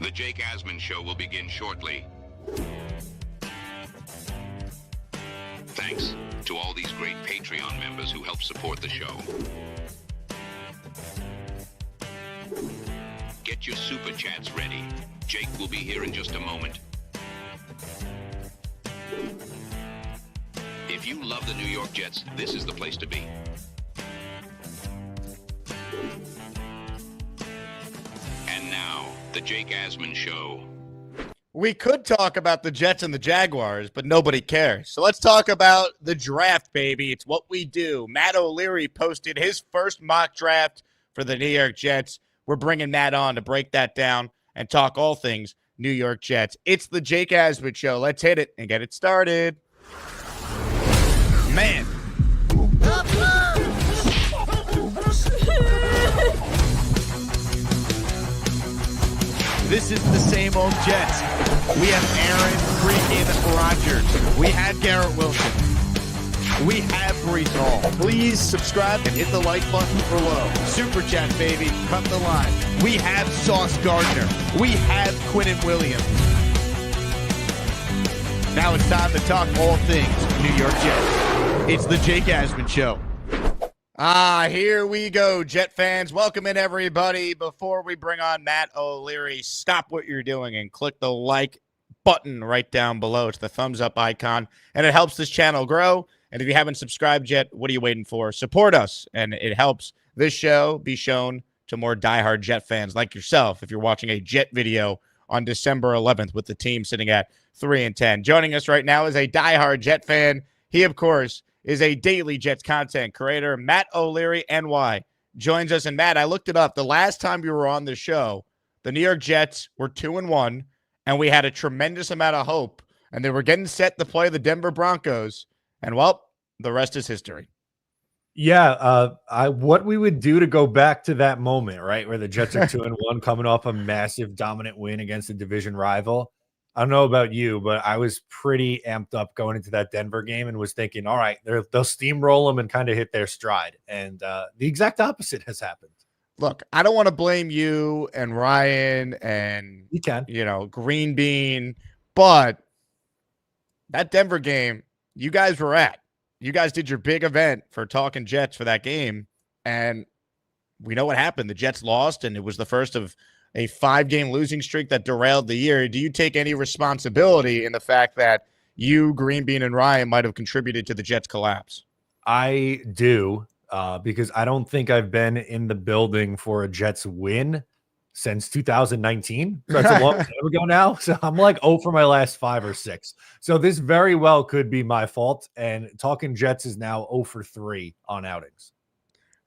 The Jake Asman Show will begin shortly. Thanks to all these great Patreon members who help support the show. Get your super chats ready. Jake will be here in just a moment. If you love the New York Jets, this is the place to be. And now, the Jake Asman Show. We could talk about the Jets and the Jaguars, but nobody cares. So let's talk about the draft, baby. It's what we do. Matt O'Leary posted his first mock draft for the New York Jets. We're bringing Matt on to break that down and talk all things New York Jets. It's the Jake Asman Show. Let's hit it and get it started. Man. This is the same old Jets. We have Aaron freaking Rodgers. We had Garrett Wilson. We have Breece Hall. Please subscribe and hit the like button below. Super chat, baby. Cut the line. We have Sauce Gardner. We have Quinnen Williams. Now it's time to talk all things New York Jets. It's the Jake Asman Show. Here we go, Jet fans. Welcome in, everybody. Before we bring on Matt O'Leary, stop what you're doing and click the like button right down below. It's the thumbs up icon, and it helps this channel grow. And if you haven't subscribed yet, what are you waiting for? Support us, and it helps this show be shown to more diehard Jet fans like yourself if you're watching a Jet video on December 11th with the team sitting at 3-10. Joining us right now is a diehard Jet fan. He, of course, is a daily Jets content creator. Matt O'Leary, NY, joins us. And Matt, I looked it up. The last time you were on the show, the New York Jets were 2-1, and we had a tremendous amount of hope, and they were getting set to play the Denver Broncos. And, well, the rest is history. Yeah, what we would do to go back to that moment, right, where the Jets are 2-1 coming off a massive dominant win against a division rival. I don't know about you, but I was pretty amped up going into that Denver game and was thinking, all right, they'll steamroll them and kind of hit their stride. And the exact opposite has happened. Look, I don't want to blame you and Ryan and, You can. Green Bean, but that Denver game, you guys were at. You guys did your big event for Talking Jets for that game, and we know what happened. The Jets lost, and it was the first of a 5-game losing streak that derailed the year. Do you take any responsibility in the fact that you, Green Bean, and Ryan might have contributed to the Jets' collapse? I do, because I don't think I've been in the building for a Jets win since 2019. So that's a long time ago now. So I'm like 0 for my last 5 or 6. So this very well could be my fault. And Talking Jets is now 0 for 3 on outings.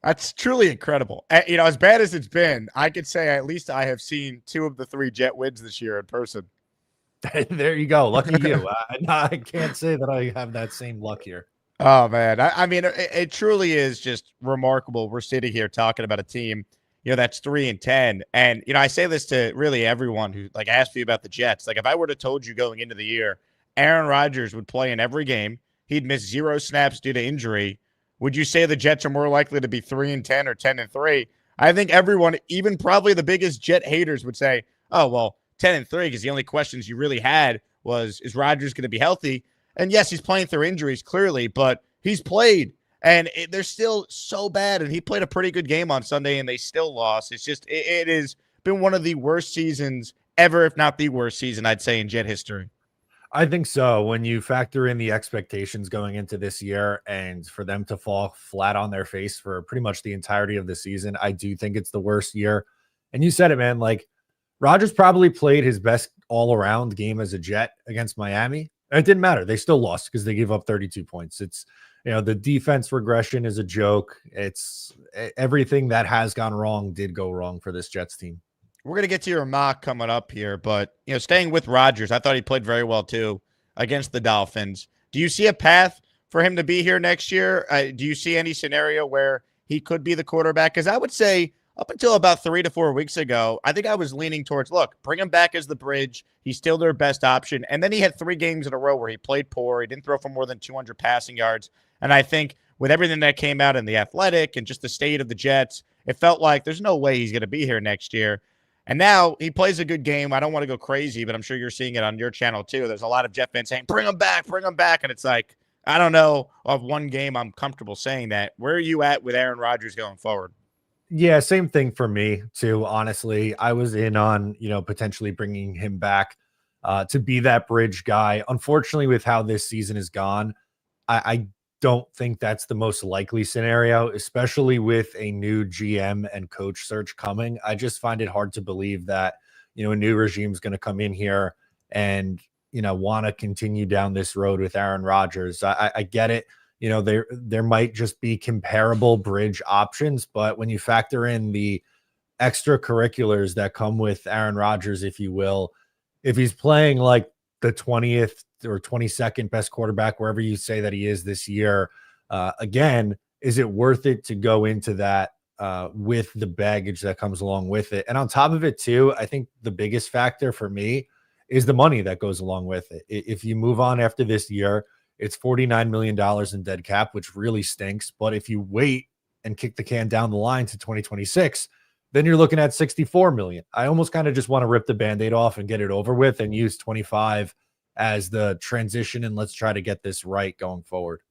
That's truly incredible. As bad as it's been, I could say at least I have seen 2 of the 3 Jet wins this year in person. There you go. Lucky you. I can't say that I have that same luck here. Oh, man. I mean, it truly is just remarkable. We're sitting here talking about a team, that's 3-10. And, I say this to really everyone who asked me about the Jets. If I were to told you going into the year, Aaron Rodgers would play in every game, he'd miss 0 snaps due to injury, would you say the Jets are more likely to be 3-10 or 10-3? I think everyone, even probably the biggest Jet haters, would say, oh, well, 10-3, because the only questions you really had was, is Rodgers going to be healthy? And yes, he's playing through injuries, clearly, but he's played, and they're still so bad. And he played a pretty good game on Sunday, and they still lost. It's just, it has been one of the worst seasons ever, if not the worst season, I'd say, in Jet history. I think so. When you factor in the expectations going into this year and for them to fall flat on their face for pretty much the entirety of the season, I do think it's the worst year. And you said it, man, Rodgers probably played his best all-around game as a Jet against Miami. And it didn't matter. They still lost because they gave up 32 points. It's, the defense regression is a joke. It's everything that has gone wrong did go wrong for this Jets team. We're going to get to your mock coming up here, but, staying with Rodgers, I thought he played very well, too, against the Dolphins. Do you see a path for him to be here next year? Do you see any scenario where he could be the quarterback? Because I would say up until about 3 to 4 weeks ago, I think I was leaning towards, look, bring him back as the bridge. He's still their best option. And then he had 3 games in a row where he played poor. He didn't throw for more than 200 passing yards. And I think with everything that came out in The Athletic and just the state of the Jets, it felt like there's no way he's going to be here next year. And now he plays a good game. I don't want to go crazy, but I'm sure you're seeing it on your channel too. There's a lot of Jet fans saying, bring him back, bring him back. And it's like, I don't know of one game I'm comfortable saying that. Where are you at with Aaron Rodgers going forward? Yeah, same thing for me too. Honestly, I was in on, potentially bringing him back to be that bridge guy. Unfortunately, with how this season has gone, I don't think that's the most likely scenario, especially with a new GM and coach search coming. I just find it hard to believe that, a new regime is going to come in here and, want to continue down this road with Aaron Rodgers. I get it. There might just be comparable bridge options, but when you factor in the extracurriculars that come with Aaron Rodgers, if you will, if he's playing like the 20th or 22nd best quarterback, wherever you say that he is this year, again, is it worth it to go into that with the baggage that comes along with it? And on top of it too, I think the biggest factor for me is the money that goes along with it. If you move on after this year, it's $49 million in dead cap, which really stinks. But if you wait and kick the can down the line to 2026, then you're looking at 64 million. I almost kind of just want to rip the Band-Aid off and get it over with and use 25 as the transition. And let's try to get this right going forward.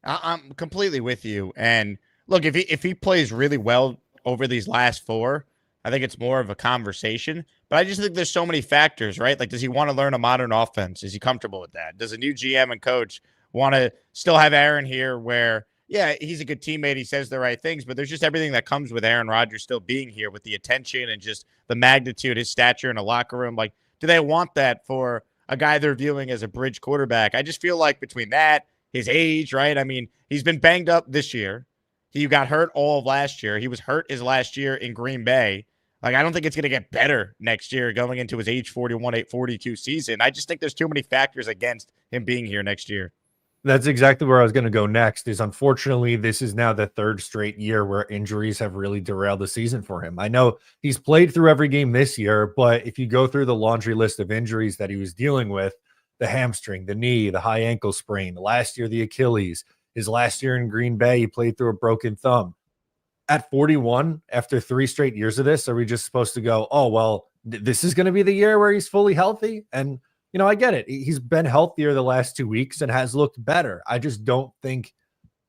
I'm completely with you. And look, if he plays really well over these last four, I think it's more of a conversation. But I just think there's so many factors, right? Like, does he want to learn a modern offense? Is he comfortable with that? Does a new GM and coach want to still have Aaron here where, yeah, he's a good teammate. He says the right things, but there's just everything that comes with Aaron Rodgers still being here with the attention and just the magnitude, his stature in a locker room. Like, do they want that for a guy they're viewing as a bridge quarterback? I just feel like between that, his age, right? I mean, he's been banged up this year. He got hurt all of last year. He was hurt his last year in Green Bay. Like, I don't think it's going to get better next year going into his age 41, 42 season. I just think there's too many factors against him being here next year. That's exactly where I was going to go next. Is unfortunately, this is now the third straight year where injuries have really derailed the season for him. I know he's played through every game this year, but if you go through the laundry list of injuries that he was dealing with, the hamstring, the knee, the high ankle sprain, last year, the Achilles, his last year in Green Bay, he played through a broken thumb. At 41, after 3 straight years of this, are we just supposed to go, oh, well, this is going to be the year where he's fully healthy? And, I get it. He's been healthier the last 2 weeks and has looked better. I just don't think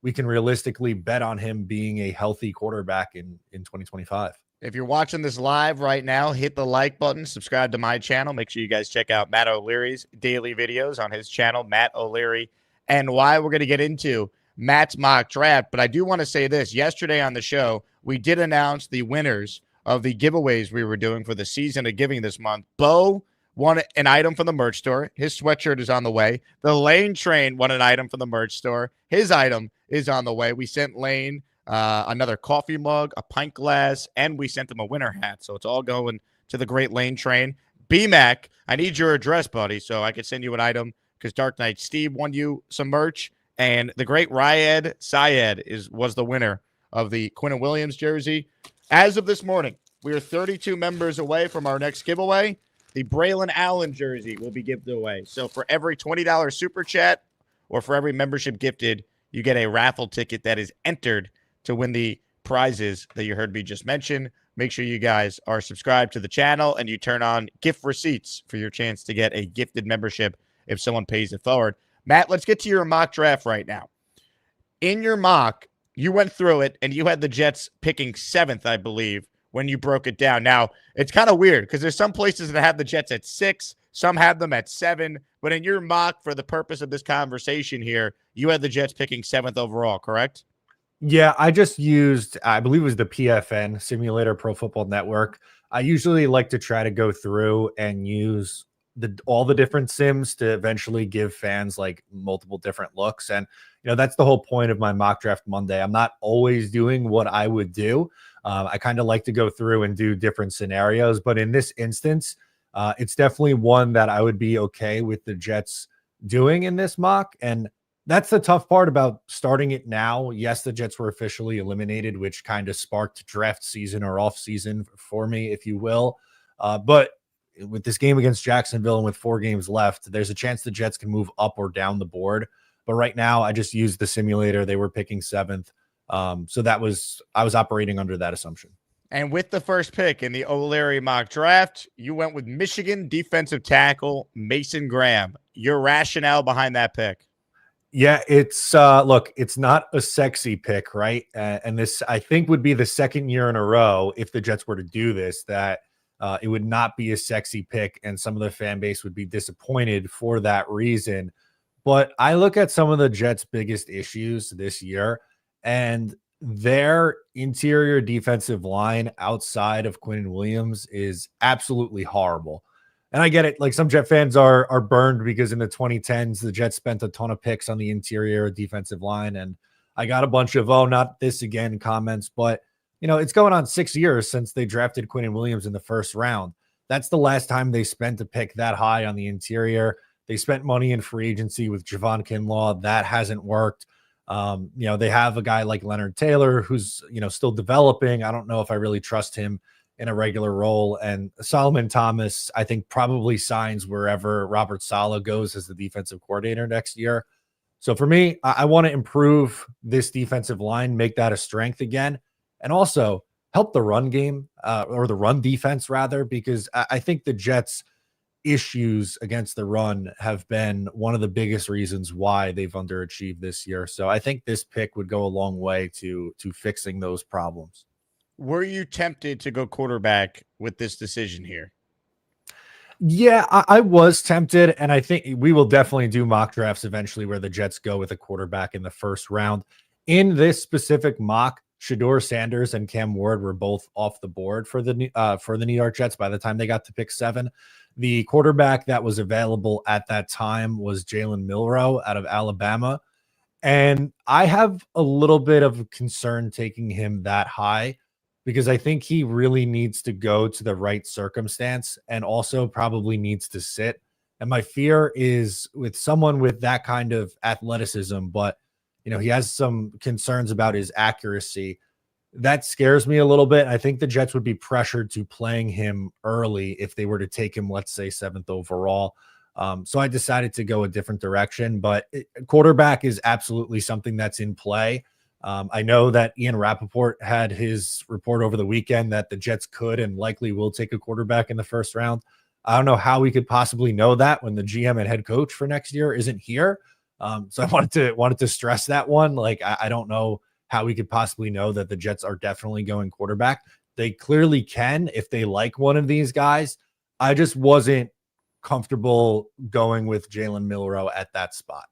we can realistically bet on him being a healthy quarterback in 2025. If you're watching this live right now, hit the like button, subscribe to my channel. Make sure you guys check out Matt O'Leary's daily videos on his channel, Matt O'Leary. And why we're going to get into Matt's mock draft. But I do want to say this. Yesterday on the show, we did announce the winners of the giveaways we were doing for the season of giving this month. Bo won an item from the merch store. His sweatshirt is on the way. The Lane Train won an item from the merch store. His item is on the way. We sent Lane another coffee mug, a pint glass, and we sent him a winter hat. So it's all going to the great Lane Train. B-Mac, I need your address, buddy, so I could send you an item because Dark Knight Steve won you some merch. And the great Ryad Syed was the winner of the Quinnen Williams jersey. As of this morning, we are 32 members away from our next giveaway. The Braylon Allen jersey will be given away. So for every $20 super chat or for every membership gifted, you get a raffle ticket that is entered to win the prizes that you heard me just mention. Make sure you guys are subscribed to the channel and you turn on gift receipts for your chance to get a gifted membership if someone pays it forward. Matt, let's get to your mock draft right now. In your mock, you went through it, and you had the Jets picking 7th, I believe, when you broke it down. Now, it's kind of weird because there's some places that have the Jets at 6, some have them at 7, but in your mock, for the purpose of this conversation here, you had the Jets picking 7th overall, correct? Yeah, I just used, I believe it was the PFN Simulator Pro Football Network. I usually like to try to go through and use all the different sims to eventually give fans like multiple different looks. And, that's the whole point of my mock draft Monday. I'm not always doing what I would do. I kind of like to go through and do different scenarios, but in this instance, it's definitely one that I would be okay with the Jets doing in this mock. And that's the tough part about starting it now. Yes, the Jets were officially eliminated, which kind of sparked draft season or off season for me, if you will. But with this game against Jacksonville and with 4 games left, there's a chance the Jets can move up or down the board. But right now, I just used the simulator. They were picking 7th. So I was operating under that assumption. And with the first pick in the O'Leary mock draft, you went with Michigan defensive tackle Mason Graham. Your rationale behind that pick? Yeah, it's look, it's not a sexy pick, right? And this, I think, would be the second year in a row if the Jets were to do this that it would not be a sexy pick, and some of the fan base would be disappointed for that reason. But I look at some of the Jets' biggest issues this year, and their interior defensive line outside of Quinn Williams is absolutely horrible. And I get it. Like, some Jet fans are burned because in the 2010s, the Jets spent a ton of picks on the interior defensive line. And I got a bunch of, oh, not this again comments. But, it's going on 6 years since they drafted Quinn Williams in the first round. That's the last time they spent a pick that high on the interior. They spent money in free agency with Javon Kinlaw. That hasn't worked. They have a guy like Leonard Taylor who's, still developing. I don't know if I really trust him in a regular role. And Solomon Thomas, I think, probably signs wherever Robert Saleh goes as the defensive coordinator next year. So for me, I want to improve this defensive line, make that a strength again, and also help the run game or the run defense rather, because I think the Jets' issues against the run have been one of the biggest reasons why they've underachieved this year. So I think this pick would go a long way to fixing those problems. Were you tempted to go quarterback with this decision here? Yeah, I was tempted, and I think we will definitely do mock drafts eventually where the Jets go with a quarterback in the first round. In this specific mock, Shedeur Sanders and Cam Ward were both off the board for the New York Jets by the time they got to pick 7. The quarterback that was available at that time was Jalen Milroe out of Alabama, and I have a little bit of concern taking him that high, because I think he really needs to go to the right circumstance and also probably needs to sit. And my fear is with someone with that kind of athleticism, but he has some concerns about his accuracy. That scares me a little bit. I think the Jets would be pressured to playing him early if they were to take him, let's say, 7th overall. So I decided to go a different direction, but quarterback is absolutely something that's in play. I know that Ian Rappaport had his report over the weekend that the Jets could and likely will take a quarterback in the first round. I don't know how we could possibly know that when the GM and head coach for next year isn't here. So I wanted to stress that one. Like, I don't know how we could possibly know that the Jets are definitely going quarterback. They clearly can if they like one of these guys. I just wasn't comfortable going with Jalen Milroe at that spot.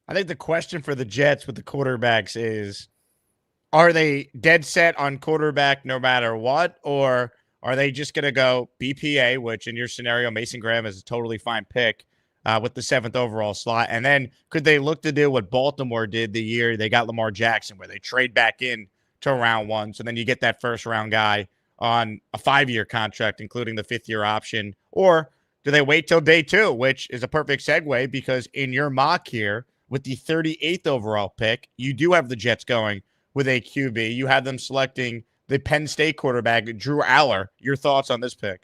I think the question for the Jets with the quarterbacks is, are they dead set on quarterback no matter what, or are they just going to go BPA, which in your scenario, Mason Graham is a totally fine pick with the 7th overall slot? And then could they look to do what Baltimore did the year they got Lamar Jackson, where they trade back in to round 1, so then you get that first round guy on a 5-year contract, including the 5th-year option? Or do they wait till day 2, which is a perfect segue, because in your mock here, with the 38th overall pick, you do have the Jets going with a QB. You have them selecting the Penn State quarterback, Drew Aller. Your thoughts on this pick?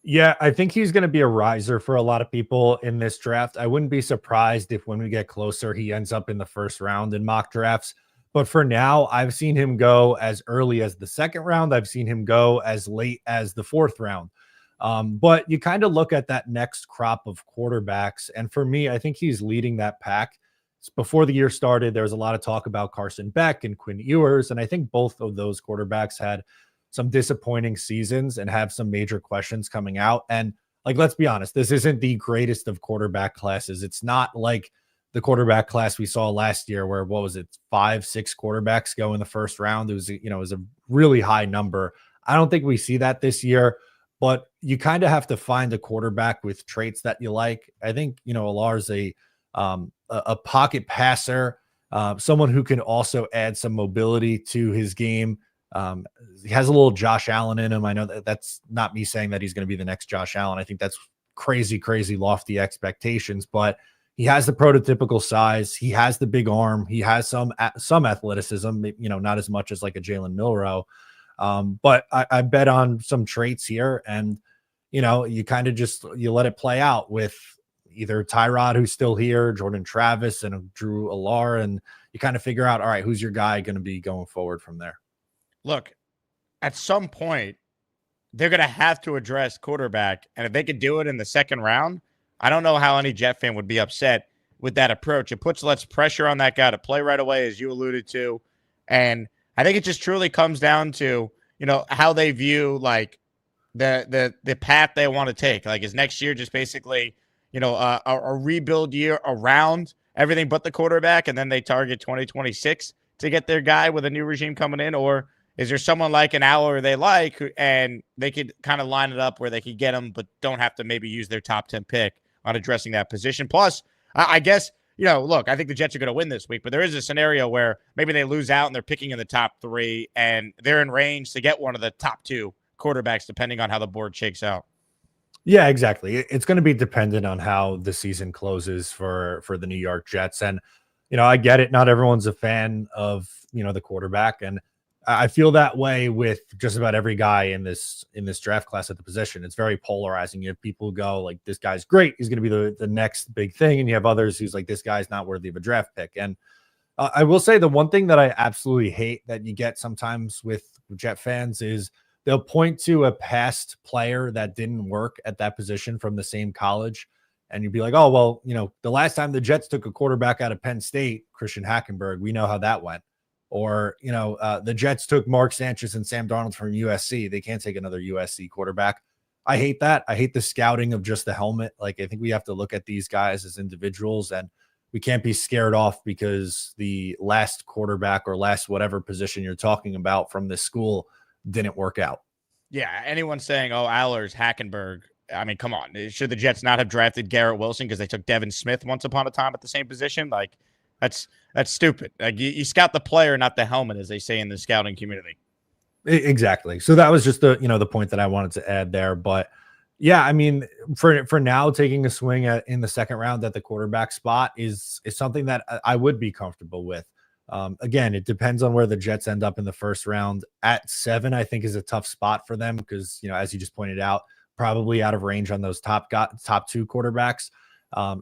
Yeah, I think he's going to be a riser for a lot of people in this draft. I wouldn't be surprised if when we get closer, he ends up in the first round in mock drafts. But for now, I've seen him go as early as the 2nd round. I've seen him go as late as the 4th round. But you kind of look at that next crop of quarterbacks, and for me, I think he's leading that pack. Before the year started, there was a lot of talk about Carson Beck and Quinn Ewers, and I think both of those quarterbacks had some disappointing seasons and have some major questions coming out. And like, let's be honest, this isn't the greatest of quarterback classes. It's not like the quarterback class we saw last year where, what was it, 5-6 quarterbacks go in the first round. It was a really high number. I don't think we see that this year. But you kind of have to find a quarterback with traits that you like. I think, Alar's a pocket passer, someone who can also add some mobility to his game. He has a little Josh Allen in him. I know that's not me saying that he's going to be the next Josh Allen. I think that's crazy lofty expectations, but he has the prototypical size. He has the big arm. He has some athleticism, not as much as like a Jalen Milroe. But I bet on some traits here, and you kind of you let it play out with either Tyrod, who's still here, Jordan Travis, and Drew Aller, and you kind of figure out, all right, who's your guy going to be going forward from there? Look, at some point, they're going to have to address quarterback. And if they could do it in the second round, I don't know how any Jet fan would be upset with that approach. It puts less pressure on that guy to play right away, as you alluded to. And I think it just truly comes down to, how they view like the path they want to take. Like, is next year just basically, a rebuild year around everything but the quarterback, and then they target 2026 to get their guy with a new regime coming in? Or is there someone like an Aller they like and they could kind of line it up where they could get him but don't have to maybe use their top 10 pick on addressing that position? Plus, I guess, look, I think the Jets are going to win this week, but there is a scenario where maybe they lose out and they're picking in the top 3 and they're in range to get one of the top 2 quarterbacks, depending on how the board shakes out. Yeah, exactly. It's going to be dependent on how the season closes for the New York Jets. And, I get it. Not everyone's a fan of, the quarterback. And I feel that way with just about every guy in this draft class at the position. It's very polarizing. You have people who go like, this guy's great, he's going to be the next big thing. And you have others who's like, this guy's not worthy of a draft pick. And I will say the one thing that I absolutely hate that you get sometimes with Jet fans is they'll point to a past player that didn't work at that position from the same college. And you'd be like, oh, well, the last time the Jets took a quarterback out of Penn State, Christian Hackenberg, we know how that went. Or, the Jets took Mark Sanchez and Sam Darnold from USC. They can't take another USC quarterback. I hate that. I hate the scouting of just the helmet. Like, I think we have to look at these guys as individuals, and we can't be scared off because the last quarterback or last whatever position you're talking about from this school didn't work out. Yeah, anyone saying, oh, Aller's Hackenberg, I mean, come on. Should the Jets not have drafted Garrett Wilson because they took Devin Smith once upon a time at the same position? Like, that's stupid. Like, you scout the player, not the helmet, as they say in the scouting community. Exactly. So that was just the point that I wanted to add there. But yeah, I mean, for now, taking a swing in the second round at the quarterback spot is something that I would be comfortable with. Again, it depends on where the Jets end up in the first round. At 7, I think, is a tough spot for them because, as you just pointed out, probably out of range on those top 2 quarterbacks.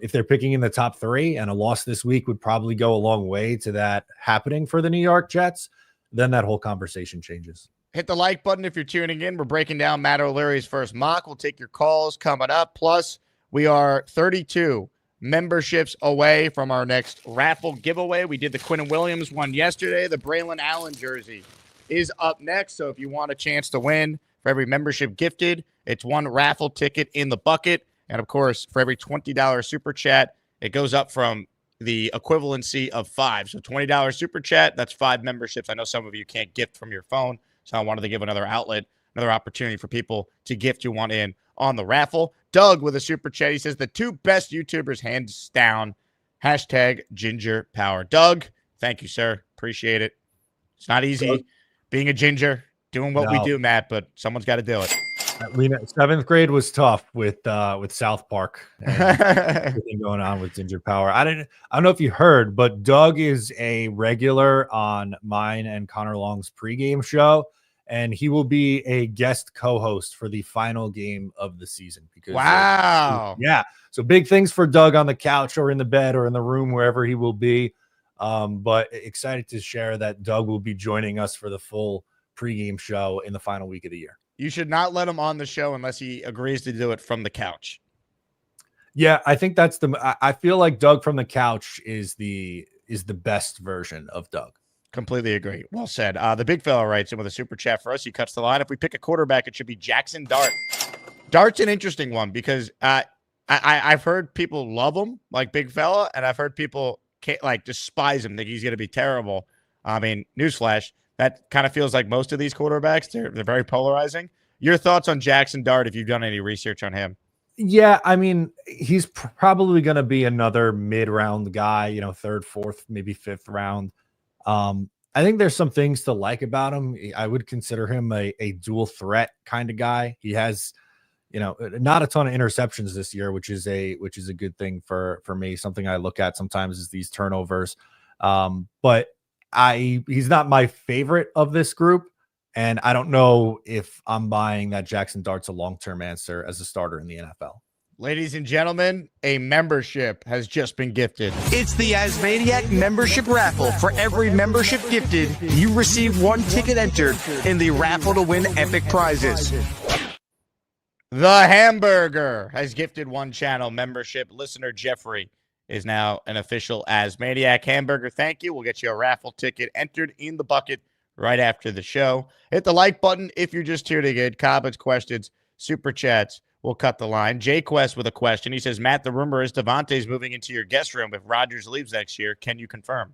If they're picking in the top 3, and a loss this week would probably go a long way to that happening for the New York Jets, then that whole conversation changes. Hit the like button if you're tuning in. We're breaking down Matt O'Leary's first mock. We'll take your calls coming up. Plus, we are 32 memberships away from our next raffle giveaway. We did the Quinnen Williams one yesterday. The Braylon Allen jersey is up next. So if you want a chance to win, for every membership gifted, it's one raffle ticket in the bucket. And of course, for every $20 super chat, it goes up from the equivalency of 5. So $20 super chat, that's 5 memberships. I know some of you can't gift from your phone, so I wanted to give another outlet, another opportunity for people to gift you one in on the raffle. Doug with a super chat, he says the 2 best YouTubers hands down, #Ginger Power. Doug, thank you, sir. Appreciate it. It's not easy being a ginger, doing what we do, Matt, but someone's got to do it. 7th grade was tough with South Park and everything going on with Ginger Power. I don't know if you heard, but Doug is a regular on mine and Connor Long's pregame show, and he will be a guest co-host for the final game of the season. Because wow, yeah, so big things for Doug on the couch or in the bed or in the room, wherever he will be. But excited to share that Doug will be joining us for the full pregame show in the final week of the year. You should not let him on the show unless he agrees to do it from the couch. Yeah, I think that's I feel like Doug from the couch is the best version of Doug. Completely agree. Well said. The big fella writes in with a super chat for us. He cuts the line. If we pick a quarterback, it should be Jackson Dart. Dart's an interesting one because I've heard people love him, like big fella, and I've heard people despise him, think he's going to be terrible. I mean, newsflash. That kind of feels like most of these quarterbacks. They're very polarizing. Your thoughts on Jackson Dart, if you've done any research on him? Yeah, I mean, he's probably going to be another mid-round guy, 3rd, 4th, maybe 5th round. I think there's some things to like about him. I would consider him a dual threat kind of guy. He has, not a ton of interceptions this year, which is a good thing for me. Something I look at sometimes is these turnovers. But he's not my favorite of this group, and I don't know if I'm buying that Jackson Dart's a long-term answer as a starter in the NFL. Ladies and gentlemen, a membership has just been gifted. It's the Asmaniac membership raffle. For every membership gifted, you receive 1 ticket entered in the raffle to win epic prizes. The Hamburger has gifted 1 channel membership. Listener Jeffrey is now an official Asmaniac Hamburger. Thank you. We'll get you a raffle ticket entered in the bucket right after the show. Hit the like button if you're just tuning in. Comments, questions, super chats. We'll cut the line. Jay Quest with a question. He says, Matt, the rumor is Devontae's moving into your guest room if Rodgers leaves next year. Can you confirm?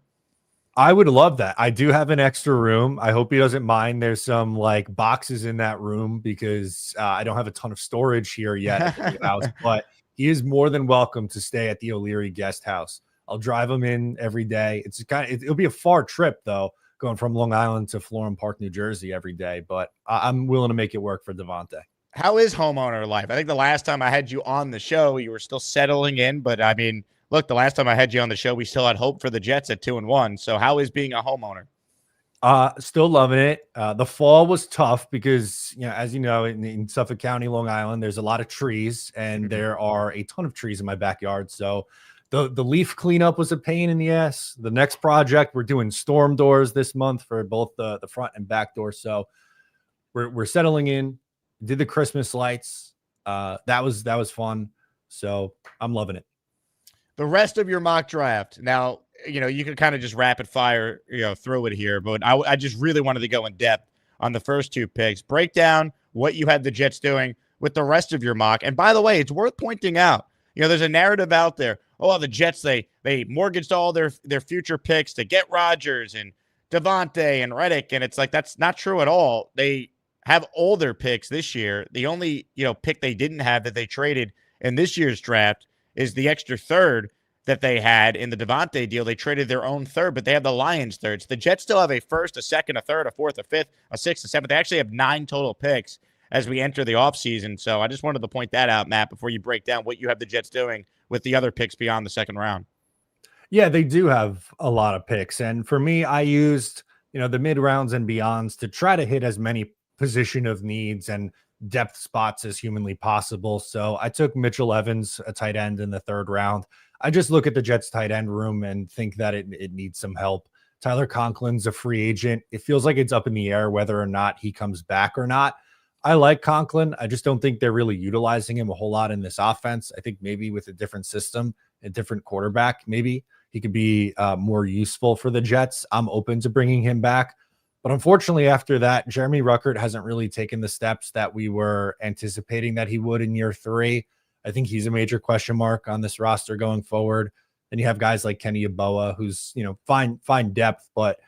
I would love that. I do have an extra room. I hope he doesn't mind. There's some like boxes in that room because I don't have a ton of storage here yet at the house, but he is more than welcome to stay at the O'Leary guest house. I'll drive him in every day. It'll be a far trip though, going from Long Island to Florham Park, New Jersey every day, but I'm willing to make it work for Devontae. How is homeowner life? I think the last time I had you on the show, you were still settling in. But, I mean, look, the last time I had you on the show, we still had hope for the Jets at 2-1. So how is being a homeowner? Still loving it. The fall was tough because, as you know, in Suffolk County, Long Island, there's a lot of trees, and there are a ton of trees in my backyard. So the leaf cleanup was a pain in the ass. The next project, we're doing storm doors this month for both the front and back doors. So we're settling in. Did the Christmas lights. That was fun. So I'm loving it. The rest of your mock draft. Now, you can kind of just rapid fire, through it here, but I just really wanted to go in depth on the first 2 picks. Break down what you had the Jets doing with the rest of your mock. And by the way, it's worth pointing out, there's a narrative out there. Oh, the Jets, they mortgaged all their future picks to get Rodgers and Devontae and Reddick. And it's like, that's not true at all. They have all their picks this year. The only, pick they didn't have that they traded in this year's draft is the extra third that they had in the Devontae deal. They traded their own third, but they have the Lions thirds. The Jets still have a first, a second, a third, a fourth, a fifth, a sixth, a seventh. They actually have 9 total picks as we enter the offseason. So I just wanted to point that out, Matt, before you break down what you have the Jets doing with the other picks beyond the second round. Yeah, they do have a lot of picks. And for me, I used, the mid rounds and beyonds to try to hit as many position of needs and depth spots as humanly possible. So I took Mitchell Evans, a tight end, in the 3rd round. I just look at the Jets tight end room and think that it needs some help. Tyler Conklin's a free agent. It feels like it's up in the air whether or not he comes back or not. I like Conklin. I just don't think they're really utilizing him a whole lot in this offense. I think maybe with a different system, a different quarterback, maybe he could be more useful for the Jets. I'm open to bringing him back. But unfortunately, after that, Jeremy Ruckert hasn't really taken the steps that we were anticipating that he would in year 3. I think he's a major question mark on this roster going forward. Then you have guys like Kenny Yeboah, who's, fine depth, but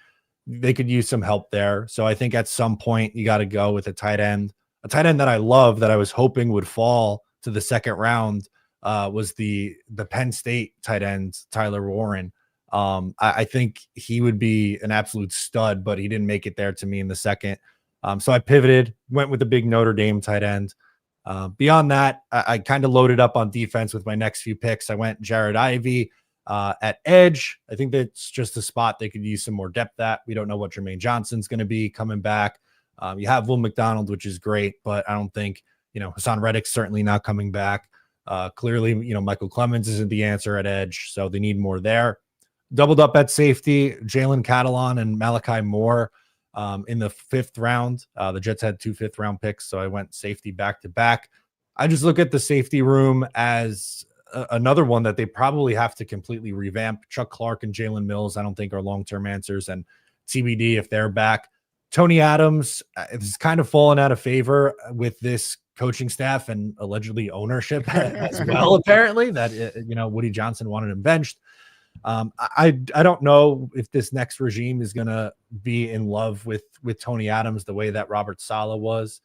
they could use some help there. So I think at some point you got to go with a tight end that I love, that I was hoping would fall to the 2nd round, was the Penn State tight end, Tyler Warren. I think he would be an absolute stud, but he didn't make it there to me in the 2nd. So I pivoted, went with the big Notre Dame tight end. Beyond that, I kind of loaded up on defense with my next few picks. I went Jared Ivey at edge. I think that's just a spot they could use some more depth at. We don't know what Jermaine Johnson's going to be coming back. You have Will McDonald, which is great, but I don't think, Hassan Reddick's certainly not coming back. Clearly, Michael Clemens isn't the answer at edge, so they need more there. Doubled up at safety, Jalen Catalon and Malachi Moore in the 5th round. The Jets had 2 5th-round picks, so I went safety back-to-back. I just look at the safety room as another one that they probably have to completely revamp. Chuck Clark and Jalen Mills, I don't think, are long-term answers, and TBD if they're back. Tony Adams has kind of fallen out of favor with this coaching staff and allegedly ownership as well, apparently, that, Woody Johnson wanted him benched. I don't know if this next regime is going to be in love with Tony Adams the way that Robert Saleh was.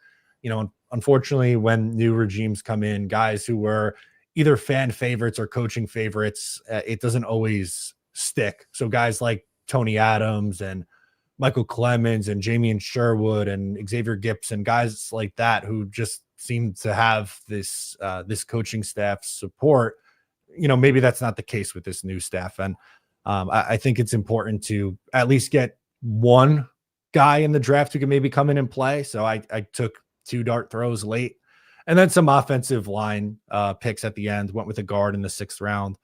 Unfortunately, when new regimes come in, guys who were either fan favorites or coaching favorites, it doesn't always stick. So guys like Tony Adams and Michael Clemens and Jamie Sherwood and Xavier Gibson, guys like that who just seem to have this coaching staff support. Maybe that's not the case with this new staff. And I think it's important to at least get one guy in the draft who can maybe come in and play. So I took 2 dart throws late And then some offensive line picks at the end. Went with a guard in the 6th round,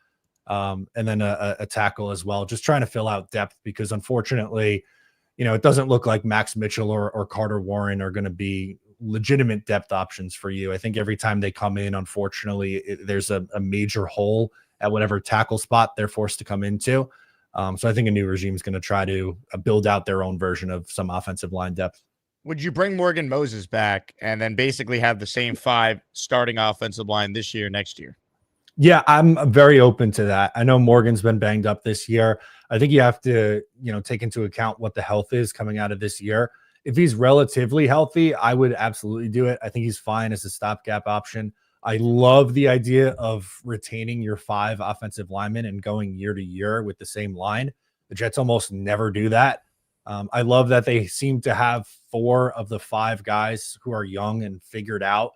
and then a tackle as well. Just trying to fill out depth because unfortunately, it doesn't look like Max Mitchell or Carter Warren are going to be legitimate depth options for you. I think every time they come in, unfortunately, there's a major hole at whatever tackle spot they're forced to come into. So I think a new regime is going to try to build out their own version of some offensive line depth. Would you bring Morgan Moses back and then basically have the same 5 starting offensive line this year, next year? Yeah, I'm very open to that. I know Morgan's been banged up this year. I think you have to, take into account what the health is coming out of this year. If he's relatively healthy, I would absolutely do it. I think he's fine as a stopgap option. I love the idea of retaining your 5 offensive linemen and going year to year with the same line. The Jets almost never do that. I love that they seem to have 4 of the 5 guys who are young and figured out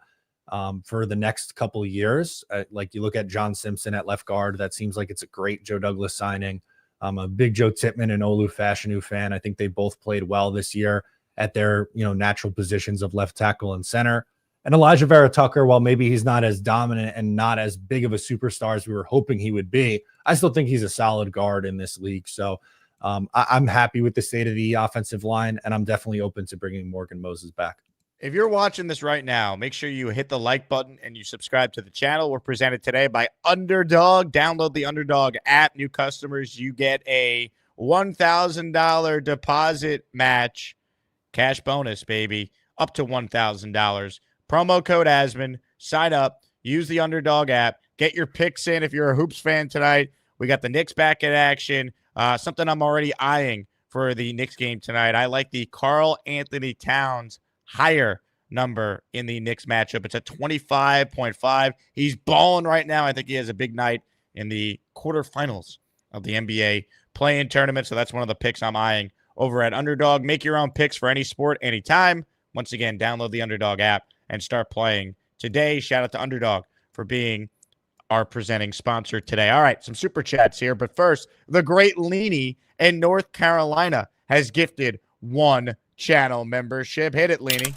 for the next couple of years. Like you look at John Simpson at left guard, that seems like it's a great Joe Douglas signing. I'm a big Joe Tippmann and Olu Fashanu fan. I think they both played well this year at their natural positions of left tackle and center. And Elijah Vera Tucker, while maybe he's not as dominant and not as big of a superstar as we were hoping he would be, I still think he's a solid guard in this league. So I'm happy with the state of the offensive line, and I'm definitely open to bringing Morgan Moses back. If you're watching this right now, make sure you hit the like button and you subscribe to the channel. We're presented today by Underdog. Download the Underdog app. New customers, you get a $1,000 deposit match. Cash bonus, baby. Up to $1,000. Promo code Asman. Sign up. Use the Underdog app. Get your picks in if you're a Hoops fan tonight. We got the Knicks back in action. Something I'm already eyeing for the Knicks game tonight. I like the Karl Anthony Towns higher number in the Knicks matchup. It's at 25.5. He's balling right now. I think he has a big night in the quarterfinals of the NBA play-in tournament. So that's one of the picks I'm eyeing over at Underdog. Make your own picks for any sport, anytime. Once again, download the Underdog app and start playing today. Shout out to Underdog for being our presenting sponsor today. All right, some super chats here. But first, the great Leany in North Carolina has gifted 1 channel membership. Hit it, Leany.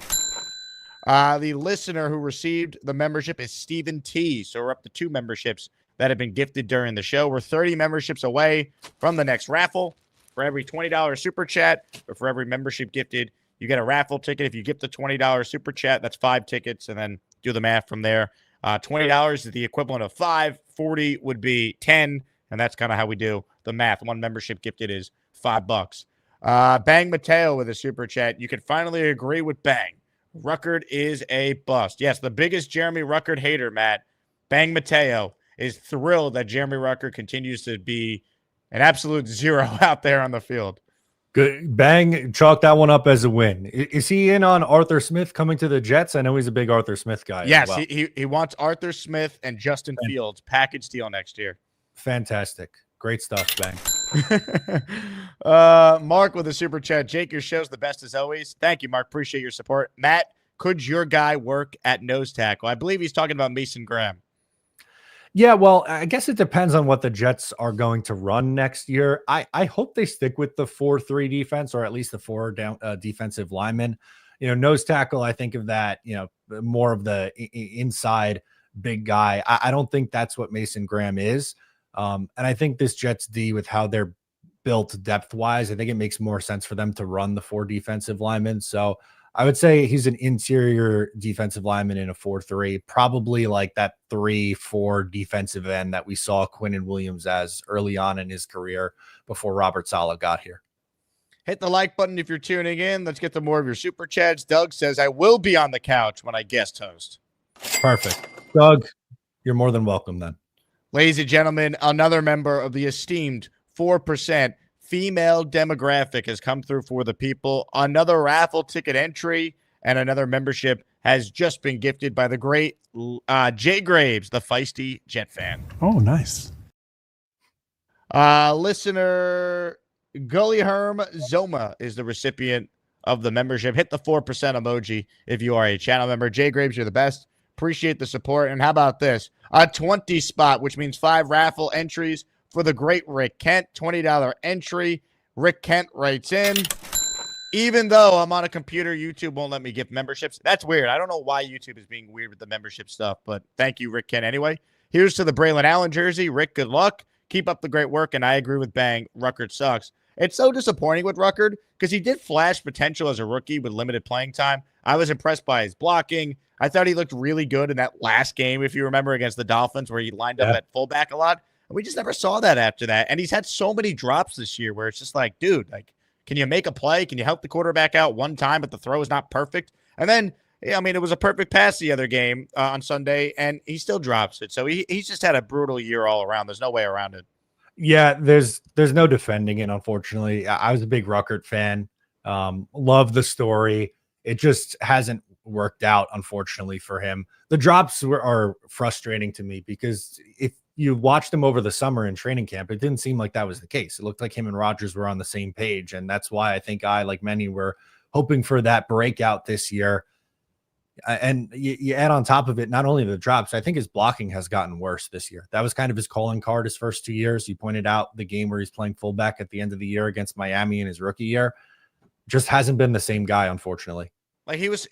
The listener who received the membership is Stephen T. So we're up to 2 memberships that have been gifted during the show. We're 30 memberships away from the next raffle. For every $20 super chat, or for every membership gifted, you get a raffle ticket. If you gift the $20 super chat, that's 5 tickets, and then do the math from there. $20 is the equivalent of 5. 40 would be 10, and that's kind of how we do the math. 1 membership gifted is $5. Bang Mateo with a super chat. You can finally agree with Bang. Ruckert is a bust. Yes, the biggest Jeremy Ruckert hater, Matt, Bang Mateo, is thrilled that Jeremy Ruckert continues to be an absolute zero out there on the field. Good. Bang, chalk that one up as a win. Is he in on Arthur Smith coming to the Jets? I know he's a big Arthur Smith guy. Yes, as well. he wants Arthur Smith and Justin Fields package deal next year. Fantastic. Great stuff, Bang. Mark with a super chat. Jake, your show's the best as always. Thank you, Mark. Appreciate your support. Matt, could your guy work at nose tackle? I believe he's talking about Mason Graham. Yeah, well, I guess it depends on what the Jets are going to run next year. I hope they stick with the 4-3 defense, or at least the 4 down defensive linemen. Nose tackle, I think of that, more of the inside big guy. I don't think that's what Mason Graham is. And I think this Jets D, with how they're built depth-wise, I think it makes more sense for them to run the 4 defensive linemen. So I would say he's an interior defensive lineman in a 4-3, probably like that 3-4 defensive end that we saw Quinnen Williams as early on in his career before Robert Saleh got here. Hit the like button if you're tuning in. Let's get to more of your super chats. Doug says, I will be on the couch when I guest host. Perfect. Doug, you're more than welcome then. Ladies and gentlemen, another member of the esteemed 4% female demographic has come through for the people. Another raffle ticket entry and another membership has just been gifted by the great Jay Graves, the feisty Jet fan. Oh, nice. Listener Gully Herm Zoma is the recipient of the membership. Hit the 4% emoji if you are a channel member. Jay Graves, you're the best. Appreciate the support. And how about this? A 20 spot, which means 5 raffle entries for the great Rick Kent. $20 entry. Rick Kent writes in, Even though I'm on a computer, YouTube won't let me gift memberships. That's weird. I don't know why YouTube is being weird with the membership stuff, but thank you, Rick Ken. Anyway, here's to the Braylon Allen jersey. Rick, good luck. Keep up the great work, and I agree with Bang. Ruckert sucks. It's so disappointing with Ruckert because he did flash potential as a rookie with limited playing time. I was impressed by his blocking. I thought he looked really good in that last game, if you remember, against the Dolphins, where he lined up at fullback a lot. And we just never saw that after that. And he's had so many drops this year where it's just like, dude, like, can you make a play? Can you help the quarterback out one time, but the throw is not perfect? And then, I mean, it was a perfect pass the other game on Sunday, and he still drops it. So he's just had a brutal year all around. There's no way around it. Yeah, there's no defending it, unfortunately. I was a big Ruckert fan. Love the story. It just hasn't worked out, unfortunately, for him. The drops are frustrating to me because if you watched him over the summer in training camp, it didn't seem like that was the case. It looked like him and Rodgers were on the same page, and that's why I think like many, were hoping for that breakout this year. And you add on top of it, not only the drops, I think his blocking has gotten worse this year. That was kind of his calling card his first 2 years. You pointed out the game where he's playing fullback at the end of the year against Miami in his rookie year. Just hasn't been the same guy, unfortunately. Like he was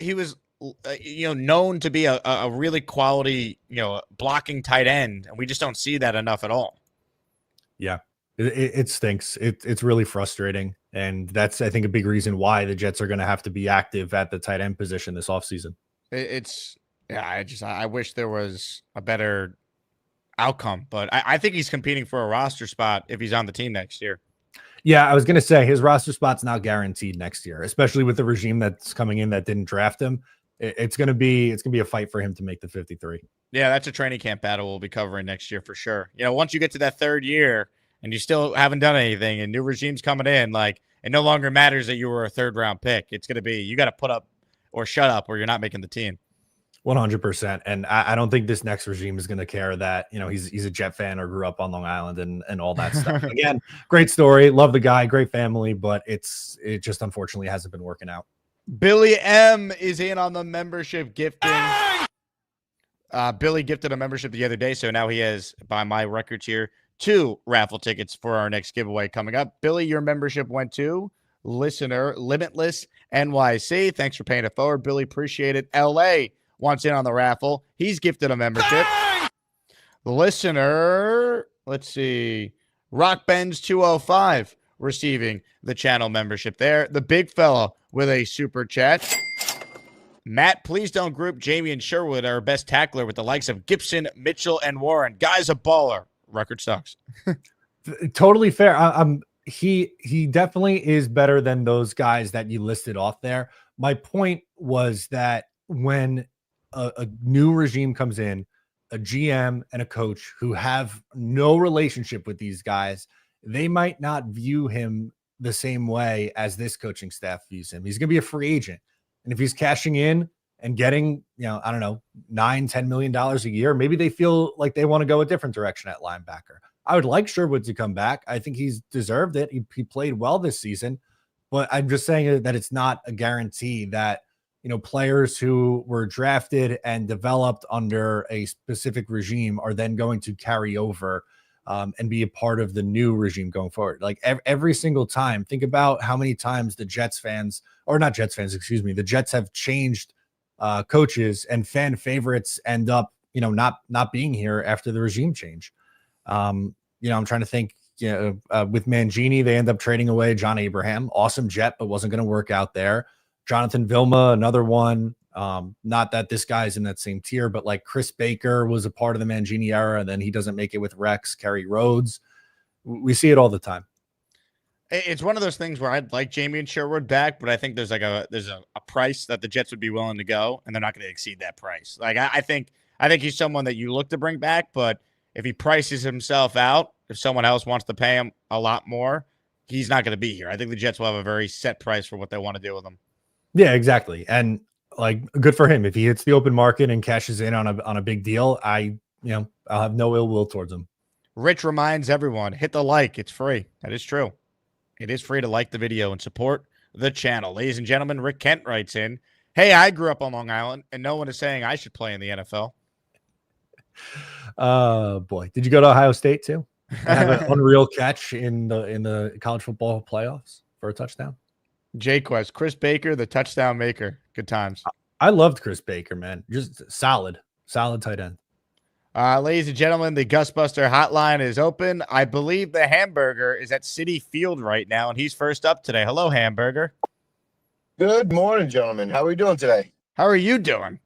known to be a really quality, blocking tight end, and we just don't see that enough at all. Yeah, it stinks. It's really frustrating, and that's, I think, a big reason why the Jets are going to have to be active at the tight end position this offseason. I wish there was a better outcome, but I think he's competing for a roster spot if he's on the team next year. Yeah, I was going to say his roster spot's not guaranteed next year, especially with the regime that's coming in that didn't draft him. It's going to be a fight for him to make the 53. Yeah, that's a training camp battle we'll be covering next year for sure. Once you get to that third year and you still haven't done anything and new regime's coming in, like, it no longer matters that you were a third round pick. It's going to be, you got to put up or shut up or you're not making the team. 100%. And I don't think this next regime is going to care that, he's a Jet fan or grew up on Long Island and all that stuff. Again, great story. Love the guy, great family, but it just unfortunately hasn't been working out. Billy M is in on the membership gifting. Billy gifted a membership the other day, so now he has, by my records here, 2 raffle tickets for our next giveaway coming up. Billy, your membership went to listener Limitless NYC. Thanks for paying it forward, Billy. Appreciate it. LA wants in on the raffle. He's gifted a membership. The listener, let's see, Rock Benz 205 receiving the channel membership there. The big fella with a super chat. Matt, please don't group Jamie and Sherwood, our best tackler, with the likes of Gibson, Mitchell, and Warren. Guy's a baller. Record sucks. Totally fair. He definitely is better than those guys that you listed off there. My point was that when a new regime comes in, a GM and a coach who have no relationship with these guys, they might not view him the same way as this coaching staff views him. He's going to be a free agent. And if he's cashing in and getting, I don't know, $9-10 million a year, maybe they feel like they want to go a different direction at linebacker. I would like Sherwood to come back. I think he's deserved it. He played well this season, but I'm just saying that it's not a guarantee that, players who were drafted and developed under a specific regime are then going to carry over and be a part of the new regime going forward. Like every single time, think about how many times the Jets have changed coaches and fan favorites end up, not being here after the regime change. I'm trying to think, with Mangini, they end up trading away John Abraham, awesome Jet, but wasn't going to work out there. Jonathan Vilma, another one. Not that this guy's in that same tier, but like Chris Baker was a part of the Mangini era, and then he doesn't make it with Rex, Kerry Rhodes. We see it all the time. It's one of those things where I'd like Jamie and Sherwood back, but I think there's a price that the Jets would be willing to go, and they're not going to exceed that price. Like I think he's someone that you look to bring back, but if he prices himself out, if someone else wants to pay him a lot more, he's not going to be here. I think the Jets will have a very set price for what they want to do with him. Yeah, exactly. And like, good for him. If he hits the open market and cashes in on a big deal, I'll have no ill will towards him. Rich reminds everyone, hit the like. It's free. That is true. It is free to like the video and support the channel. Ladies and gentlemen, Rick Kent writes in, hey, I grew up on Long Island, and no one is saying I should play in the NFL. Boy, did you go to Ohio State too? Have an unreal catch in the college football playoffs for a touchdown? Jake West, Chris Baker, the touchdown maker. Good times. I loved Chris Baker, man. Just solid tight end. Ladies and gentlemen, the Gusbuster hotline is open. I believe the Hamburger is at Citi Field right now, and he's first up today. Hello, Hamburger. Good morning, gentlemen. How are we doing today? How are you doing?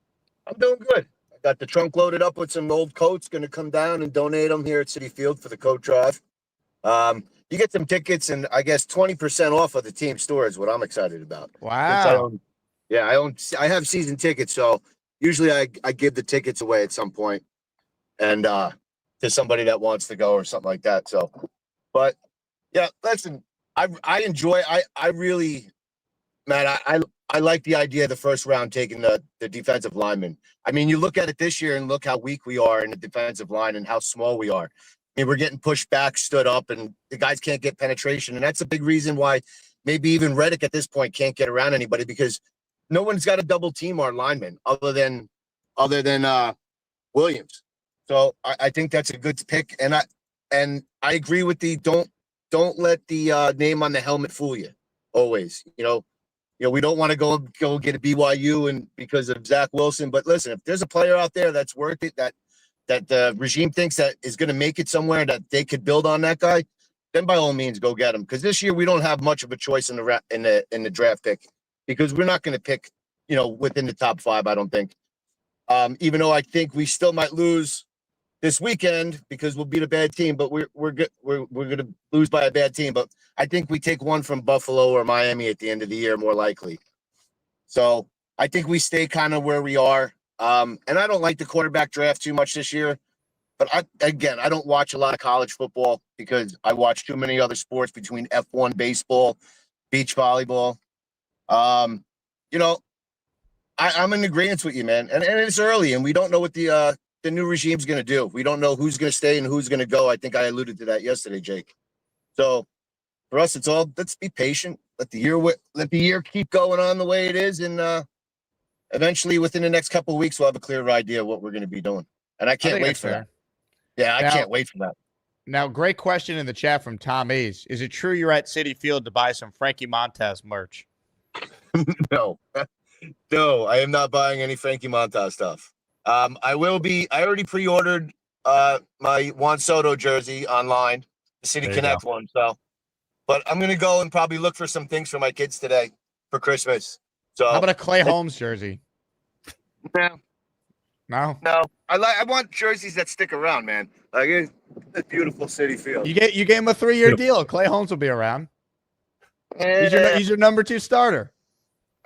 I'm doing good. I got the trunk loaded up with some old coats. Going to come down and donate them here at Citi Field for the coat drive. You get some tickets and I guess 20% off of the team store is what I'm excited about. Wow. I have season tickets, so usually I give the tickets away at some point, and to somebody that wants to go or something like that. So, but yeah, listen, I enjoy. I really, man, I like the idea of the first round taking the defensive lineman. I mean, you look at it this year and look how weak we are in the defensive line and how small we are. I mean, we're getting pushed back, stood up, and the guys can't get penetration. And that's a big reason why maybe even Reddick at this point can't get around anybody, because no one's got to double team our linemen other than Williams. So I think that's a good pick. And I agree with the don't let the name on the helmet fool you always. You know, we don't want to go get a BYU and because of Zach Wilson. But listen, if there's a player out there that's worth it, that the regime thinks that is going to make it somewhere, that they could build on that guy, then by all means go get him. Because this year we don't have much of a choice in the draft pick, because we're not going to pick, within the top 5. I don't think. Even though I think we still might lose this weekend because we'll beat a bad team, but we're going to lose by a bad team. But I think we take one from Buffalo or Miami at the end of the year, more likely. So I think we stay kind of where we are. And I don't like the quarterback draft too much this year. But I don't watch a lot of college football because I watch too many other sports between F1, baseball, beach volleyball. I'm in agreement with you, man. And it's early, and we don't know what the new regime's going to do. We don't know who's going to stay and who's going to go. I think I alluded to that yesterday, Jake. So for us, it's all, let's be patient. Let the year keep going on the way it is, and eventually, within the next couple of weeks, we'll have a clearer idea of what we're going to be doing. And I can't wait for that. Yeah, I can't wait for that. Now, great question in the chat from Tom A's. Is it true you're at Citi Field to buy some Frankie Montez merch? No, I am not buying any Frankie Montez stuff. I will be. I already pre-ordered my Juan Soto jersey online, the City Connect one. So, but I'm gonna go and probably look for some things for my kids today for Christmas. So, how about a Clay Holmes jersey? No. I want jerseys that stick around, man. Like it's a beautiful Citi Field. You gave him a 3-year deal. Clay Holmes will be around. He's your number 2 starter.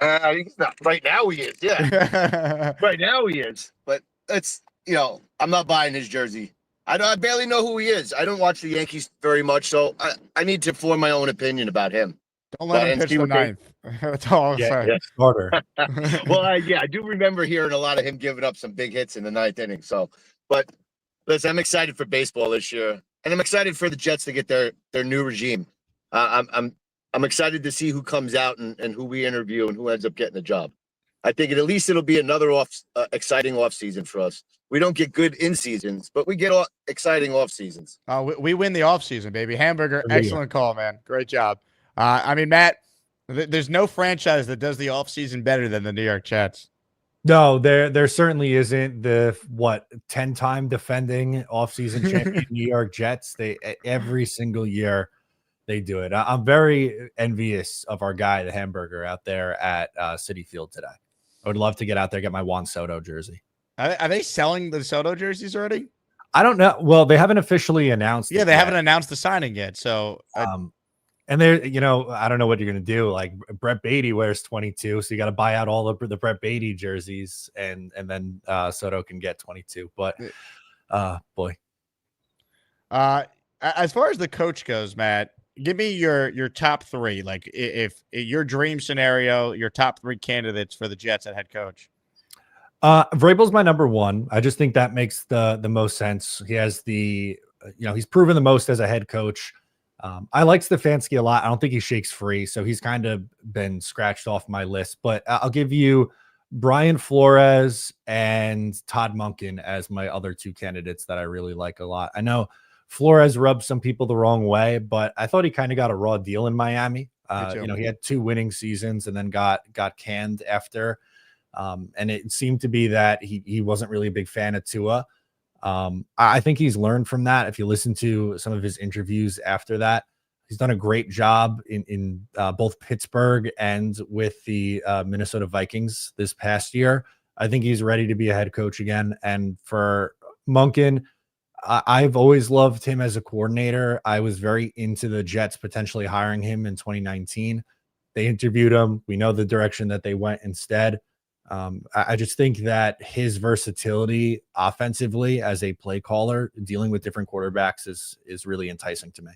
He's not right now. He is, yeah. Right now he is, but it's I'm not buying his jersey. I barely know who he is. I don't watch the Yankees very much, so I need to form my own opinion about him. Don't let him pitch the 9th. That's all I'm saying. Yeah, starter. Well, I do remember hearing a lot of him giving up some big hits in the 9th inning. So, but listen, I'm excited for baseball this year, and I'm excited for the Jets to get their new regime. I'm excited to see who comes out and who we interview and who ends up getting the job. I think at least it'll be another exciting off season for us. We don't get good in seasons, but we get exciting off seasons. We win the off season, baby. Hamburger, excellent call, man. Great job. Matt, there's no franchise that does the off season better than the New York Jets. No, there certainly isn't. The 10-time defending offseason champion New York Jets. They every single year they do it. I'm very envious of our guy, the Hamburger, out there at Citi Field today. I would love to get out there, get my Juan Soto jersey. Are they selling the Soto jerseys already? I don't know. Well, they haven't officially announced. Yeah, they haven't announced the signing yet. So, and there, I don't know what you're gonna do. Like Brett Beatty wears 22, so you got to buy out all of the Brett Beatty jerseys, and then Soto can get 22. But boy, as far as the coach goes, Matt, give me your top 3. Like if your dream scenario, your top 3 candidates for the Jets at head coach. Vrabel's my number 1. I just think that makes the most sense. He has he's proven the most as a head coach. I like Stefanski a lot. I don't think he shakes free, so he's kind of been scratched off my list. But I'll give you Brian Flores and Todd Monken as my other 2 candidates that I really like a lot. I know Flores rubbed some people the wrong way, but I thought he kind of got a raw deal in Miami. Me too. He had 2 winning seasons and then got canned after. And it seemed to be that he wasn't really a big fan of Tua. I think he's learned from that. If you listen to some of his interviews after that, he's done a great job in both Pittsburgh and with the Minnesota Vikings this past year. I think he's ready to be a head coach again. And for Monken, I've always loved him as a coordinator. I was very into the Jets potentially hiring him in 2019. They interviewed him. We know the direction that they went instead. I just think that his versatility offensively as a play caller, dealing with different quarterbacks is really enticing to me.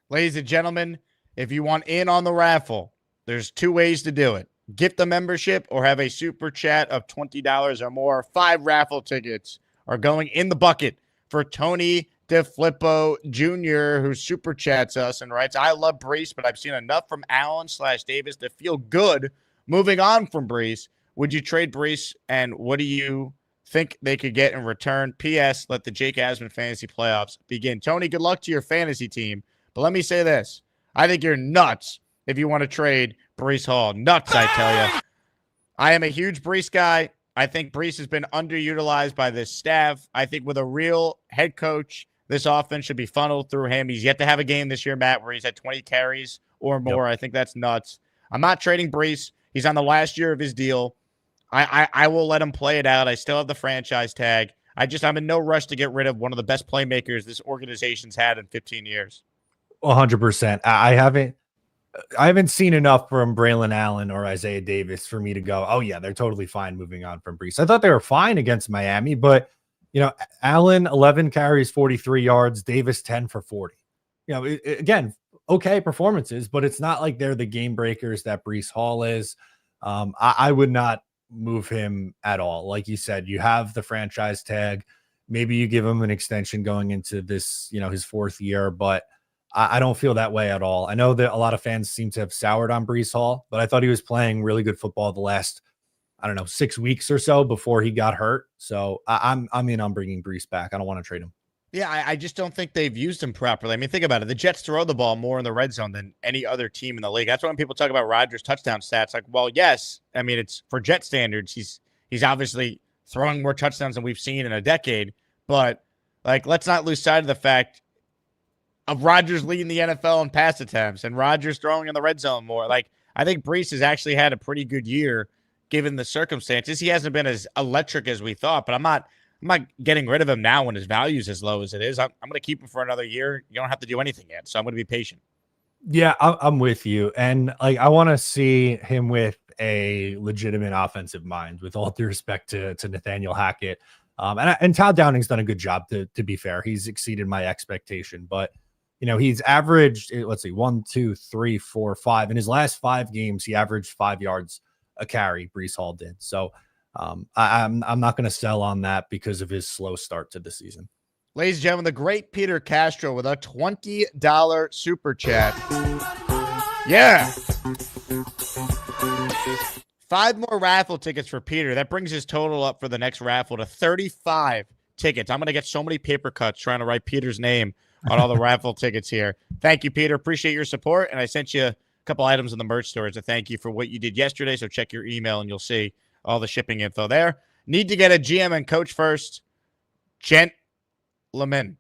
Ladies and gentlemen, if you want in on the raffle, there's 2 ways to do it. Gift a membership or have a super chat of $20 or more. 5 raffle tickets are going in the bucket for Tony DeFlippo Jr., who super chats us and writes, I love Brees, but I've seen enough from Allen/Davis to feel good moving on from Brees. Would you trade Brees, and what do you think they could get in return? P.S. Let the Jake Asman fantasy playoffs begin. Tony, good luck to your fantasy team. But let me say this. I think you're nuts if you want to trade Brees Hall. Nuts, I tell you. I am a huge Brees guy. I think Brees has been underutilized by this staff. I think with a real head coach, this offense should be funneled through him. He's yet to have a game this year, Matt, where he's had 20 carries or more. Yep. I think that's nuts. I'm not trading Brees. He's on the last year of his deal. I will let him play it out. I still have the franchise tag. I'm in no rush to get rid of one of the best playmakers this organization's had in 15 years. 100%. I haven't seen enough from Braylon Allen or Isaiah Davis for me to go, oh yeah, they're totally fine moving on from Brees. I thought they were fine against Miami, but Allen 11 carries, 43 yards, Davis 10 for 40. Again, okay performances, but it's not like they're the game breakers that Brees Hall is. I would not move him at all. Like you said, you have the franchise tag. Maybe you give him an extension going into this, his 4th year, but I don't feel that way at all. I know that a lot of fans seem to have soured on Brees Hall, but I thought he was playing really good football the last, 6 weeks or so before he got hurt. So I'm bringing Brees back. I don't want to trade him. Yeah, I just don't think they've used him properly. I mean, think about it. The Jets throw the ball more in the red zone than any other team in the league. That's why when people talk about Rodgers' touchdown stats, like, well, yes. I mean, it's for Jet standards. He's obviously throwing more touchdowns than we've seen in a decade. But, let's not lose sight of the fact of Rodgers leading the NFL in pass attempts and Rodgers throwing in the red zone more. I think Brees has actually had a pretty good year given the circumstances. He hasn't been as electric as we thought, but I'm not getting rid of him now when his value is as low as it is. I'm going to keep him for another year. You don't have to do anything yet, so I'm going to be patient. Yeah, I'm with you. And I want to see him with a legitimate offensive mind, with all due respect to Nathaniel Hackett. And Todd Downing's done a good job, to be fair. He's exceeded my expectation, but he's averaged, let's see, 1, 2, 3, 4, 5. In his last 5 games, he averaged 5 yards a carry. Brees Hall did. So I'm not going to sell on that because of his slow start to the season. Ladies and gentlemen, the great Peter Castro with a $20 super chat. Yeah. 5 more raffle tickets for Peter. That brings his total up for the next raffle to 35 tickets. I'm going to get so many paper cuts trying to write Peter's name on all the raffle tickets here. Thank you, Peter. Appreciate your support. And I sent you a couple items in the merch store to thank you for what you did yesterday. So check your email and you'll see all the shipping info there. Need to get a GM and coach first. Gentlemen.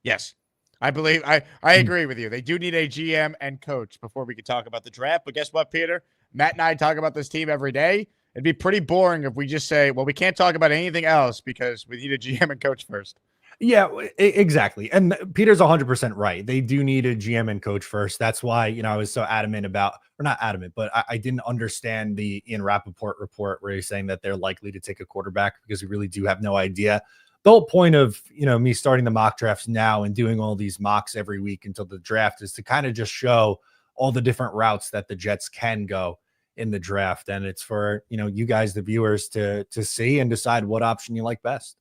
Yes. I believe I agree with you. They do need a GM and coach before we can talk about the draft. But guess what, Peter? Matt and I talk about this team every day. It'd be pretty boring if we just say, well, we can't talk about anything else because we need a GM and coach first. Yeah, exactly. And Peter's 100% right. They do need a GM and coach first. That's why, I was so adamant about, or not adamant, but I didn't understand the Ian Rappaport report where he's saying that they're likely to take a quarterback because we really do have no idea. The whole point of, me starting the mock drafts now and doing all these mocks every week until the draft is to kind of just show all the different routes that the Jets can go in the draft. And it's for, you guys, the viewers, to see and decide what option you like best.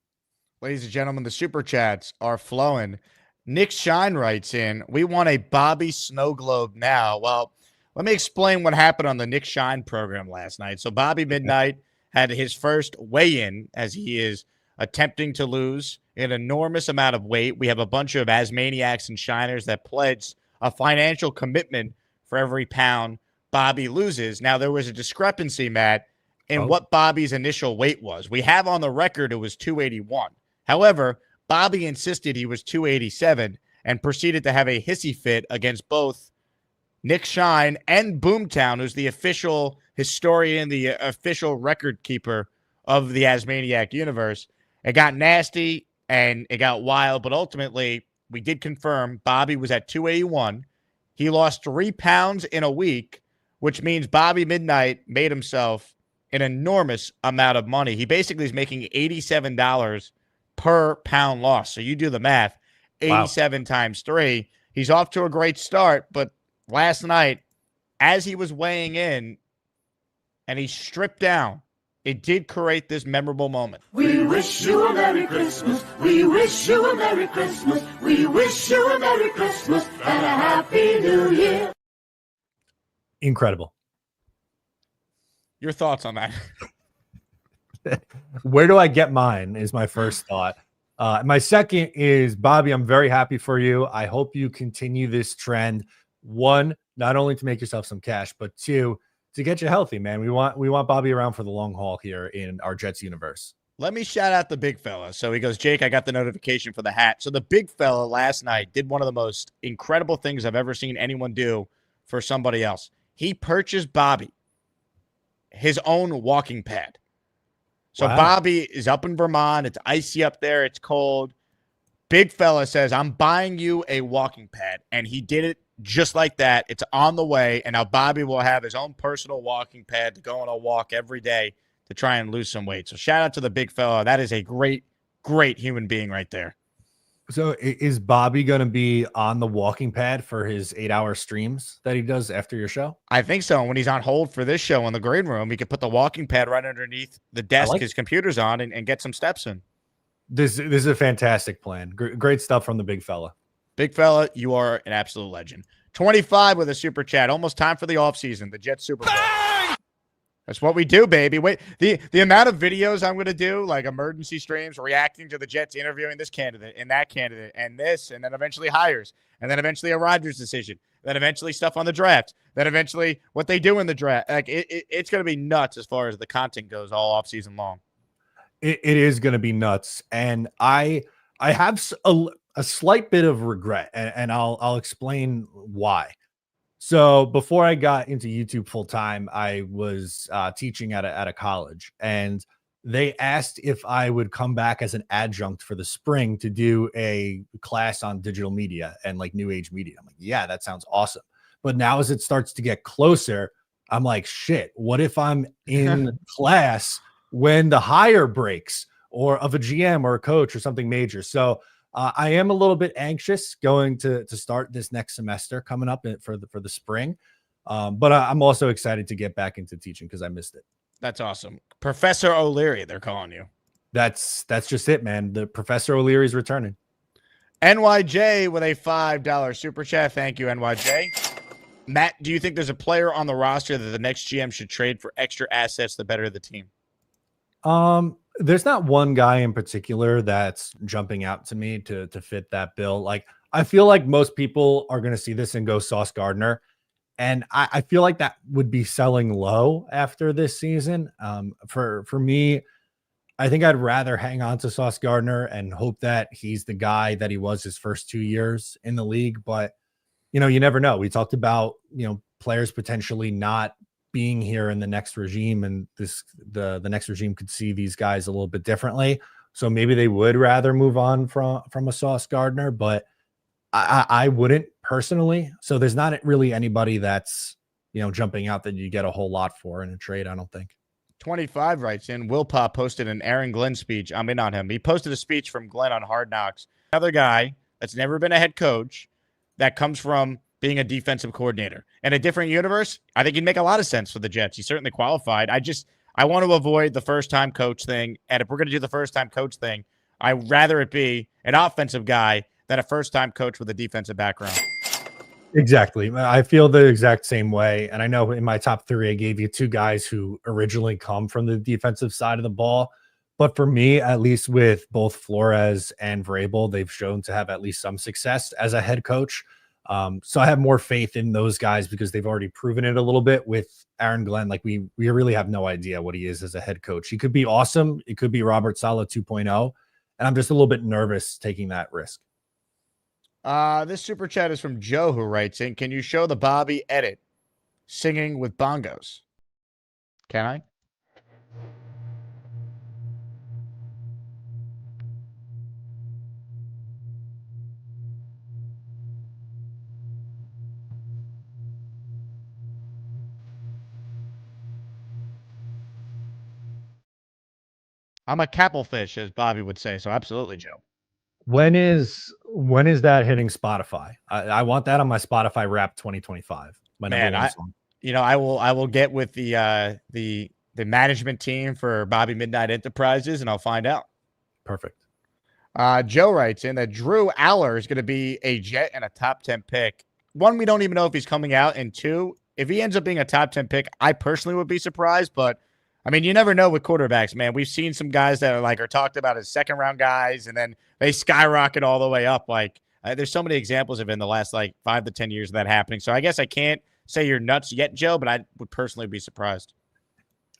Ladies and gentlemen, the super chats are flowing. Nick Shine writes in, we want a Bobby Snow Globe now. Well, let me explain what happened on the Nick Shine program last night. So Bobby Midnight had his first weigh-in as he is attempting to lose an enormous amount of weight. We have a bunch of Asmaniacs and Shiners that pledged a financial commitment for every pound Bobby loses. Now, there was a discrepancy, Matt, in what Bobby's initial weight was. We have on the record it was 281. However, Bobby insisted he was 287 and proceeded to have a hissy fit against both Nick Shine and Boomtown, who's the official historian, the official record keeper of the Asmaniac universe. It got nasty and it got wild, but ultimately we did confirm Bobby was at 281. He lost 3 pounds in a week, which means Bobby Midnight made himself an enormous amount of money. He basically is making $87 per pound loss. So you do the math, 87 times 3. He's off to a great start, but last night, as he was weighing in and he stripped down, it did create this memorable moment. We wish you a Merry Christmas. We wish you a Merry Christmas. We wish you a Merry Christmas and a Happy New Year. Incredible. Your thoughts on that? Where do I get mine is my first thought. My second is, Bobby, I'm very happy for you. I hope you continue this trend. 1, not only to make yourself some cash, but 2, to get you healthy, man. We want Bobby around for the long haul here in our Jets universe. Let me shout out the big fella. So he goes, Jake, I got the notification for the hat. So the big fella last night did one of the most incredible things I've ever seen anyone do for somebody else. He purchased Bobby his own walking pad. So Wow. Bobby is up in Vermont. It's icy up there. It's cold. Big fella says, I'm buying you a walking pad. And he did it just like that. It's on the way. And now Bobby will have his own personal walking pad to go on a walk every day to try and lose some weight. So shout out to the big fella. That is a great, great human being right there. So is Bobby going to be on the walking pad for his 8-hour streams that he does after your show? I think so. When he's on hold for this show in the green room, he could put the walking pad right underneath the desk his computer's on and get some steps in. This is a fantastic plan. Great stuff from the big fella. Big fella, you are an absolute legend. 25 with a super chat. Almost time for the offseason, the Jets Super Bowl. That's what we do, baby. Wait, the amount of videos I'm going to do, like emergency streams, reacting to the Jets interviewing this candidate and that candidate and this, and then eventually hires, and then eventually a Rodgers decision, then eventually stuff on the draft, then eventually what they do in the draft. Like it's going to be nuts as far as the content goes all offseason long. It is going to be nuts. And I have a slight bit of regret, and I'll explain why. So before I got into YouTube full time, I was teaching at a college, and they asked if I would come back as an adjunct for the spring to do a class on digital media and like new age media. I'm like, yeah, that sounds awesome. But now as it starts to get closer, I'm like, shit, what if I'm in class when the hire breaks or of a GM or a coach or something major? So I am a little bit anxious going to start this next semester coming up for the spring. But I'm also excited to get back into teaching because I missed it. That's awesome. Professor O'Leary, they're calling you. That's just it, man. The Professor O'Leary's returning. NYJ with a $5 super chat. Thank you, NYJ. Matt, do you think there's a player on the roster that the next GM should trade for extra assets to better the team? There's not one guy in particular that's jumping out to me to fit that bill. Like, I feel like most people are going to see this and go Sauce Gardner. And I feel like that would be selling low after this season. For me, I think I'd rather hang on to Sauce Gardner and hope that he's the guy that he was his first 2 years in the league. But, you never know. We talked about, players potentially not being here in the next regime, and the next regime could see these guys a little bit differently. So maybe they would rather move on from a Sauce Gardner, but I wouldn't personally. So there's not really anybody that's, jumping out that you get a whole lot for in a trade, I don't think. 25 writes in, Will Pop posted an Aaron Glenn speech. I'm in on him. He posted a speech from Glenn on Hard Knocks. Another guy that's never been a head coach that comes from being a defensive coordinator. In a different universe, I think he'd make a lot of sense for the Jets. He's certainly qualified. I want to avoid the first-time coach thing, and if we're going to do the first-time coach thing, I'd rather it be an offensive guy than a first-time coach with a defensive background. Exactly. I feel the exact same way. And I know in my top 3, I gave you 2 guys who originally come from the defensive side of the ball. But for me, at least with both Flores and Vrabel, they've shown to have at least some success as a head coach. So I have more faith in those guys because they've already proven it a little bit. With Aaron Glenn, like we really have no idea what he is as a head coach. He could be awesome. It could be Robert Saleh 2.0. And I'm just a little bit nervous taking that risk. This super chat is from Joe, who writes in, can you show the Bobby edit singing with bongos? Can I? I'm a capplefish, as Bobby would say. So absolutely, Joe. When is that hitting Spotify? I want that on my Spotify Rap 2025. My Man, number one song. I will get with the management team for Bobby Midnight Enterprises, and I'll find out. Perfect. Joe writes in that Drew Aller is going to be a Jet and a top 10 pick. One, we don't even know if he's coming out, and two, if he ends up being a top 10 pick, I personally would be surprised. But I mean, you never know with quarterbacks, man. We've seen some guys that are talked about as second round guys, and then they skyrocket all the way up. There's so many examples of in the last 5 to 10 years of that happening. So I guess I can't say you're nuts yet, Joe, but I would personally be surprised.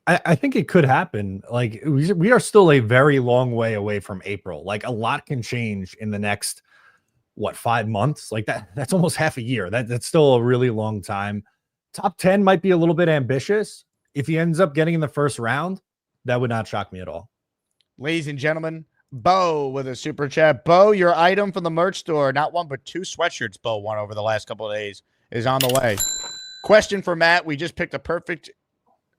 I think it could happen. We are still a very long way away from April. A lot can change in the next 5 months. That's almost half a year. That's still a really long time. Top 10 might be a little bit ambitious. If he ends up getting in the first round, that would not shock me at all. Ladies and gentlemen, Bo with a super chat. Bo, your item from the merch store, not one but 2 sweatshirts Bo won over the last couple of days, is on the way. Question for Matt. We just picked a perfect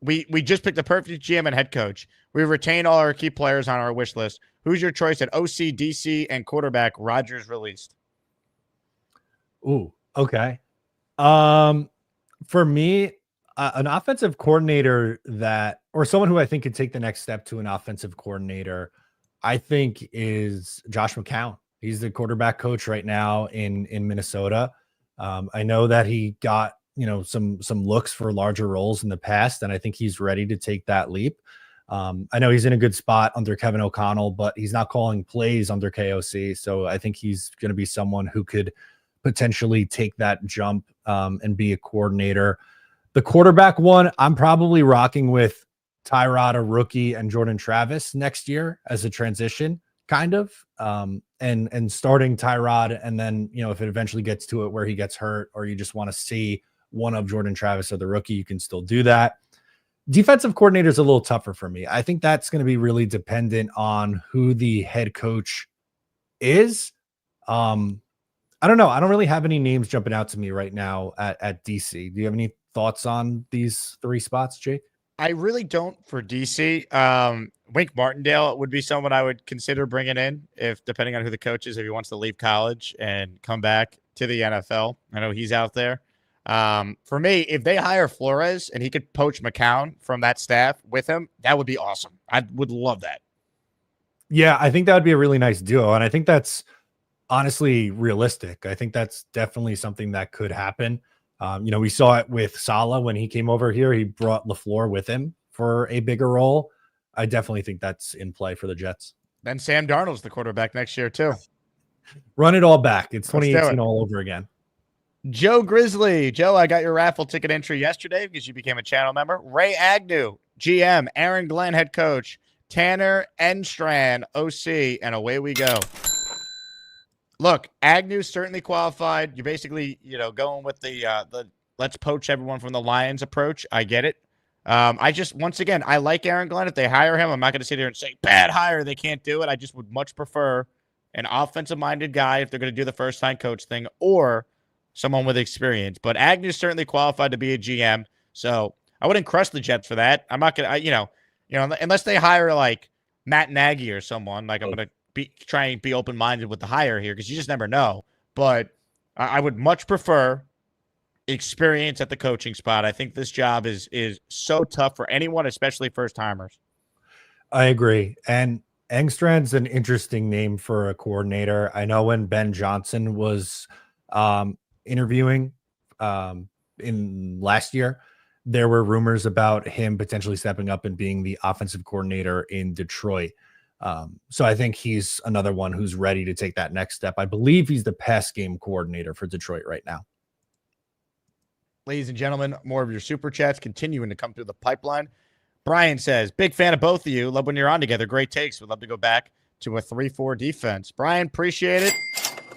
GM and head coach. We retain all our key players on our wish list. Who's your choice at OC, DC, and quarterback Rodgers released? Ooh, okay. For me, an offensive coordinator or someone who I think could take the next step to an offensive coordinator, I think is Josh McCown. He's the quarterback coach right now in Minnesota. I know that he got some looks for larger roles in the past, and I think he's ready to take that leap. I know he's in a good spot under Kevin O'Connell, but he's not calling plays under KOC. So I think he's going to be someone who could potentially take that jump and be a coordinator. The quarterback one, I'm probably rocking with Tyrod, a rookie, and Jordan Travis next year as a transition, kind of. And starting Tyrod, and then if it eventually gets to it where he gets hurt, or you just want to see one of Jordan Travis or the rookie, you can still do that. Defensive coordinator is a little tougher for me. I think that's going to be really dependent on who the head coach is. I don't know. I don't really have any names jumping out to me right now at DC. Do you have any thoughts on these 3 spots, Jake? I really don't for DC. Wink Martindale would be someone I would consider bringing in, if depending on who the coach is, if he wants to leave college and come back to the NFL. I know he's out there. For me, if they hire Flores and he could poach McCown from that staff with him, that would be awesome. I would love that. Yeah, I think that would be a really nice duo. And I think that's honestly realistic. I think that's definitely something that could happen. We saw it with Saleh when he came over here. He brought LaFleur with him for a bigger role. I definitely think that's in play for the Jets. Then Sam Darnold's the quarterback next year too. Run it all back. It's 2018 all over again. Joe Grizzly. Joe, I got your raffle ticket entry yesterday because you became a channel member. Ray Agnew, GM. Aaron Glenn, head coach. Tanner Enstrand, OC. And away we go. Look, Agnew certainly qualified. You're basically, going with the let's poach everyone from the Lions approach. I get it. Once again, I like Aaron Glenn. If they hire him, I'm not going to sit here and say, bad hire, they can't do it. I just would much prefer an offensive-minded guy if they're going to do the first-time coach thing, or someone with experience. But Agnew's certainly qualified to be a GM, so I wouldn't crush the Jets for that. I'm not going to, unless they hire Matt Nagy or someone, I'm going to try and be open-minded with the hire here, because you just never know. But I would much prefer experience at the coaching spot. I think this job is so tough for anyone, especially first-timers. I agree. And Engstrand's an interesting name for a coordinator. I know when Ben Johnson was interviewing in last year, there were rumors about him potentially stepping up and being the offensive coordinator in Detroit. So I think he's another one who's ready to take that next step. I believe he's the pass game coordinator for Detroit right now. Ladies and gentlemen, more of your super chats continuing to come through the pipeline. Brian says, big fan of both of you. Love when you're on together. Great takes. Would love to go back to a 3-4 defense. Brian, appreciate it.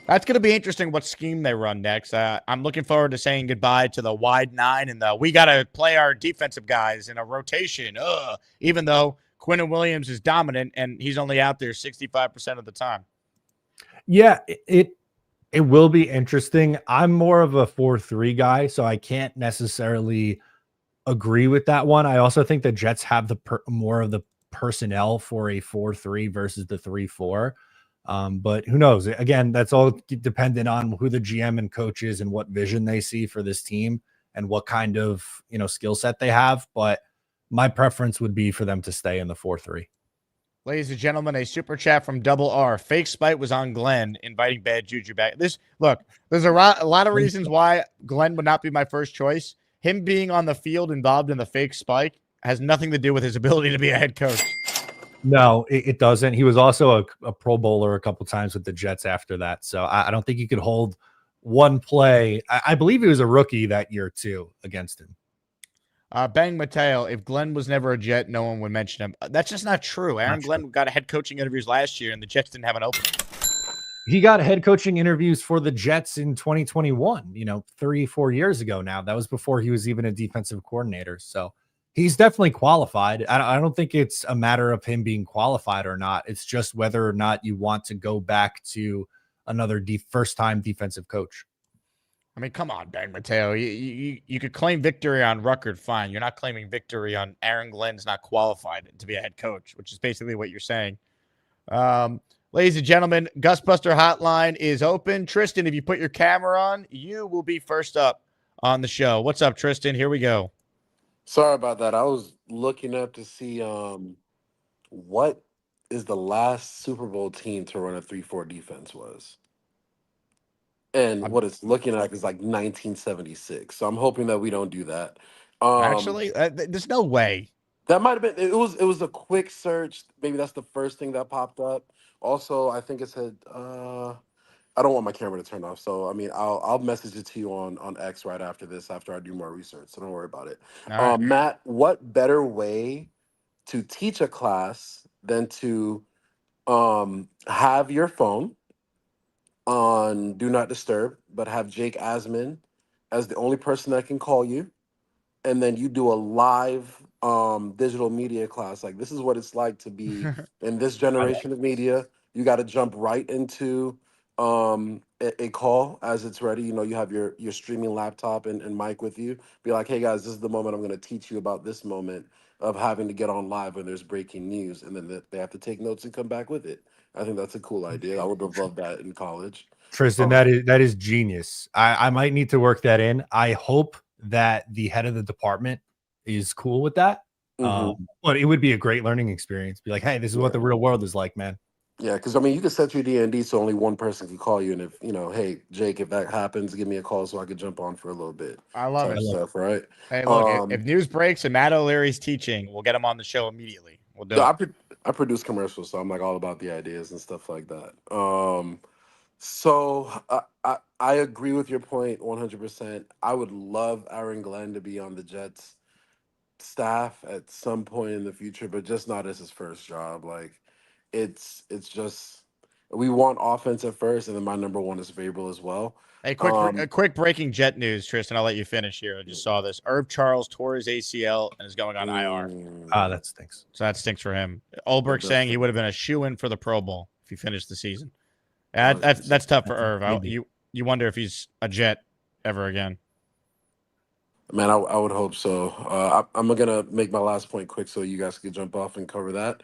That's going to be interesting what scheme they run next. I'm looking forward to saying goodbye to the wide nine and we got to play our defensive guys in a rotation. Even though Quinnen Williams is dominant and he's only out there 65% of the time. Yeah, it will be interesting. I'm more of a 4-3 guy, so I can't necessarily agree with that one. I also think the Jets have more of the personnel for a 4-3 versus the 3-4. But who knows? Again, that's all dependent on who the GM and coach is and what vision they see for this team and what kind of, skill set they have. But my preference would be for them to stay in the 4-3. Ladies and gentlemen, a super chat from Double R. Fake spite was on Glenn inviting bad juju back. There's a lot of reasons why Glenn would not be my first choice. Him being on the field involved in the fake spike has nothing to do with his ability to be a head coach. No, it doesn't. He was also a Pro Bowler a couple times with the Jets after that. So I don't think he could hold one play. I believe he was a rookie that year too against him. Bang Mateo, if Glenn was never a Jet, no one would mention him. That's just not true. Aaron Glenn got a head coaching interviews last year, and the Jets didn't have an opening. He got head coaching interviews for the Jets in 2021, 3-4 years ago now. That was before he was even a defensive coordinator. So he's definitely qualified. I don't think it's a matter of him being qualified or not. It's just whether or not you want to go back to another first-time defensive coach. I mean, come on, Bang Mateo. You could claim victory on Ruckert, fine. You're not claiming victory on Aaron Glenn's not qualified to be a head coach, which is basically what you're saying. Ladies and gentlemen, Gusbuster Hotline is open. Tristan, if you put your camera on, you will be first up on the show. What's up, Tristan? Here we go. Sorry about that. I was looking up to see what is the last Super Bowl team to run a 3-4 defense was. And what it's looking like is like 1976. So I'm hoping that we don't do that. Actually, there's no way. That might have been it was a quick search. Maybe that's the first thing that popped up. Also, I think it said I don't want my camera to turn off. So I mean I'll message it to you on X right after this, after I do more research. So don't worry about it. Right. Matt, what better way to teach a class than to have your phone on Do Not Disturb, but have Jake Asman as the only person that can call you, and then you do a live digital media class. Like, this is what it's like to be in this generation of media. You got to jump right into a call as it's ready. You have your streaming laptop and mic with you. Be like, hey guys, this is the moment I'm going to teach you about this moment of having to get on live when there's breaking news, and then they have to take notes and come back with it. I think that's a cool idea. I would have loved that in college. Tristan, that is genius. I might need to work that in. I hope that the head of the department is cool with that. But it would be a great learning experience. Be like, hey, this is what the real world is like, man. Yeah, because I mean, you can set your D&D so only one person can call you, and if hey, Jake, if that happens, give me a call so I could jump on for a little bit. I love it. Stuff, right? Hey, look, if news breaks and Matt O'Leary's teaching, we'll get him on the show immediately. We'll do it. I produce commercials, so I'm like all about the ideas and stuff like that. So I agree with your point 100%. I would love Aaron Glenn to be on the Jets staff at some point in the future, but just not as his first job. Like, it's just, we want offense at first, and then my number one is Vrabel as well. Hey, quick breaking Jet news, Tristan. I'll let you finish here. I just saw this. Herb Charles tore his ACL and is going on IR. That stinks. So that stinks for him. Ulbrich saying he would have been a shoo-in for the Pro Bowl if he finished the season. That's tough for Herb. You wonder if he's a Jet ever again. Man, I would hope so. I'm gonna make my last point quick so you guys can jump off and cover that.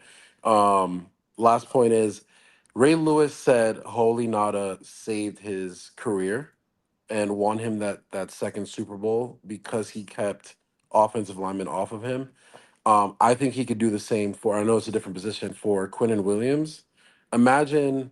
Last point is, Ray Lewis said Holy Nada saved his career and won him that second Super Bowl because he kept offensive linemen off of him. I think he could do the same I know it's a different position, for Quinnen Williams. Imagine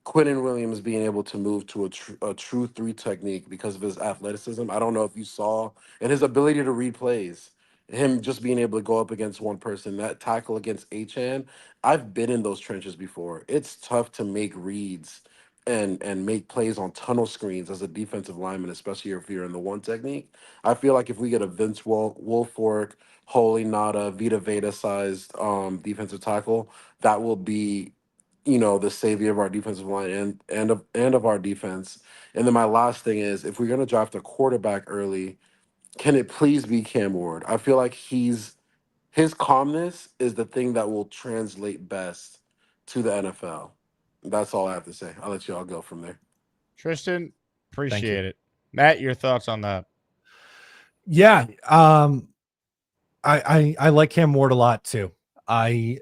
Quinnen Williams being able to move to a true 3 technique because of his athleticism. I don't know if you saw, and his ability to read plays. him just being able to go up against one person, that tackle against Achan, I've been in those trenches before. It's tough to make reads and make plays on tunnel screens as a defensive lineman, especially if you're in the one technique. I feel like if we get a Vince Wilfork, Holy Nada, Vita Veda sized defensive tackle, that will be, the savior of our defensive line and of our defense. And then my last thing is, if we're gonna draft a quarterback early, can it please be Cam Ward? I feel like his calmness is the thing that will translate best to the NFL. That's all I have to say. I'll let you all go from there. Tristan, appreciate it. Matt, your thoughts on that? Yeah. I like Cam Ward a lot too. I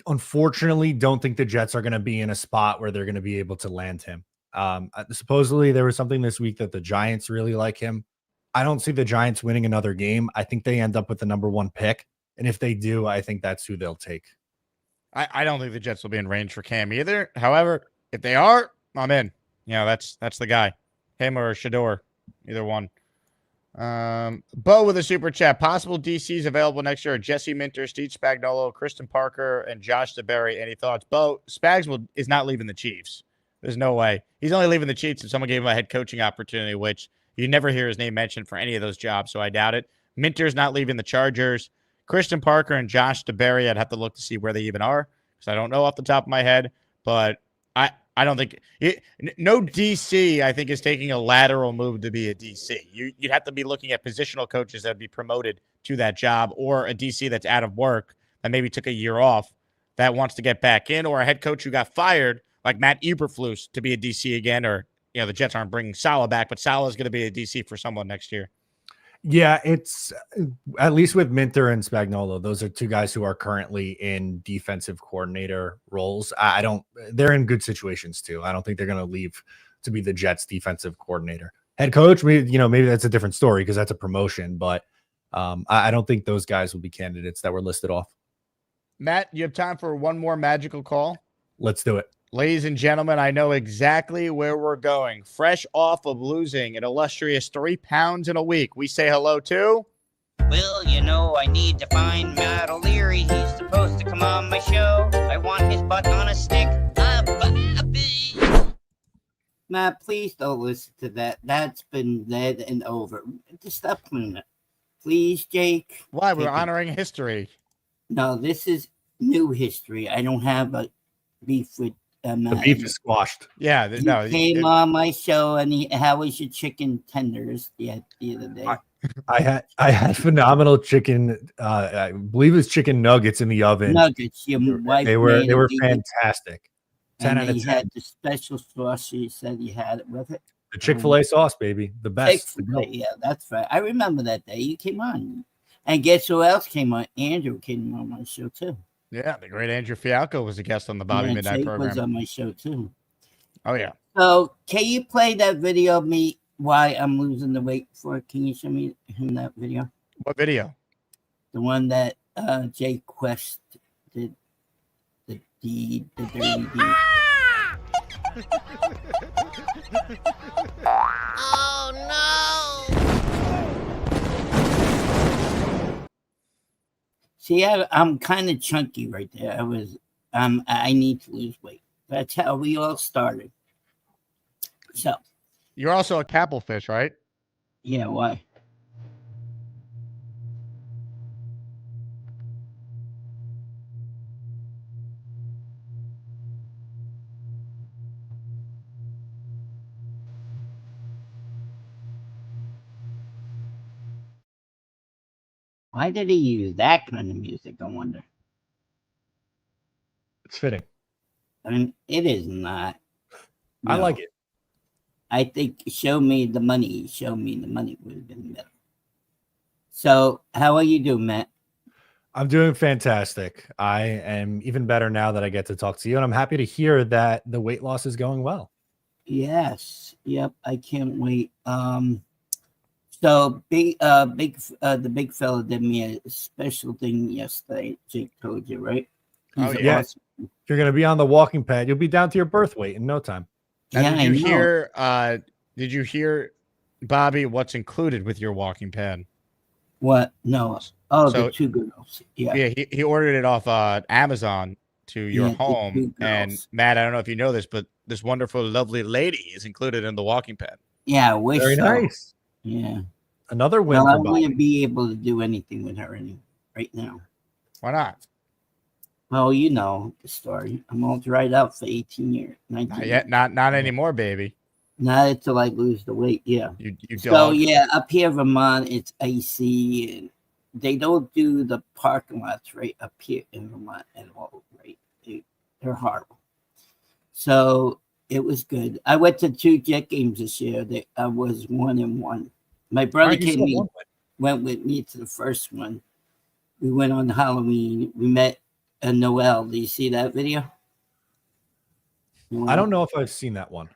unfortunately don't think the Jets are going to be in a spot where they're going to be able to land him. Supposedly there was something this week that the Giants really like him. I don't see the Giants winning another game. I think they end up with the number 1 pick. And if they do, I think that's who they'll take. I don't think the Jets will be in range for Cam either. However, if they are, I'm in. That's the guy. Him or Shador, either one. Bo with a super chat. Possible DCs available next year are Jesse Minter, Steve Spagnuolo, Kristen Parker, and Josh DeBerry. Any thoughts? Bo, Spags is not leaving the Chiefs. There's no way. He's only leaving the Chiefs if someone gave him a head coaching opportunity, which you never hear his name mentioned for any of those jobs, so I doubt it. Minter's not leaving the Chargers. Christian Parker and Josh DeBerry, I'd have to look to see where they even are because I don't know off the top of my head. But I don't think no DC, I think, is taking a lateral move to be a DC. You'd have to be looking at positional coaches that would be promoted to that job, or a DC that's out of work that maybe took a year off that wants to get back in, or a head coach who got fired like Matt Eberflus to be a DC again, or the Jets aren't bringing Saleh back, but Saleh is going to be a DC for someone next year. Yeah, it's at least with Minter and Spagnuolo. Those are two guys who are currently in defensive coordinator roles. They're in good situations too. I don't think they're going to leave to be the Jets defensive coordinator. Head coach, maybe that's a different story because that's a promotion, but I don't think those guys will be candidates that were listed off. Matt, you have time for one more magical call? Let's do it. Ladies and gentlemen, I know exactly where we're going. Fresh off of losing an illustrious 3 pounds in a week, we say hello to... Well, I need to find Matt O'Leary. He's supposed to come on my show. I want his butt on a stick. Matt, please don't listen to that. That's been dead and over. Just stop playing it. Please, Jake. Why? We're honoring history. No, this is new history. I don't have a beef with the beef is squashed. Yeah, you came on my show, and how was your chicken tenders the other day? I had phenomenal chicken. I believe it was chicken nuggets in the oven. Nuggets. Your wife they were fantastic. 10 out of 10. You had the special sauce. You said you had it with it. The Chick-fil-A sauce, baby, the best. Chick-fil-A, yeah, that's right. I remember that day you came on, and guess who else came on? Andrew came on my show too. Yeah, the great Andrew Fialco was a guest on the Bobby Midnight Jake program. Was on my show too. Oh yeah. So can you play that video of me why I'm losing the weight for? Can you show me him that video? What video? The one that Jay Quest did. The dirty deed. Oh no! See, I'm kind of chunky right there. I need to lose weight. That's how we all started. So, you're also a Capel fish, right? Yeah. Why? Why did he use that kind of music? I wonder. It's fitting. I mean, it is not. No. I like it. I think show me the money would have been better. So, how are you doing, Matt? I'm doing fantastic. I am even better now that I get to talk to you, and I'm happy to hear that the weight loss is going well. Yes. Yep. I can't wait. So the big fella did me a special thing yesterday. Jake told you, right? Oh yeah. Awesome. You're gonna be on the walking pad. You'll be down to your birth weight in no time. Now, did you hear, Bobby, what's included with your walking pad? What? No. Oh, the So two girls. Yeah. yeah, he ordered it off Amazon to your Yeah, the home. two And girls. Matt, I don't know if you know this, but this wonderful, lovely lady is included in the walking pad. Yeah, I wish Very so. nice. Yeah. Another win No, I for Bobby. wouldn't be able to do anything with her right now. Why not? Well, you know the story. I'm all dried out for 18 years, 19 Not years. yet. Not anymore, baby. Not until I lose the weight. Yeah. You So dog. yeah, up here, Vermont, it's icy, and they don't do the parking lots right up here in Vermont at all. Right? They're horrible. So it was good. I went to 2 Jet games this year. I was 1-1. My brother Alright, you still won. went with me to the first one. We went on Halloween. We met Noel. Do you see that video? I don't know if I've seen that one.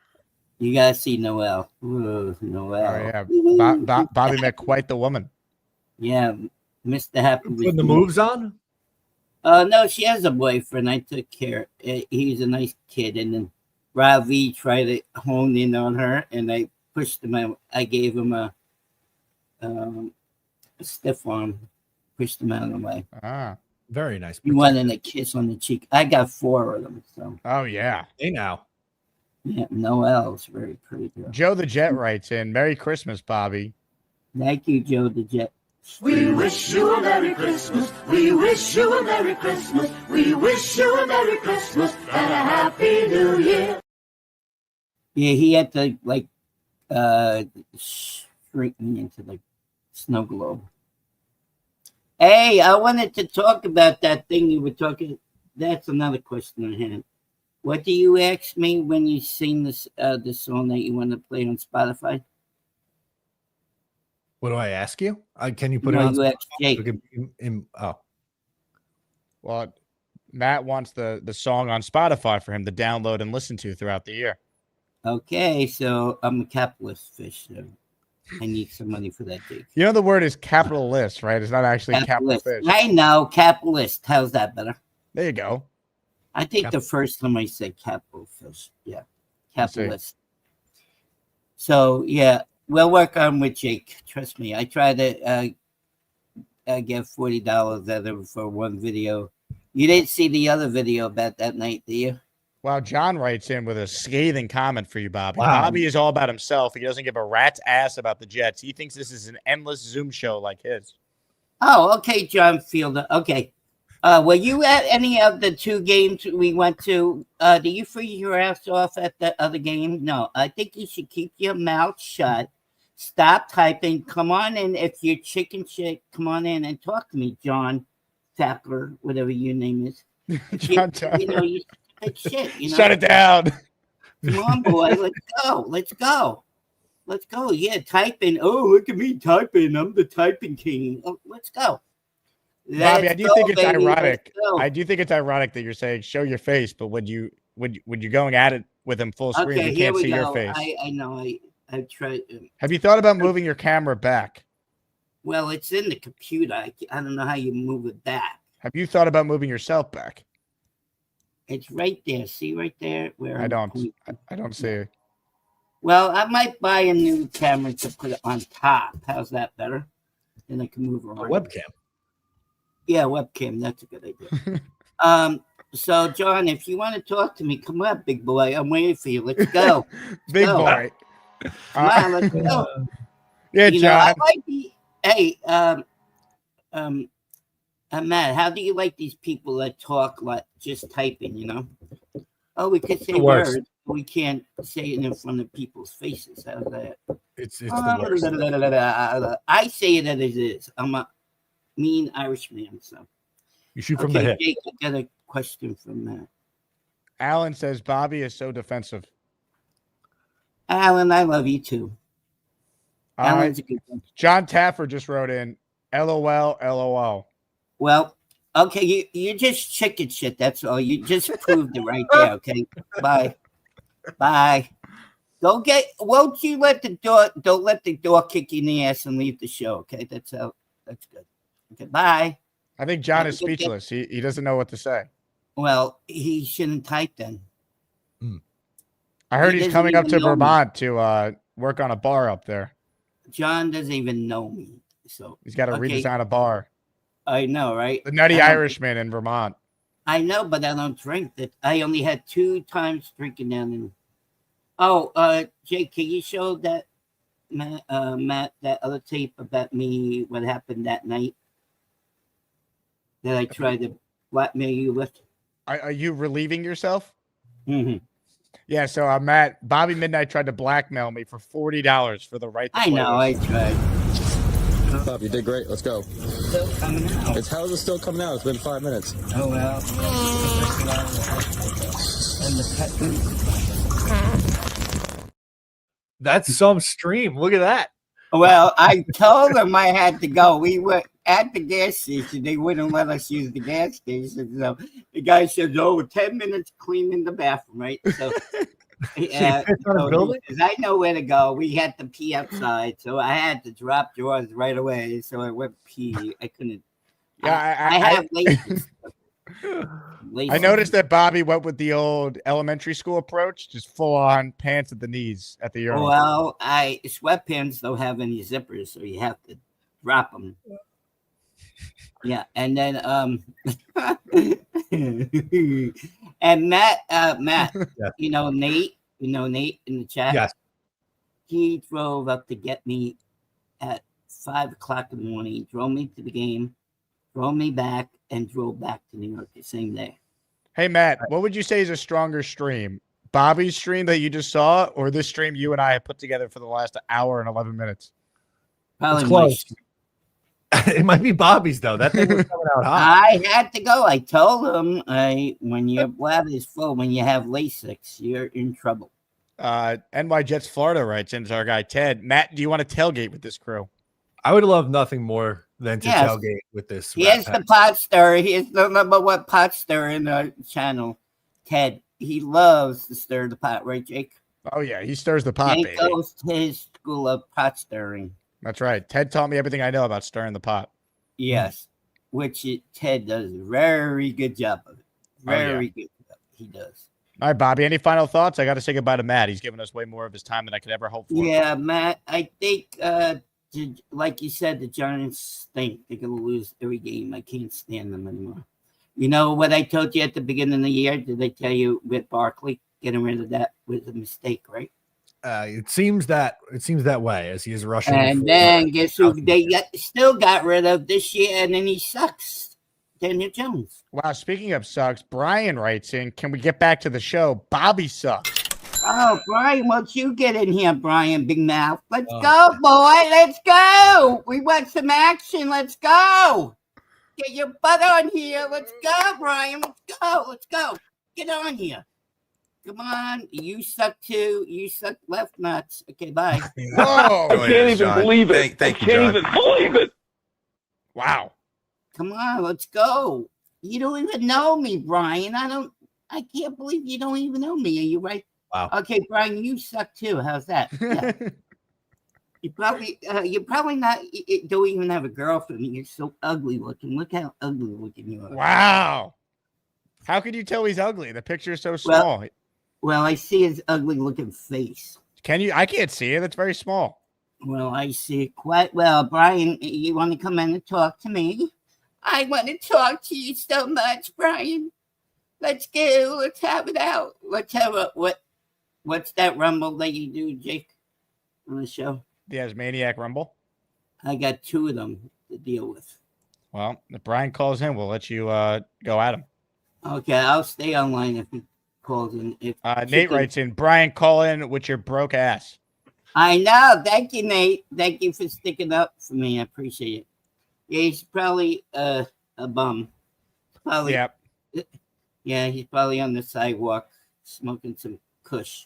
You gotta see Noel. Ooh, Noel. Oh yeah, Bobby met quite the woman. Yeah, Mr. Happy. Putting the moves on? No, she has a boyfriend. I took care. He's a nice kid, and then Ravi tried to hone in on her, and I pushed him out. I gave him a stiff arm, pushed him out of the way. Ah. Very nice. He wanted a kiss on the cheek. I got 4 of them. So. Oh yeah. Hey now. Yeah, Noel's very pretty girl. Joe the Jet writes in, "Merry Christmas, Bobby." Thank you, Joe the Jet. We wish you a Merry Christmas. We wish you a Merry Christmas. We wish you a Merry Christmas and a Happy New Year. Yeah, he had to shrink me into the snow globe. Hey, I wanted to talk about that thing you were talking. That's another question I had. What do you ask me when you sing this the song that you want to play on Spotify? What do I ask you? Can you put No, it on? you asked Jake. Oh, Well, Matt wants the song on Spotify for him to download and listen to throughout the year. Okay, so I'm a capitalist fish. So I need some money for that, Jake. You know the word is capitalist, right? It's not actually capital Capitalist. fish. I know, capitalist. How's that better? There you go. I think the first time I said capital fish. Yeah, capitalist. So, yeah, we'll work on with Jake. Trust me. I tried to get $40 out of him for one video. You didn't see the other video about that night, do you? Wow, John writes in with a scathing comment for you, Bobby. Wow. Bobby is all about himself. He doesn't give a rat's ass about the Jets. He thinks this is an endless Zoom show like his. Oh, okay, John Fielder. Okay. Were you at any of the 2 games we went to? Did you freeze your ass off at the other game? No, I think you should keep your mouth shut. Stop typing. Come on in. If you're chicken shit, come on in and talk to me, John Tapper, whatever your name is. John Tapper. You know, you like shit. You know? Shut it down. Come on, boy. Let's go. Let's go. Let's go. Yeah, typing. Oh, look at me typing. I'm the typing king. Oh, let's go. Bobby, I do think it's baby. ironic. Let's go. I do think it's ironic that you're saying show your face, but when you're going at it with him full screen, Okay, you here can't we see go. your face. I know. I tried. Have you thought about moving your camera back? Well, it's in the computer. I don't know how you move it back. Have you thought about moving yourself back? It's right there. See right there where I I'm don't. pointing? I don't see it. Well, I might buy a new camera to put it on top. How's that better? Then I can move a around. webcam. Yeah, webcam. That's a good idea. So John, if you want to talk to me, come on, big boy. I'm waiting for you. Let's go. Big go. boy. Come on, let's go. Yeah, You know, I John. might be. Hey, Matt, how do you like these people that talk like just typing? You know, oh, we could say The worst. words, but we can't say it in front of people's faces. How's that? It's the worst. I say it as it is. I'm a mean Irishman, so. You shoot from the Okay, hip. Jake, I got a question from Matt. Alan says Bobby is so defensive. Alan, I love you too. All right. Alan's a good one. John Taffer just wrote in, LOL, LOL. Well, okay, you just chicken shit. That's all. You just proved it right there. Okay, bye, bye. Won't you let the door? Don't let the door kick you in the ass and leave the show. Okay, that's good. Okay, bye. I think John is speechless. He doesn't know what to say. Well, he shouldn't type then. I heard He he's doesn't coming up even to know me. Vermont to work on a bar up there. John doesn't even know me. So He's got to okay, redesign a bar. I know, right? The Nutty I don't- Irishman in Vermont. I know, but I don't drink that. I only had 2 times drinking down in. Oh, Jake, can you show that Matt that other tape about me? What happened that night that I tried to blackmail you with? Are you relieving yourself? Mm-hmm. Yeah, so Matt, Bobby Midnight tried to blackmail me for $40 for the right to I play know, I this. tried. Up, you did great. Let's go. Still coming out. It's how is it still coming out? It's been 5 minutes. Oh well. And That's some stream. Look at that. well, I told them I had to go. We were at the gas station. They wouldn't let us use the gas station. So the guy said, 10 minutes cleaning the bathroom, right? So, pissed on a building? he says, I know where to go. We had to pee outside. So I had to drop drawers right away. So I went pee. I couldn't. Yeah, I have laces. I noticed that Bobby went with the old elementary school approach, just full on pants at the knees at the urinal. Well, sweatpants don't have any zippers, so you have to drop them. Yeah, and then and Matt, Yes. you know Nate in the chat. Yes. He drove up to get me at 5 o'clock in the morning. He drove me to the game, drove me back, and drove back to New York the same day. Hey, Matt, what would you say is a stronger stream? Bobby's stream that you just saw, or this stream you and I have put together for the last hour and 11 minutes? Probably It's my close. It might be Bobby's though. That thing was coming out hot. I had to go. I told him, when your bladder is full, when you have Lasix, you're in trouble. NY Jets Florida writes in, our guy Ted. Matt, do you want to tailgate with this crew? I would love nothing more than to Yes. tailgate with this. Here's Rat the pot stirrer. Here's the number one pot stirrer in our channel. Ted. He loves to stir the pot, right, Jake? Oh, yeah, he stirs the pot, He baby. goes to his school of pot stirring. That's right. Ted taught me everything I know about stirring the pot. Yes, which Ted does a very good job of it. Oh, yeah. Very good. He does. All right, Bobby, any final thoughts? I got to say goodbye to Matt. He's given us way more of his time than I could ever hope for. Yeah, Matt, I think, like you said, the Giants stink. They're going to lose every game. I can't stand them anymore. You know what I told you at the beginning of the year? Did I tell you with Barkley? Getting rid of that was a mistake, right? It seems that way as he is rushing. And then guess who they still got rid of this year, and then he sucks. Daniel Jones. Wow, speaking of sucks, Brian writes in, can we get back to the show? Bobby sucks. Oh, Brian, won't you get in here, Brian, big mouth? Let's go, boy. Let's go. We want some action. Let's go. Get your butt on here. Let's go, Brian. Let's go. Let's go. Get on here. Come on. You suck too. You suck left nuts. Okay, bye. Whoa. I can't even believe it. I can't even believe it. Wow. Come on. Let's go. You don't even know me, Brian. I can't believe you don't even know me. Are you right? Wow. Okay, Brian, you suck too. How's that? Yeah. You're probably not. You don't even have a girlfriend. You're so ugly looking. Look how ugly looking you are. Wow. How could you tell he's ugly? The picture is so small. Well, I see his ugly looking face. Can you? I can't see it. It's very small. Well, I see it quite well. Brian, you want to come in and talk to me? I want to talk to you so much, Brian. Let's go. Let's have it out. Let's have a what's that rumble that you do, Jake, on the show? The Asmaniac Rumble. I got 2 of them to deal with. Well, if Brian calls in, we'll let you go at him. Okay, I'll stay online if he calls in. If Nate writes in, Brian, call in with your broke ass. I know. Thank you, Nate. Thank you for sticking up for me. I appreciate it. Yeah, he's probably a bum. Probably. Yep. Yeah, he's probably on the sidewalk smoking some kush.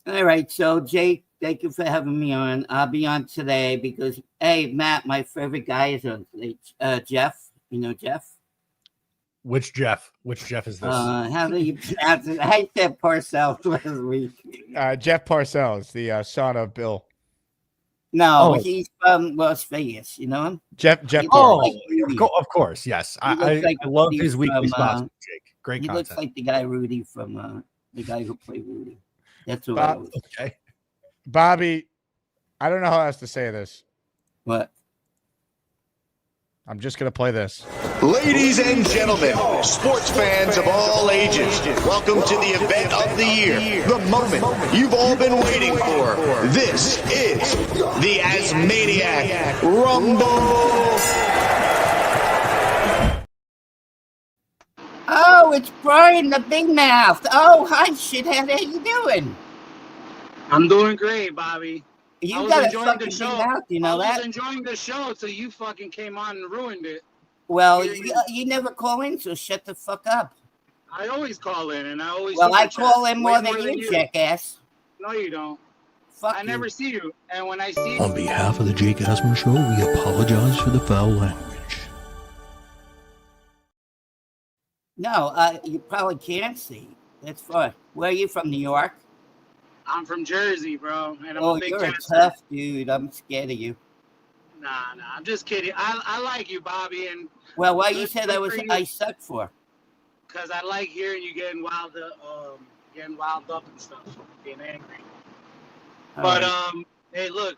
All right, so Jake, thank you for having me on. I'll be on today because, hey, Matt, my favorite guy is on today. Jeff. You know Jeff? Which Jeff? Which Jeff is this? How do you pronounce it? I said Parcells last week. Jeff Parcells, the son of Bill. No, he's from Las Vegas. You know him? Jeff. Of course, yes. I like love Rudy his weekly from, spots, Jake. Great He content. looks like the guy Rudy from the guy who played Rudy. That's who I was. Okay. Bobby, I don't know how else to say this. What? I'm just going to play this. Ladies and gentlemen, sports fans of all ages, welcome to the event of the year, the moment you've all been waiting for. This is the Asmaniac Rumble. Oh, it's Brian the Big Mouth. Oh, hi, shithead. How you doing? I'm doing great, Bobby. You got a fucking big mouth, you know that? I was enjoying the show until you fucking came on and ruined it. Well, you never call in, so shut the fuck up. I always call in, and I always. Well, I call in more than you, jackass. No, you don't. Fuck I never see you, and when I see. On behalf of the Jake Asman Show, we apologize for the foul language. No, you probably can't see. That's fine. Where are you from, New York? I'm from Jersey, bro, and I'm a big you're a Jets tough dude. I'm scared of you. Nah, I'm just kidding. I like you, Bobby, and. Well, why you said I suck for? Because I like hearing you getting wound up and stuff, being angry. But hey, look,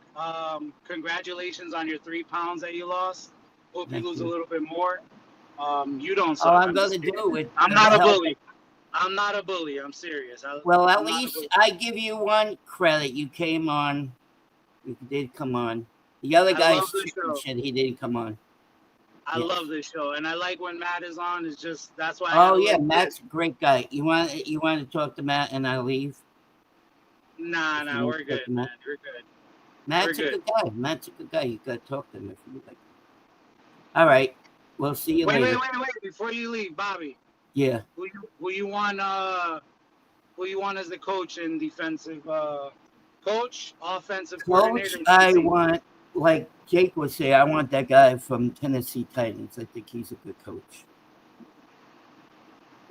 congratulations on your 3 pounds that you lost. Hope you lose a little bit more. You don't suck. I'm going to do it. I'm not a bully. I'm not a bully. I'm serious. Well, at least I give you one credit. You came on. You did come on. The other guy's shit. He didn't come on. I love this show, and I like when Matt is on. It's just that's why. Oh yeah, Matt's a great guy. You want to talk to Matt and I leave? Nah, we're good, man. We're good. Matt's a good guy. Matt's a good guy. You got to talk to him if you like. All right, we'll see you later. Wait! Before you leave, Bobby. Yeah. Who you want as the coach and defensive coach, offensive coordinator? I want, like Jake would say, I want that guy from Tennessee Titans. I think he's a good coach.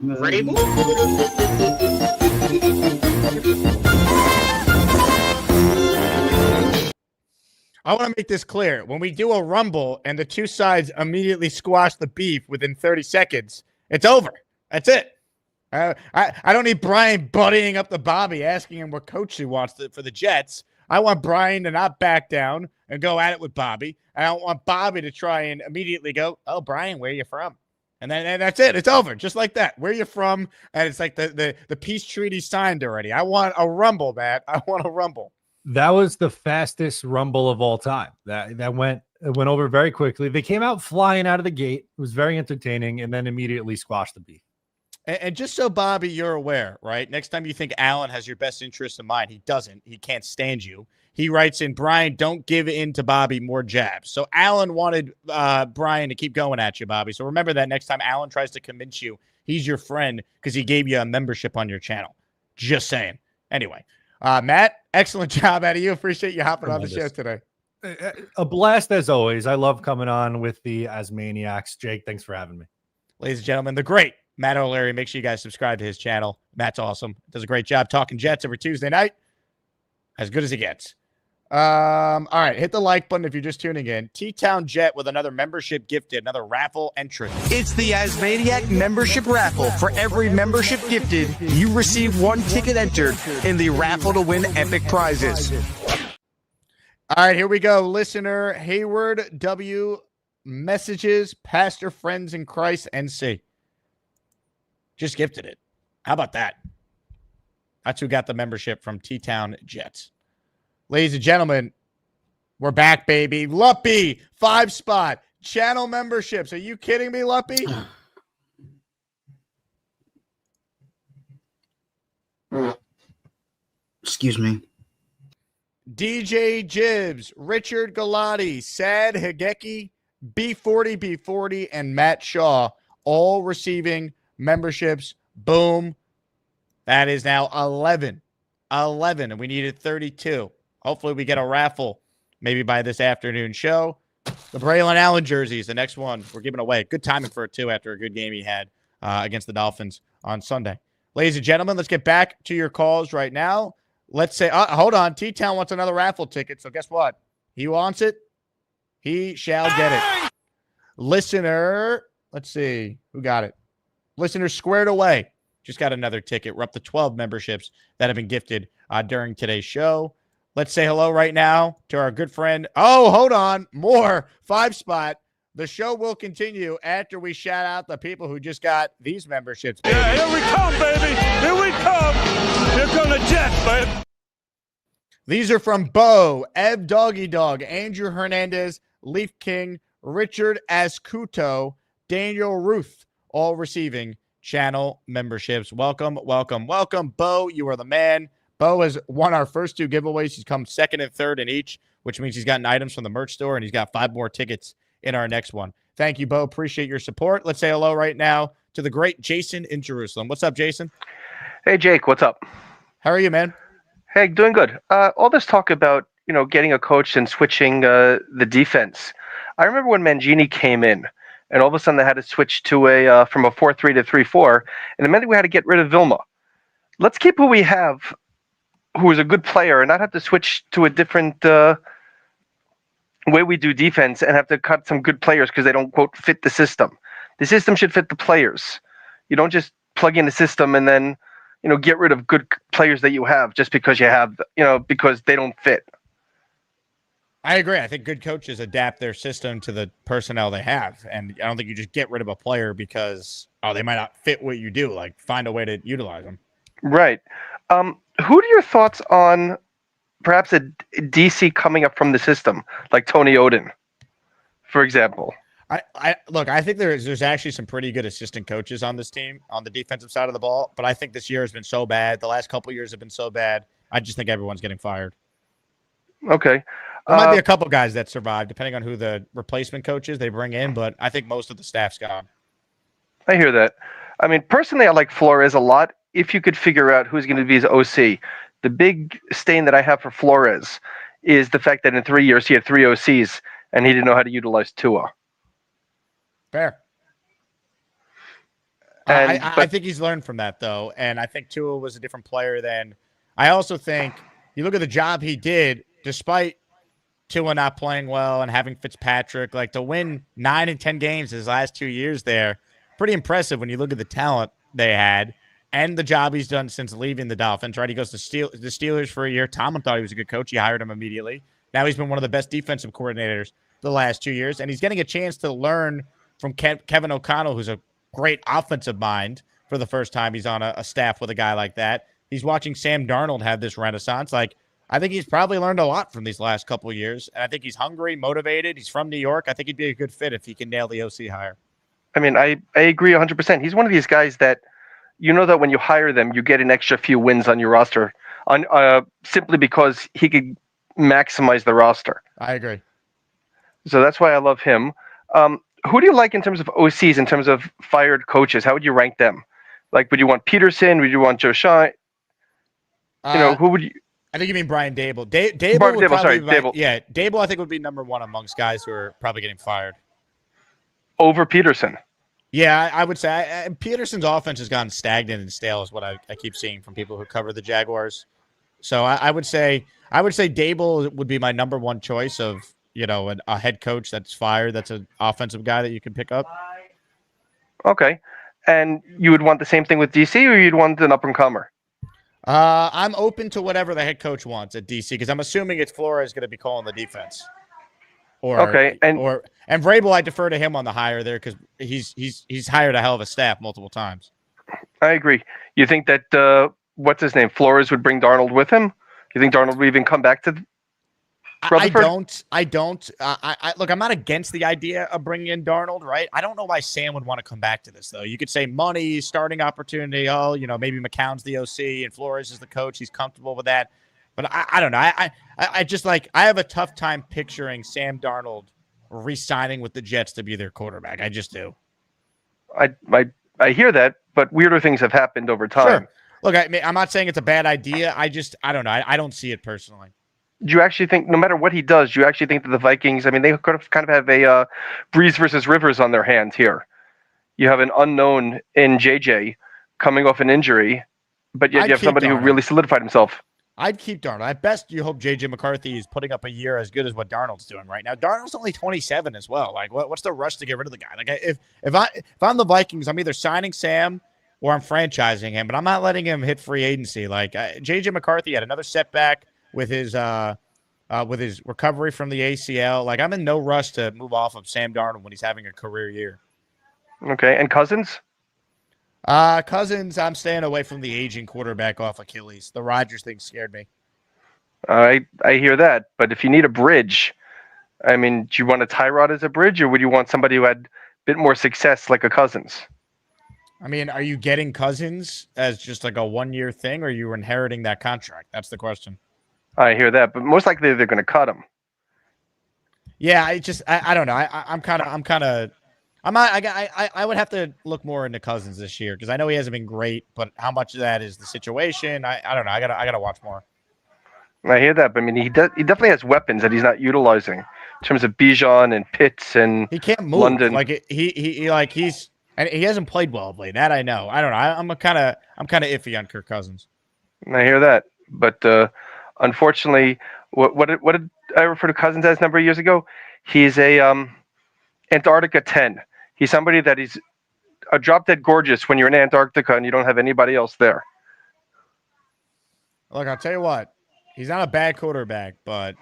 Vrabel? I want to make this clear. When we do a rumble and the two sides immediately squash the beef within 30 seconds, it's over. That's it. I don't need Brian buddying up to Bobby, asking him what coach he wants for the Jets. I want Brian to not back down and go at it with Bobby. I don't want Bobby to try and immediately go, oh, Brian, where are you from? And then that's it. It's over. Just like that. Where you from? And it's like the peace treaty signed already. I want a rumble, Matt. I want a rumble. That was the fastest rumble of all time. That went over very quickly. They came out flying out of the gate. It was very entertaining, and then immediately squashed the beef. And just so, Bobby, you're aware, right? Next time you think Alan has your best interest in mind, he doesn't. He can't stand you. He writes in, Brian, don't give in to Bobby more jabs. So Alan wanted Brian to keep going at you, Bobby. So remember that next time Alan tries to convince you he's your friend because he gave you a membership on your channel. Just saying. Anyway, Matt, excellent job out of you. Appreciate you hopping on the show today. A blast as always. I love coming on with the Asmaniacs. Jake, thanks for having me. Ladies and gentlemen, the great Matt O'Leary. Make sure you guys subscribe to his channel. Matt's awesome. Does a great job talking Jets every Tuesday night. As good as he gets. All right, hit the like button if you're just tuning in. T-Town Jet with another membership gifted, another raffle entrant. It's the Asmaniac membership raffle. For every membership gifted, you receive 1 ticket entered in the raffle to win epic prizes. All right, here we go. Listener Hayward W. Messages, Pastor Friends in Christ, NC. Just gifted it. How about that? That's who got the membership from T-Town Jets. Ladies and gentlemen, we're back, baby. Luppy, 5-spot, channel memberships. Are you kidding me, Luppy? Excuse me. DJ Jibs, Richard Galati, Sad Higeki, B40, and Matt Shaw, all receiving memberships. Boom. That is now 11. 11, and we needed 32. Hopefully we get a raffle maybe by this afternoon show. The Braylon Allen jersey is the next one we're giving away. Good timing for it, too, after a good game he had against the Dolphins on Sunday. Ladies and gentlemen, let's get back to your calls right now. Let's say, hold on, T-Town wants another raffle ticket, so guess what? He wants it. He shall get it. Listener, let's see, who got it? Listener Squared Away just got another ticket. We're up to 12 memberships that have been gifted during today's show. Let's say hello right now to our good friend. Oh, hold on. More 5-spot. The show will continue after we shout out the people who just got these memberships. Baby. Yeah, here we come, baby. Here we come. Here come the Jets, baby. These are from Bo, Ev Doggy Dog, Andrew Hernandez, Leaf King, Richard Ascuto, Daniel Ruth, all receiving channel memberships. Welcome, welcome, welcome. Bo, you are the man. Bo has won our first 2 giveaways. He's come 2nd and 3rd in each, which means he's gotten items from the merch store, and he's got 5 more tickets in our next one. Thank you, Bo. Appreciate your support. Let's say hello right now to the great Jason in Jerusalem. What's up, Jason? Hey, Jake. What's up? How are you, man? Hey, doing good. All this talk about, getting a coach and switching the defense. I remember when Mangini came in, and all of a sudden they had to switch to from a 4-3 to 3-4, and it meant that we had to get rid of Vilma. Let's keep who we have, who is a good player, and not have to switch to a different way we do defense and have to cut some good players because they don't, quote, fit the system. The system should fit the players. You don't just plug in the system and then, get rid of good players that you have just because you have, because they don't fit. I agree. I think good coaches adapt their system to the personnel they have. And I don't think you just get rid of a player because, they might not fit what you do. Like, find a way to utilize them. Right. Who are your thoughts on perhaps a DC coming up from the system, like Tony Oden, for example? I think there's actually some pretty good assistant coaches on this team on the defensive side of the ball, but I think this year has been so bad. The last couple of years have been so bad. I just think everyone's getting fired. Okay. There might be a couple guys that survive, depending on who the replacement coach is they bring in, but I think most of the staff's gone. I hear that. I mean, personally, I like Flores a lot. If you could figure out who's going to be his OC, the big stain that I have for Flores is the fact that in 3 years he had 3 OCs and he didn't know how to utilize Tua. Fair. I think he's learned from that, though, and I think Tua was a different player than. I also think you look at the job he did, despite Tua not playing well and having Fitzpatrick, like to win 9 and 10 games his last 2 years there, pretty impressive when you look at the talent they had and the job he's done since leaving the Dolphins, right? He goes to the Steelers for a year. Tomlin thought he was a good coach. He hired him immediately. Now he's been one of the best defensive coordinators the last 2 years, and he's getting a chance to learn from Kevin O'Connell, who's a great offensive mind for the first time. He's on a staff with a guy like that. He's watching Sam Darnold have this renaissance. Like, I think he's probably learned a lot from these last couple of years, and I think he's hungry, motivated. He's from New York. I think he'd be a good fit if he can nail the OC hire. I mean, I agree 100%. He's one of these guys that that when you hire them, you get an extra few wins on your roster simply because he could maximize the roster. I agree. So that's why I love him. Who do you like in terms of OCs, in terms of fired coaches? How would you rank them? Like, would you want Peterson? Would you want Joe Shine? Who would you? I think you mean Brian Dable. Dable. Yeah, Dable I think would be number 1 amongst guys who are probably getting fired. Over Peterson? Yeah, I would say Peterson's offense has gone stagnant and stale is what I keep seeing from people who cover the Jaguars. So I would say Dable would be my number 1 choice of a head coach that's fired, that's an offensive guy that you can pick up. Okay. And you would want the same thing with DC, or you'd want an up-and-comer? I'm open to whatever the head coach wants at DC because I'm assuming it's Flores going to be calling the defense. Okay. And Vrabel, I defer to him on the hire there because he's hired a hell of a staff multiple times. I agree. You think that, what's his name, Flores would bring Darnold with him? You think Darnold would even come back to Rutherford? I don't. Look, I'm not against the idea of bringing in Darnold, right? I don't know why Sam would want to come back to this, though. You could say money, starting opportunity. Oh, maybe McCown's the OC and Flores is the coach. He's comfortable with that. But I don't know. I just I have a tough time picturing Sam Darnold re-signing with the Jets to be their quarterback. I just do. I hear that, but weirder things have happened over time. Sure. Look, I'm not saying it's a bad idea. I don't know. I don't see it personally. Do you actually think, no matter what he does, do you actually think that the Vikings, I mean, they could have kind of have a Breeze versus Rivers on their hands here. You have an unknown in JJ coming off an injury, but yet you have somebody who really solidified himself. I'd keep Darnold. At best, you hope JJ McCarthy is putting up a year as good as what Darnold's doing right now. Darnold's only 27 as well. Like, what's the rush to get rid of the guy? Like, if I'm the Vikings, I'm either signing Sam or I'm franchising him, but I'm not letting him hit free agency. Like, JJ McCarthy had another setback. with his recovery from the ACL. Like, I'm in no rush to move off of Sam Darnold when he's having a career year. Okay, and Cousins? Cousins, I'm staying away from the aging quarterback off Achilles. The Rodgers thing scared me. I hear that, but if you need a bridge, I mean, do you want a Tyrod as a bridge, or would you want somebody who had a bit more success like a Cousins? I mean, are you getting Cousins as just like a one-year thing, or are you inheriting that contract? That's the question. I hear that, but most likely they're going to cut him. Yeah, I don't know. I would have to look more into Cousins this year because I know he hasn't been great, but how much of that is the situation? I don't know. I gotta watch more. I hear that, but I mean, he definitely has weapons that he's not utilizing in terms of Bijan and Pitts and he can't move. London. Like and he hasn't played well of late. That I know. I don't know. I'm kind of iffy on Kirk Cousins. I hear that, but unfortunately, what did I refer to Cousins as a number of years ago? He's a Antarctica 10. He's somebody that he's a drop dead gorgeous when you're in Antarctica and you don't have anybody else there. Look, I'll tell you what. He's not a bad quarterback, but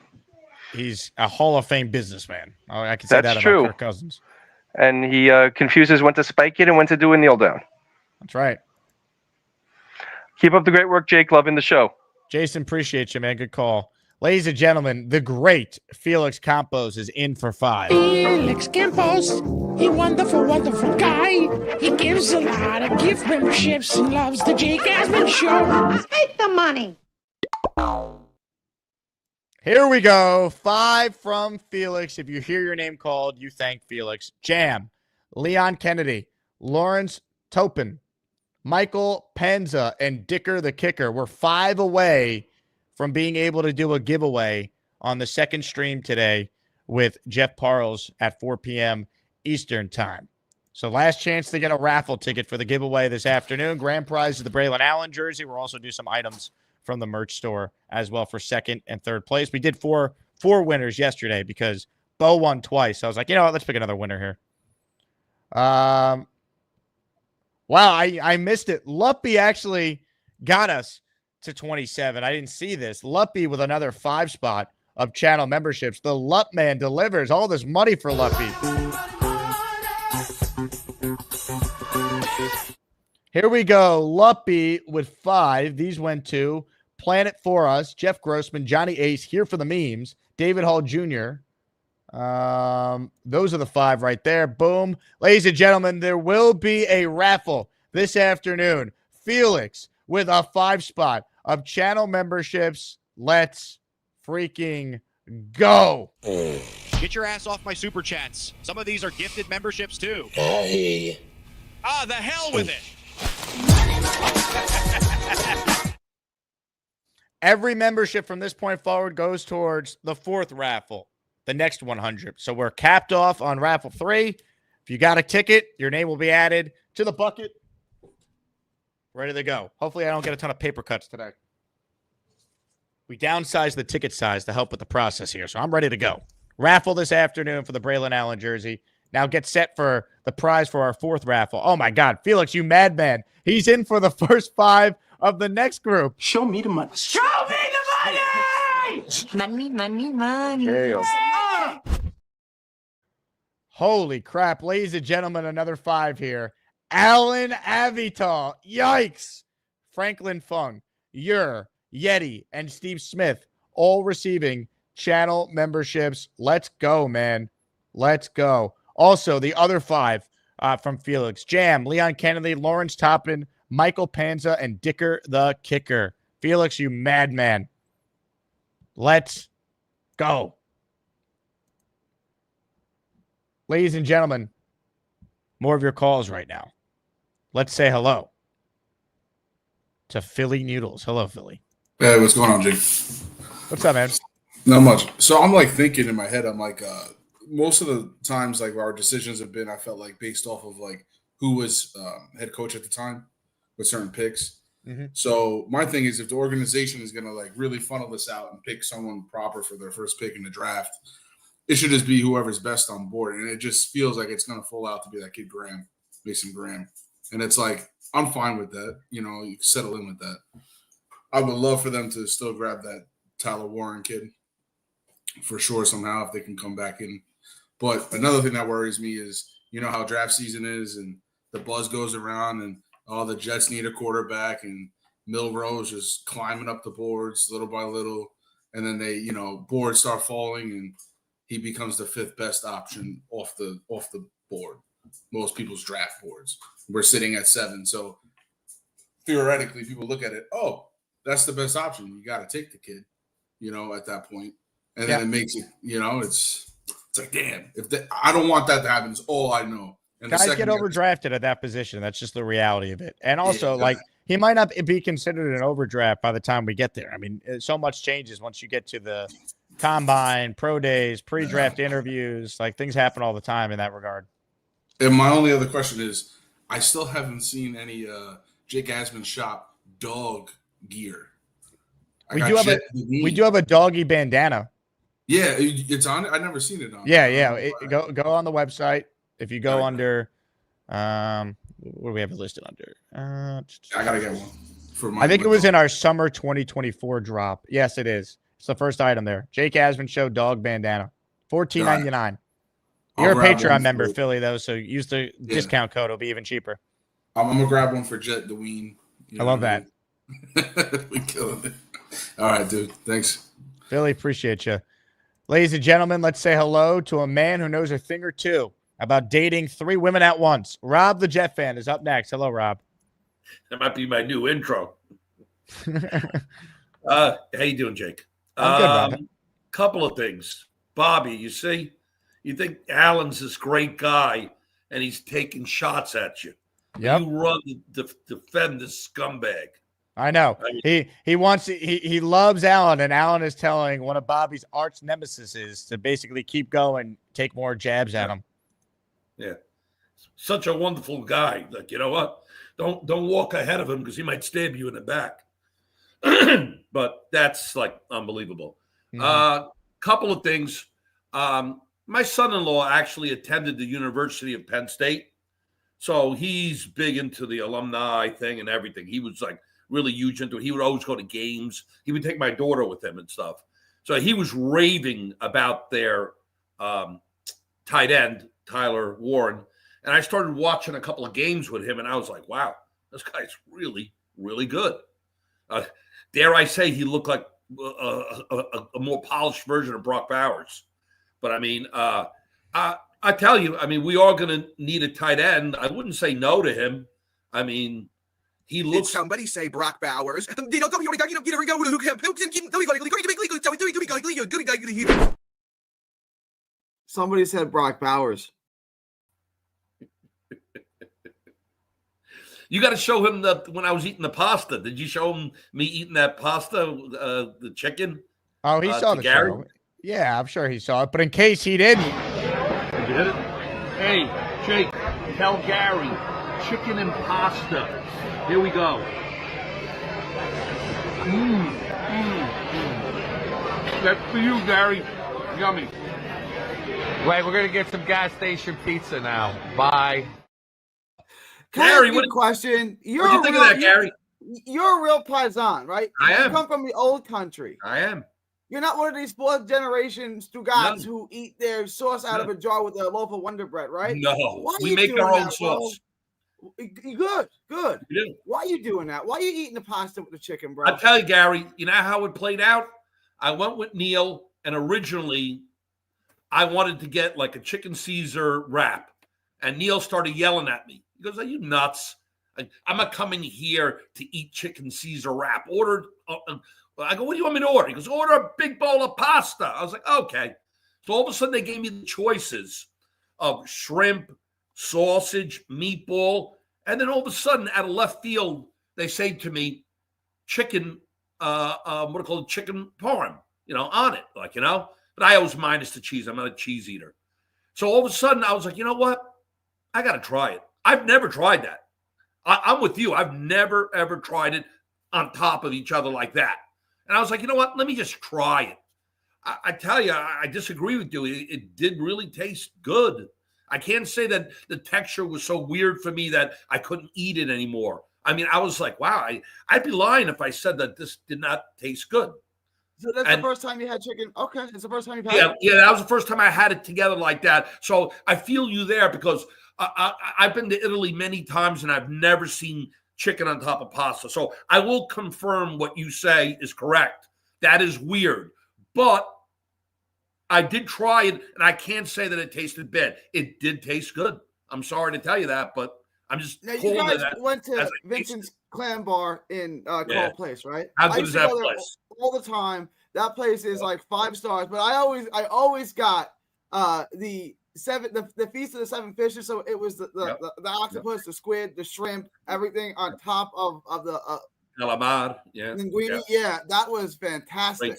he's a Hall of Fame businessman. I can say That's that true. about Kirk Cousins. And he confuses when to spike it and when to do a kneel down. That's right. Keep up the great work, Jake. Loving the show. Jason, appreciate you, man. Good call. Ladies and gentlemen, the great Felix Campos is in for 5. Felix Campos, he wonderful, wonderful guy. He gives a lot of gift memberships and loves the Jake Asman Show. Take the money. Here we go. 5 from Felix. If you hear your name called, you thank Felix. Jam, Leon Kennedy, Lawrence Topin, Michael Penza, and Dicker the Kicker. We're 5 away from being able to do a giveaway on the second stream today with Jeff Parles at 4 p.m. Eastern time. So last chance to get a raffle ticket for the giveaway this afternoon. Grand prize is the Braylon Allen jersey. We'll also do some items from the merch store as well for second and third place. We did four winners yesterday because Bo won twice. So I was like, you know what? Let's pick another winner here. Wow, I missed it. Luppy actually got us to 27. I didn't see this. Luppy with another 5 spot of channel memberships. The Lupp man delivers all this money for Luppy. Here we go. Luppy with 5. These went to Planet For Us, Jeff Grossman, Johnny Ace, here for the memes, David Hall Jr. Those are the 5 right there. Boom. Ladies and gentlemen, there will be a raffle this afternoon. Felix with a 5 spot of channel memberships. Let's freaking go. Get your ass off my super chats. Some of these are gifted memberships too. Hey. The hell with it. Every membership from this point forward goes towards the 4th raffle, the next 100. So we're capped off on raffle 3. If you got a ticket, your name will be added to the bucket. Ready to go. Hopefully I don't get a ton of paper cuts today. We downsized the ticket size to help with the process here, so I'm ready to go. Raffle this afternoon for the Braylon Allen jersey. Now get set for the prize for our 4th raffle. Oh, my God. Felix, you madman. He's in for the first 5 of the next group. Show me the money. Show me the money! Money. Holy crap. Ladies and gentlemen, another 5 here. Alan Avital. Yikes. Franklin Fung, Yeti, and Steve Smith all receiving channel memberships. Let's go, man. Let's go. Also, the other 5 from Felix. Jam, Leon Kennedy, Lawrence Toppin, Michael Panza, and Dicker the Kicker. Felix, you madman. Let's go. Ladies and gentlemen, more of your calls right now. Let's say hello to Philly Noodles. Hello, Philly. Hey, what's going on, Jake? What's up, man? Not much. So I'm like thinking in my head, I'm like, most of the times, like our decisions have been, I felt like based off of like who was head coach at the time with certain picks. Mm-hmm. So my thing is, if the organization is going to like really funnel this out and pick someone proper for their first pick in the draft, it should just be whoever's best on board. And it just feels like it's going to fall out to be that kid Graham, Mason Graham. And it's like, I'm fine with that. You know, you can settle in with that. I would love for them to still grab that Tyler Warren kid for sure somehow if they can come back in. But another thing that worries me is, you know how draft season is and the buzz goes around and the Jets need a quarterback and Milroe's just climbing up the boards little by little. And then they, boards start falling and he becomes the 5th best option off the board. Most people's draft boards. We're sitting at 7. So theoretically, people look at it, oh, that's the best option. You got to take the kid, at that point. And then it makes it, it's like, damn, I don't want that to happen. It's all I know. And guys get overdrafted at that position. That's just the reality of it. And also, he might not be considered an overdraft by the time we get there. I mean, so much changes once you get to the combine, pro days, pre-draft interviews. Like, things happen all the time in that regard. And my only other question is, I still haven't seen any Jake Asman shop dog gear. We do have a doggy bandana. Yeah, it's on. I've never seen it on. Yeah. Go on the website. If you go under, what do we have it listed under? I gotta get one. I think it was in our summer 2024 drop. Yes, it is. It's the first item there. Jake Asman Show dog bandana, $14.99. You're a Patreon member, Philly, though, so use the discount code. It'll be even cheaper. I'm gonna grab one for Jet Deween. I love that. We killing it. All right, dude. Thanks, Philly. Appreciate you, ladies and gentlemen. Let's say hello to a man who knows a thing or two about dating 3 women at once. Rob, the Jet fan, is up next. Hello, Rob. That might be my new intro. How you doing, Jake? I'm good, Rob. Couple of things. Bobby, you see, you think Allen's this great guy, and he's taking shots at you. Yep. You run to defend this scumbag. I know. He loves Allen, and Allen is telling one of Bobby's arch nemesis to basically keep going, take more jabs at him. Yeah. Such a wonderful guy. Like, you know what? Don't walk ahead of him because he might stab you in the back. But that's like unbelievable. Couple of things. My son-in-law actually attended the University of Penn State. So he's big into the alumni thing and everything. He was like really huge into it. He would always go to games. He would take my daughter with him and stuff. So he was raving about their tight end, Tyler Warren. And I started watching a couple of games with him, and I was like, wow, this guy's really, really good. Dare I say he looked like a more polished version of Brock Bowers. But, I mean, I tell you, I mean, we are going to need a tight end. I wouldn't say no to him. I mean, he looks. Did somebody say Brock Bowers? Somebody said Brock Bowers. You got to show him when I was eating the pasta. Did you show him me eating that pasta, the chicken? Oh, he saw the Gary? show. Yeah, I'm sure he saw it. But in case he didn't. Did you hit it? Hey, Jake, tell Gary, chicken and pasta. Here we go. That's for you, Gary. Yummy. Wait, we're going to get some gas station pizza now. Bye. Gary, what question? What do you think of that, Gary? You're a real paisan, right? I am. You come from the old country. I am. You're not one of these fourth generation Stugats who eat their sauce out of a jar with a loaf of Wonder Bread, right? No, we make our own sauce. Good. We do. Why are you doing that? Why are you eating the pasta with the chicken, bro? I'll tell you, Gary, you know how it played out? I went with Neil, and originally I wanted to get like a chicken Caesar wrap. And Neil started yelling at me. He goes, are you nuts? I'm not coming here to eat chicken Caesar wrap. Ordered. I go, what do you want me to order? He goes, order a big bowl of pasta. I was like, okay. So all of a sudden they gave me the choices of shrimp, sausage, meatball. And then all of a sudden out of left field, they say to me, chicken, what do you call it? Chicken parm, on it, But I always minus the cheese. I'm not a cheese eater. So all of a sudden I was like, you know what? I got to try it. I've never tried that. I'm with you. I've never, ever tried it on top of each other like that. And I was like, you know what? Let me just try it. I tell you, I disagree with you. It did really taste good. I can't say that the texture was so weird for me that I couldn't eat it anymore. I mean, I was like, wow, I'd be lying if I said that this did not taste good. So that's the first time you had chicken. Okay, it's the first time you've had it. Yeah, that was the first time I had it together like that. So I feel you there because I've been to Italy many times and I've never seen chicken on top of pasta. So I will confirm what you say is correct. That is weird. But I did try it, and I can't say that it tasted bad. It did taste good. I'm sorry to tell you that, but I'm just now you guys went to Vincent's Clam Bar in Coral Place, right? How good I used is to that go there place? all the time. That place is like 5 stars, but I always got the Feast of the Seven Fishes. So it was the octopus, the squid, the shrimp, everything on top of the calamar, linguine. Yeah, that was fantastic.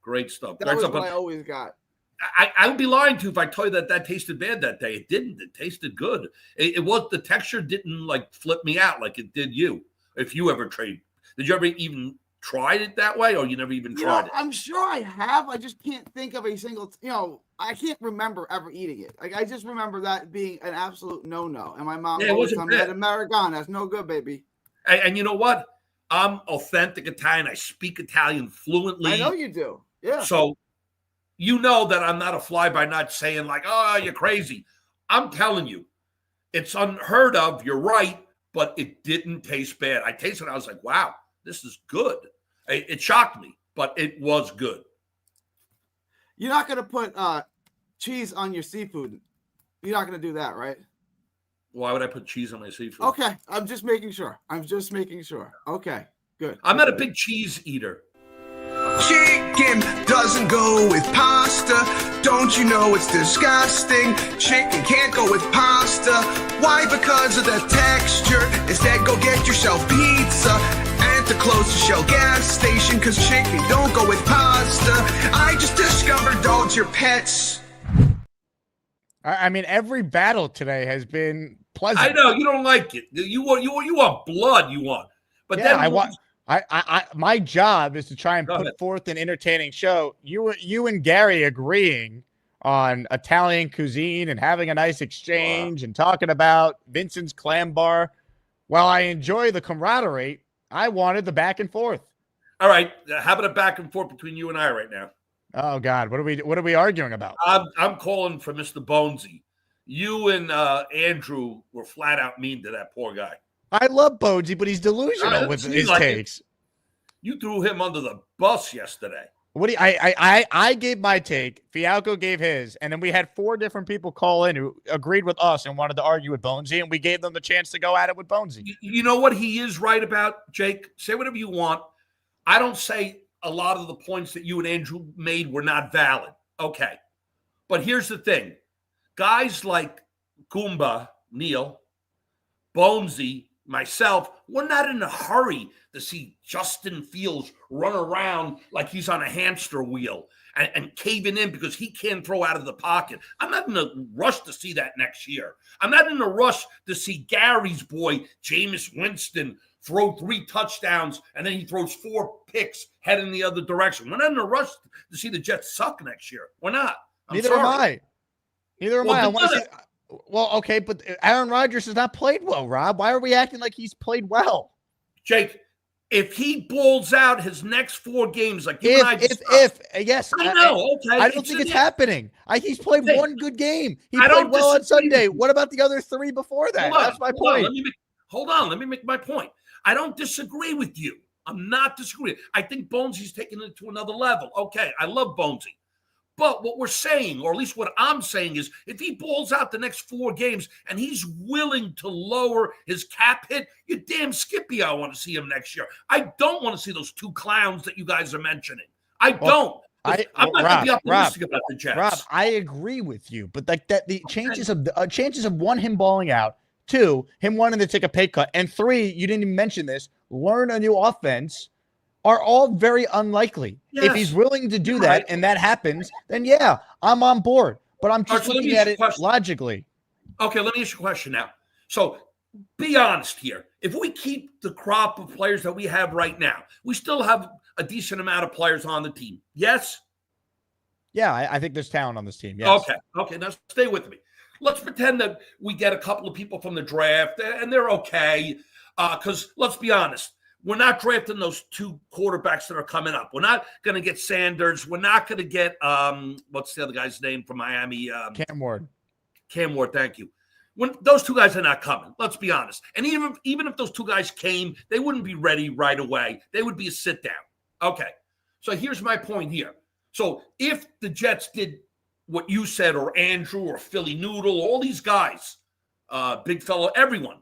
Great stuff. That was what I always got. I would be lying to you if I told you that tasted bad that day. It didn't. It tasted good. It was, the texture didn't like flip me out like it did you. If you ever tried, did you ever even tried it that way, or you never even tried it? I'm sure I have. I just can't think of a single. I can't remember ever eating it. Like I just remember that being an absolute no. And my mom always told me that Americano, that's no good, baby. And you know what? I'm authentic Italian. I speak Italian fluently. I know you do. Yeah. So you know that I'm not a fly-by-night saying like, oh, you're crazy. I'm telling you, it's unheard of. You're right, but it didn't taste bad. I tasted it. I was like, wow, this is good. It shocked me, but it was good. You're not going to put cheese on your seafood. You're not going to do that, right? Why would I put cheese on my seafood? Okay. I'm just making sure. Okay. Good. I'm not a big cheese eater. Chicken doesn't go with pasta. Don't you know it's disgusting? Chicken can't go with pasta. Why? Because of the texture. Instead, go get yourself pizza at the closest Shell gas station, because chicken don't go with pasta. I just discovered dogs are pets. I mean, every battle today has been pleasant. I know you don't like it. You want blood. You want, but yeah, then I want. My job is to try and put forth an entertaining show. You and Gary agreeing on Italian cuisine and having a nice exchange and talking about Vincent's Clam Bar. While I enjoy the camaraderie, I wanted the back and forth. All right, how about a back and forth between you and I right now? Oh God, what are we arguing about? I'm calling for Mr. Bonesy. You and Andrew were flat out mean to that poor guy. I love Bonesy, but he's delusional with his takes. You threw him under the bus yesterday. What do you, I gave my take, Fialco gave his, and then we had 4 different people call in who agreed with us and wanted to argue with Bonesy, and we gave them the chance to go at it with Bonesy. You know what he is right about, Jake? Say whatever you want. I don't say a lot of the points that you and Andrew made were not valid. Okay. But here's the thing. Guys like Goomba, Neil, Bonesy, myself, we're not in a hurry to see Justin Fields run around like he's on a hamster wheel and caving in because he can't throw out of the pocket. I'm not in a rush to see that next year. I'm not in a rush to see Gary's boy, Jameis Winston, throw 3 touchdowns and then he throws 4 picks heading the other direction. We're not in a rush to see the Jets suck next year. We're not. Neither am I. I want to see. Well, okay, but Aaron Rodgers has not played well, Rob. Why are we acting like he's played well? Jake, if he balls out his next 4 games, like yes, I know. Okay, I don't think it's happening. He's played 1 good game. He played well on Sunday. What about the other 3 before that? That's my point. Hold on. Let me make my point. I don't disagree with you. I'm not disagreeing. I think Bonesy's taking it to another level. Okay, I love Bonesy. But what we're saying, or at least what I'm saying, is if he balls out the next 4 games and he's willing to lower his cap hit, you damn Skippy, I want to see him next year. I don't want to see those 2 clowns that you guys are mentioning. I'm not going to be optimistic about the Jets. Rob, I agree with you, but like that, the chances of 1, him balling out, 2, him wanting to take a pay cut, and 3, you didn't even mention this, learn a new offense, are all very unlikely. Yes. If he's willing to do that and that happens, then yeah, I'm on board. But I'm just looking at it logically. Okay, let me ask you a question now. So be honest here. If we keep the crop of players that we have right now, we still have a decent amount of players on the team. Yes? Yeah, I think there's talent on this team. Yes. Okay, now stay with me. Let's pretend that we get a couple of people from the draft and they're okay. Because let's be honest, we're not drafting those 2 quarterbacks that are coming up. We're not going to get Sanders. We're not going to get what's the other guy's name from Miami? Cam Ward. Cam Ward, thank you. When those 2 guys are not coming, let's be honest. And even if those 2 guys came, they wouldn't be ready right away. They would be a sit down. Okay. So here's my point here. So if the Jets did what you said, or Andrew, or Philly Noodle, all these guys, big fellow, everyone,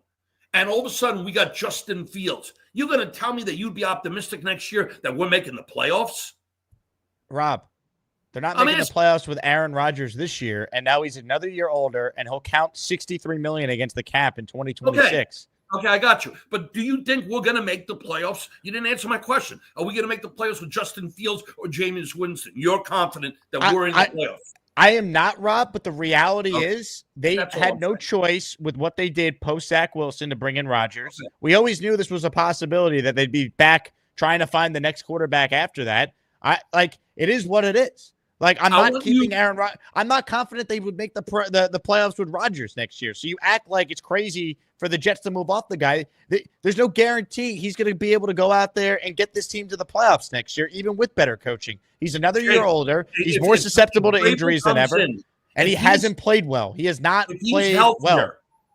and all of a sudden we got Justin Fields, you're going to tell me that you'd be optimistic next year that we're making the playoffs? Rob, they're not making the playoffs with Aaron Rodgers this year, and now he's another year older, and he'll count $63 million against the cap in 2026. Okay, I got you. But do you think we're going to make the playoffs? You didn't answer my question. Are we going to make the playoffs with Justin Fields or Jameis Winston? You're confident that we're in the playoffs. I am not, Rob, but the reality is they had no choice with what they did post-Zach Wilson to bring in Rodgers. Okay. We always knew this was a possibility that they'd be back trying to find the next quarterback after that. It is what it is. Like, I'm not keeping Aaron Rodgers. I'm not confident they would make the playoffs with Rodgers next year. So you act like it's crazy for the Jets to move off the guy. There's no guarantee he's going to be able to go out there and get this team to the playoffs next year, even with better coaching. He's another year older. He's more susceptible to injuries than ever. And he hasn't played well. He has not played well.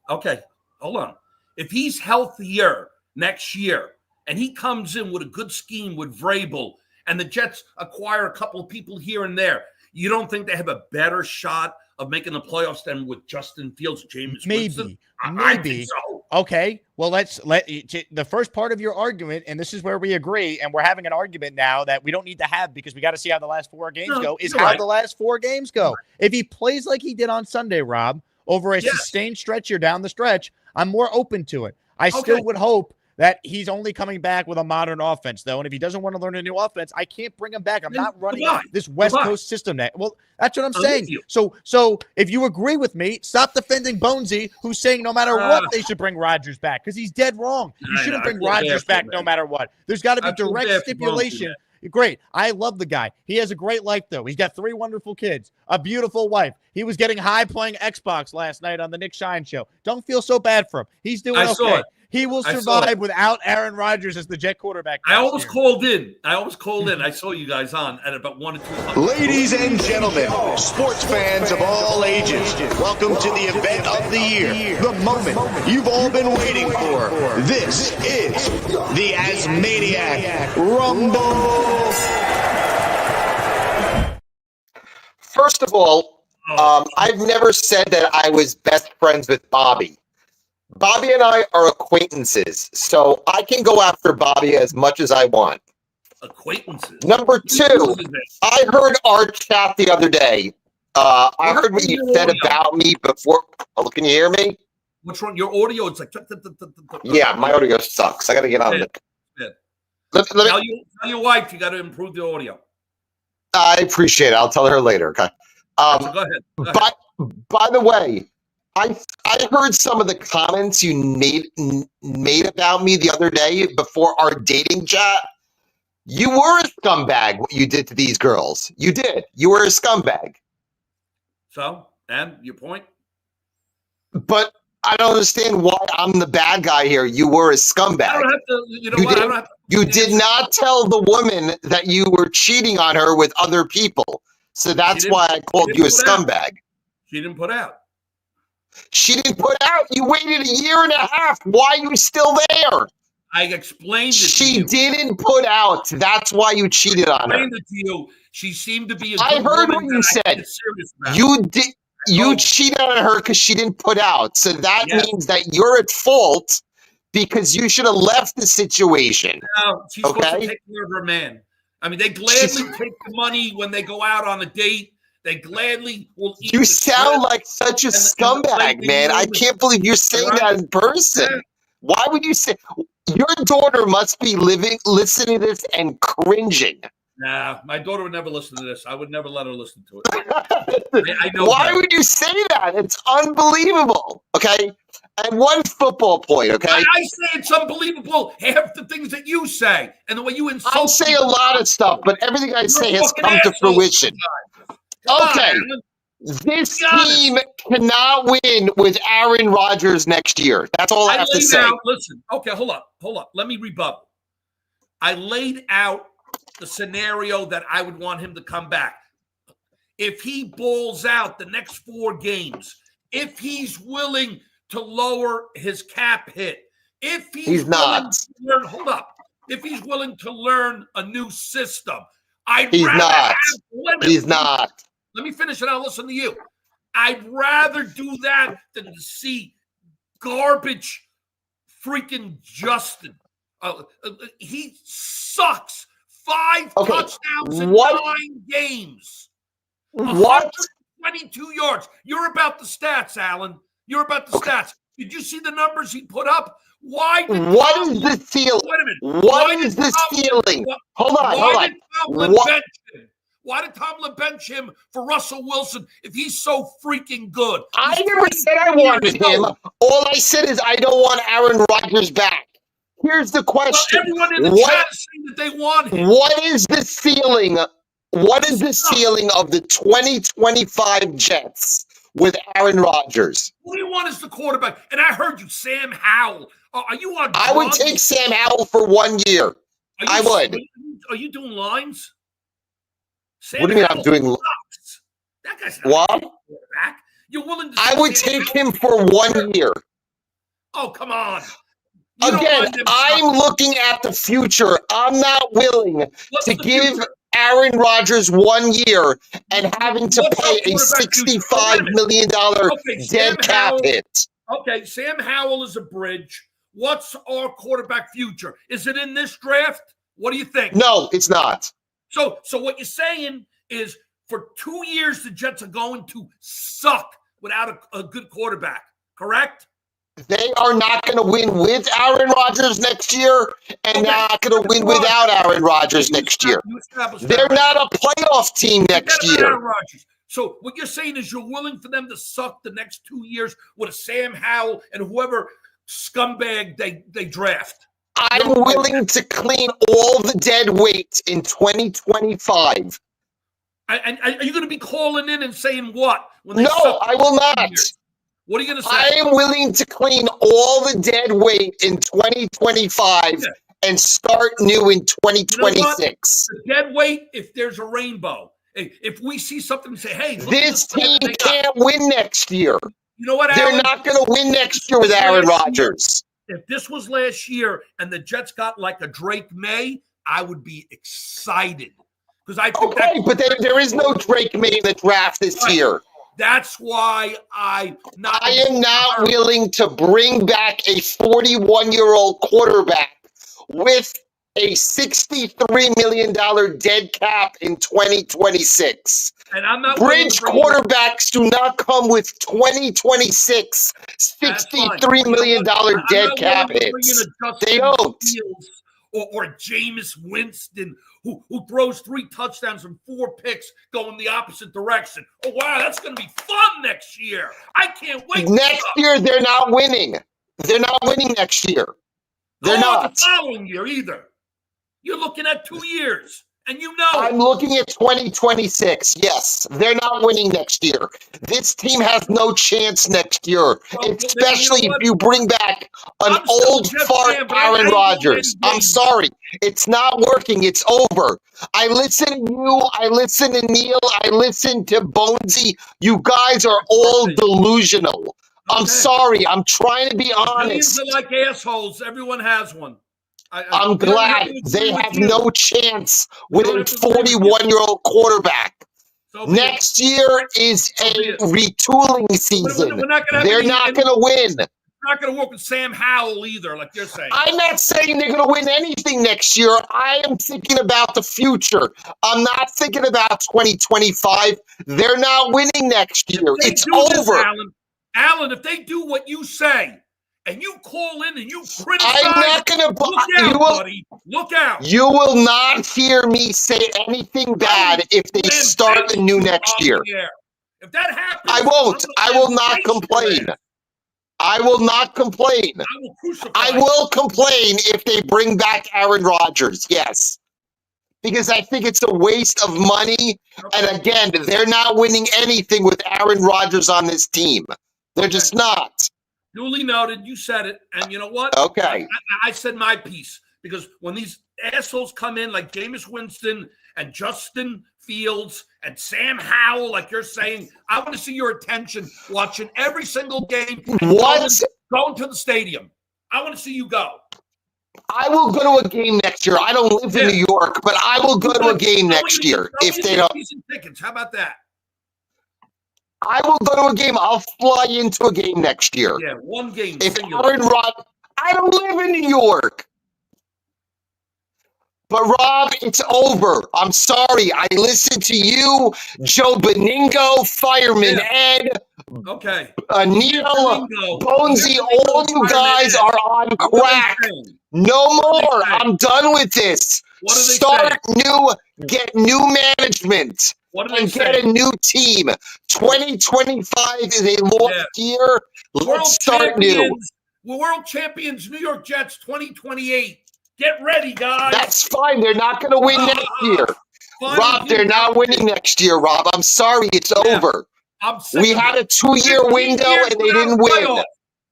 Okay, hold on. If he's healthier next year and he comes in with a good scheme with Vrabel, and the Jets acquire a couple of people here and there, you don't think they have a better shot of making the playoffs than with Justin Fields, Jameis Winston? Maybe. I think so. Okay. Well, the first part of your argument, and this is where we agree, and we're having an argument now that we don't need to have because we got to see how the last 4 games go, is how the last 4 games go. If he plays like he did on Sunday, Rob, over a sustained stretch here down the stretch, I'm more open to it. I still would hope that he's only coming back with a modern offense, though. And if he doesn't want to learn a new offense, I can't bring him back. I'm not running this West Coast system. Well, that's what I'm saying. So if you agree with me, stop defending Bonesy, who's saying no matter what, they should bring Rodgers back, because he's dead wrong. You shouldn't bring Rodgers back no matter what. There's got to be direct stipulation. Great. I love the guy. He has a great life, though. He's got 3 wonderful kids, a beautiful wife. He was getting high playing Xbox last night on the Nick Shine show. Don't feel so bad for him. He's doing okay. He will survive without Aaron Rodgers as the Jet quarterback. I almost called in. I saw you guys on at about 1 or 2. Ladies and gentlemen, sports fans of all ages, welcome to the event of the year, the moment you've all been waiting for. This is the Asmaniac Rumble. First of all, I've never said that I was best friends with Bobby. Bobby and I are acquaintances, so I can go after Bobby as much as I want. Acquaintances? Number 2, I heard our chat the other day. I heard what you said about me before. Oh, can you hear me? What's wrong? Your audio, it's like... Yeah, my audio sucks. I got to get on it. Tell your wife you got to improve the audio. I appreciate it. I'll tell her later, okay? So go ahead. By the way, I heard some of the comments you made about me the other day before our dating chat. You were a scumbag, what you did to these girls. You did. You were a scumbag. So, and your point? But I don't understand why I'm the bad guy here. You were a scumbag. I don't have to, you know what? I don't have to. You did not tell the woman that you were cheating on her with other people. So that's why I called you a scumbag. She didn't put out. She didn't put out. You waited 1.5 years. Why are you still there? I explained it She didn't put out. That's why you cheated on her. I explained it to you. She seemed to be a I heard what you said. You did. You cheated on her because she didn't put out. So that means that you're at fault because you should have left the situation. No, she's supposed to take care of her man. I mean, they gladly take the money when they go out on a date. They gladly will eat. You sound like such a scumbag, man. I can't believe you're saying that in person. Why would you say your daughter must be listening to this and cringing? Nah, my daughter would never listen to this. I would never let her listen to it. I know. Why would you say that? It's unbelievable. Okay. And one football point, okay? I say it's unbelievable. Half the things that you say and the way you insult. I say a lot of stuff, but everything I say has come to fruition. Okay. This team cannot win with Aaron Rodgers next year. That's all I have to say. Listen, okay, hold up. Let me rebuttal. I laid out the scenario that I would want him to come back. If he balls out the next 4 games, if he's willing to lower his cap hit, if he's willing not. to learn, hold up, if he's willing to learn a new system, I'd He's rather not. have He's not. Let me finish and I'll listen to you. I'd rather do that than to see garbage freaking Justin. He sucks. 5 touchdowns in 9 games. What? 122 yards. You're about the stats, Alan. You're about the stats. Did you see the numbers he put up? What is the ceiling? Wait a minute. What is the ceiling? Hold on. Why did Tomlin bench him for Russell Wilson if he's so freaking good? I never said I wanted him. All I said is I don't want Aaron Rodgers back. Here's the question. Well, everyone in the chat is saying that they want him. What is the ceiling? What is the ceiling of the 2025 Jets with Aaron Rodgers? What do you want as the quarterback? And I heard you, Sam Howell. Are you on drugs? I would take Sam Howell for 1 year. I would. Are you doing lines? Sam What do you mean Howell I'm doing? sucks. That guy's not What? a quarterback. You're willing to I would take him for 1 year. Oh, come on. Again, I'm looking at the future. I'm not willing to give Aaron Rodgers 1 year and having to pay a $65 million dead cap hit. Okay, Sam Howell is a bridge. What's our quarterback future? Is it in this draft? What do you think? No, it's not. So what you're saying is for 2 years, the Jets are going to suck without a good quarterback, correct? They are not going to win with Aaron Rodgers next year and not going to win without Aaron Rodgers next year. They're not a playoff team next year. So what you're saying is you're willing for them to suck the next 2 years with a Sam Howell and whoever scumbag they draft. I'm willing to clean all the dead weight in 2025. And are you going to be calling in and saying what? When No, I will not. What are you going to say? I am willing to clean all the dead weight in 2025 and start new in 2026. The dead weight, if there's a rainbow. If we see something and say, hey, look this team can't win next year. You know what, They're Alan? not going to win next year with Aaron Rodgers. If this was last year and the Jets got like a Drake May, I would be excited. Because I think but there is no Drake May in the draft this year. That's why I am not willing to bring back a 41-year-old quarterback with a $63 million dead cap in 2026. And I'm not Bridge quarterbacks do not come with 2026 $63 million dead cap hits. They don't. Or Jameis Winston, who throws 3 touchdowns and 4 picks going the opposite direction. Oh, wow, that's going to be fun next year. I can't wait. Next year, they're not winning. They're not winning next year. They're not. The following year either. You're looking at 2 years. And you know. I'm looking at 2026. Yes, they're not winning next year. This team has no chance next year, especially if you bring back an old fart Aaron Rodgers. I'm sorry. It's not working. It's over. I listen to you. I listen to Neil. I listen to Bonesy. You guys are all delusional. I'm sorry. I'm trying to be honest. Millions are like assholes. Everyone has one. I'm glad they have no chance with a 41-year-old quarterback. Next year is a retooling season. They're not going to win. Not going to work with Sam Howell either, like you're saying. I'm not saying they're going to win anything next year. I am thinking about the future. I'm not thinking about 2025. They're not winning next year. It's over. Alan, if they do what you say, and you call in and you criticize, I'm not going to. buddy. Look out. You will not hear me say anything bad if they start anew next year. If that happens, I won't. I will not complain. I will not complain. I will complain if they bring back Aaron Rodgers. Yes. Because I think it's a waste of money. And again, they're not winning anything with Aaron Rodgers on this team. They're just not. Duly noted. You said it. And you know what? Okay. I said my piece. Because when these assholes come in like Jameis Winston and Justin Fields and Sam Howell, like you're saying, I want to see your attention watching every single game and going to the stadium. I want to see you go. I will go to a game next year. I don't live in New York, but I will go to a game next year if they don't. Season tickets. How about that? I will go to a game. I'll fly into a game next year. Yeah, one game. If Aaron Rodgers, I don't live in New York. But Rob, it's over. I'm sorry. I listened to you, Joe Beningo, Fireman Ed, Neil, Bonesy. All you guys are on crack. No more. I'm done with this. Start new, get new management, and get a new team. 2025 is a lost year. Let's start new. We're world champions, New York Jets 2028. Get ready, guys. That's fine. They're not going to win next year. Rob, they're not winning next year, Rob. I'm sorry. It's over. We had a 2-year window and they didn't win.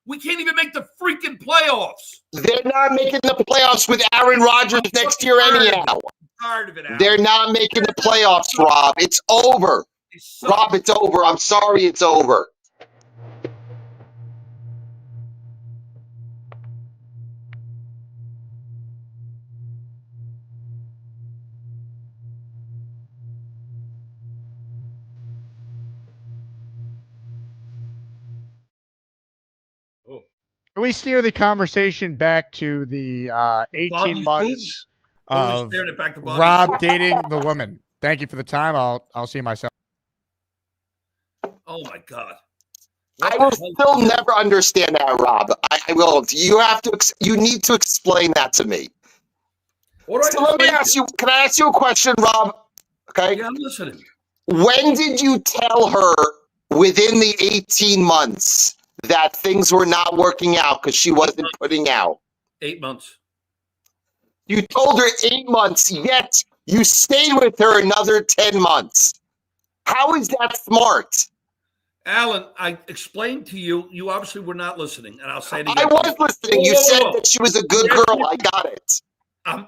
We can't even make the freaking playoffs. They're not making the playoffs with Aaron Rodgers next year anyhow. I'm tired of it, Alan. They're not making the playoffs, Rob. It's over. Rob, it's over. I'm sorry. It's over. Can we steer the conversation back to the 18 months of Rob dating the woman? Thank you for the time. I'll see myself. Oh my God. I will still never understand that, Rob. I will. You need to explain that to me. So let me ask you. Can I ask you a question, Rob? Okay. Yeah, I'm listening. When did you tell her within the 18 months that things were not working out because she wasn't putting out? 8 months. You told her 8 months, yet you stayed with her another 10 months. How is that smart? Alan, I explained to you, you obviously were not listening, and I'll say it again. I was listening. You said that she was a good girl. I got it.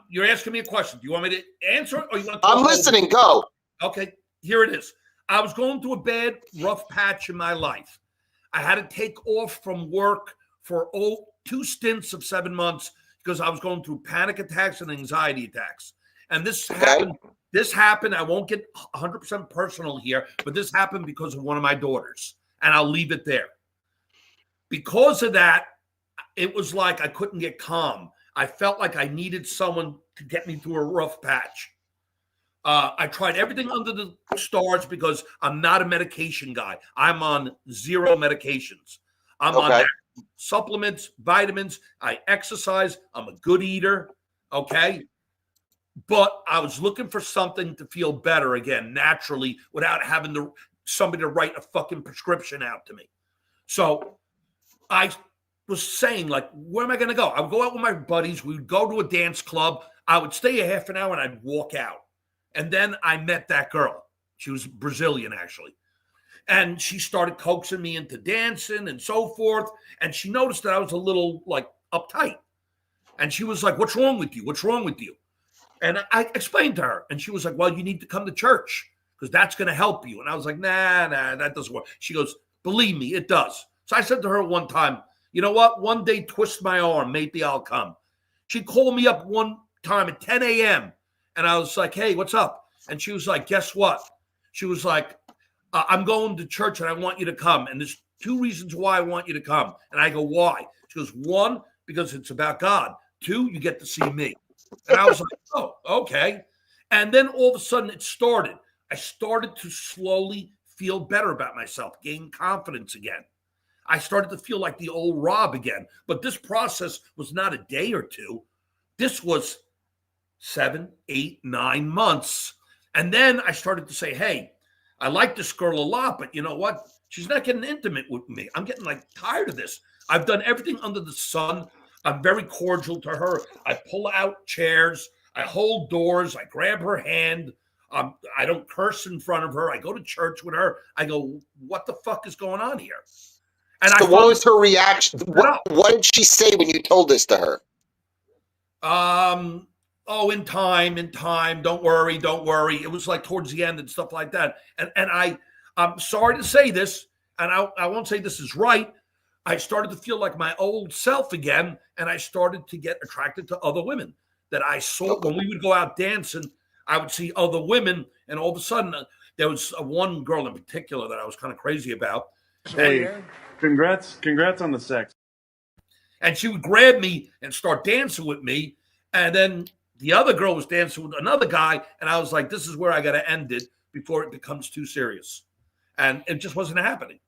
You're asking me a question. Do you want me to answer it, or you want to? I'm listening. Go. Okay, here it is. I was going through a bad, rough patch in my life. I had to take off from work for 2 stints of 7 months because I was going through panic attacks and anxiety attacks. And this happened. This happened. I won't get 100% personal here, but this happened because of one of my daughters. And I'll leave it there. Because of that, it was like I couldn't get calm. I felt like I needed someone to get me through a rough patch. I tried everything under the stars because I'm not a medication guy. I'm on 0 medications. I'm on supplements, vitamins. I exercise. I'm a good eater. Okay. But I was looking for something to feel better again, naturally, without having somebody to write a fucking prescription out to me. So I was saying, like, where am I going to go? I would go out with my buddies. We would go to a dance club. I would stay a half an hour and I'd walk out. And then I met that girl. She was Brazilian, actually. And she started coaxing me into dancing and so forth. And she noticed that I was a little, like, uptight. And she was like, what's wrong with you? What's wrong with you? And I explained to her. And she was like, well, you need to come to church because that's going to help you. And I was like, nah, that doesn't work. She goes, believe me, it does. So I said to her one time, you know what? One day, twist my arm. Maybe I'll come. She called me up one time at 10 a.m. And I was like, hey, what's up? And she was like, guess what? She was like, I'm going to church and I want you to come. And there's 2 reasons why I want you to come. And I go, why? She goes, 1, because it's about God. 2, you get to see me. And I was like, oh, okay. And then all of a sudden it started. I started to slowly feel better about myself, gain confidence again. I started to feel like the old Rob again. But this process was not a day or 2. This was 7, 8, 9 months. And then I started to say, hey, I like this girl a lot, but you know what? She's not getting intimate with me. I'm getting like tired of this. I've done everything under the sun. I'm very cordial to her. I pull out chairs. I hold doors. I grab her hand. I don't curse in front of her. I go to church with her. I go, what the fuck is going on here? And so what was her reaction? What did she say when you told this to her? oh, in time, don't worry. It was like towards the end and stuff like that. And I'm sorry to say this, and I won't say this is right. I started to feel like my old self again, and I started to get attracted to other women that I saw when we would go out dancing. I would see other women, and all of a sudden, there was one girl in particular that I was kind of crazy about. Hey, congrats on the sex. And she would grab me and start dancing with me, and then the other girl was dancing with another guy, and I was like, this is where I got to end it before it becomes too serious. And it just wasn't happening.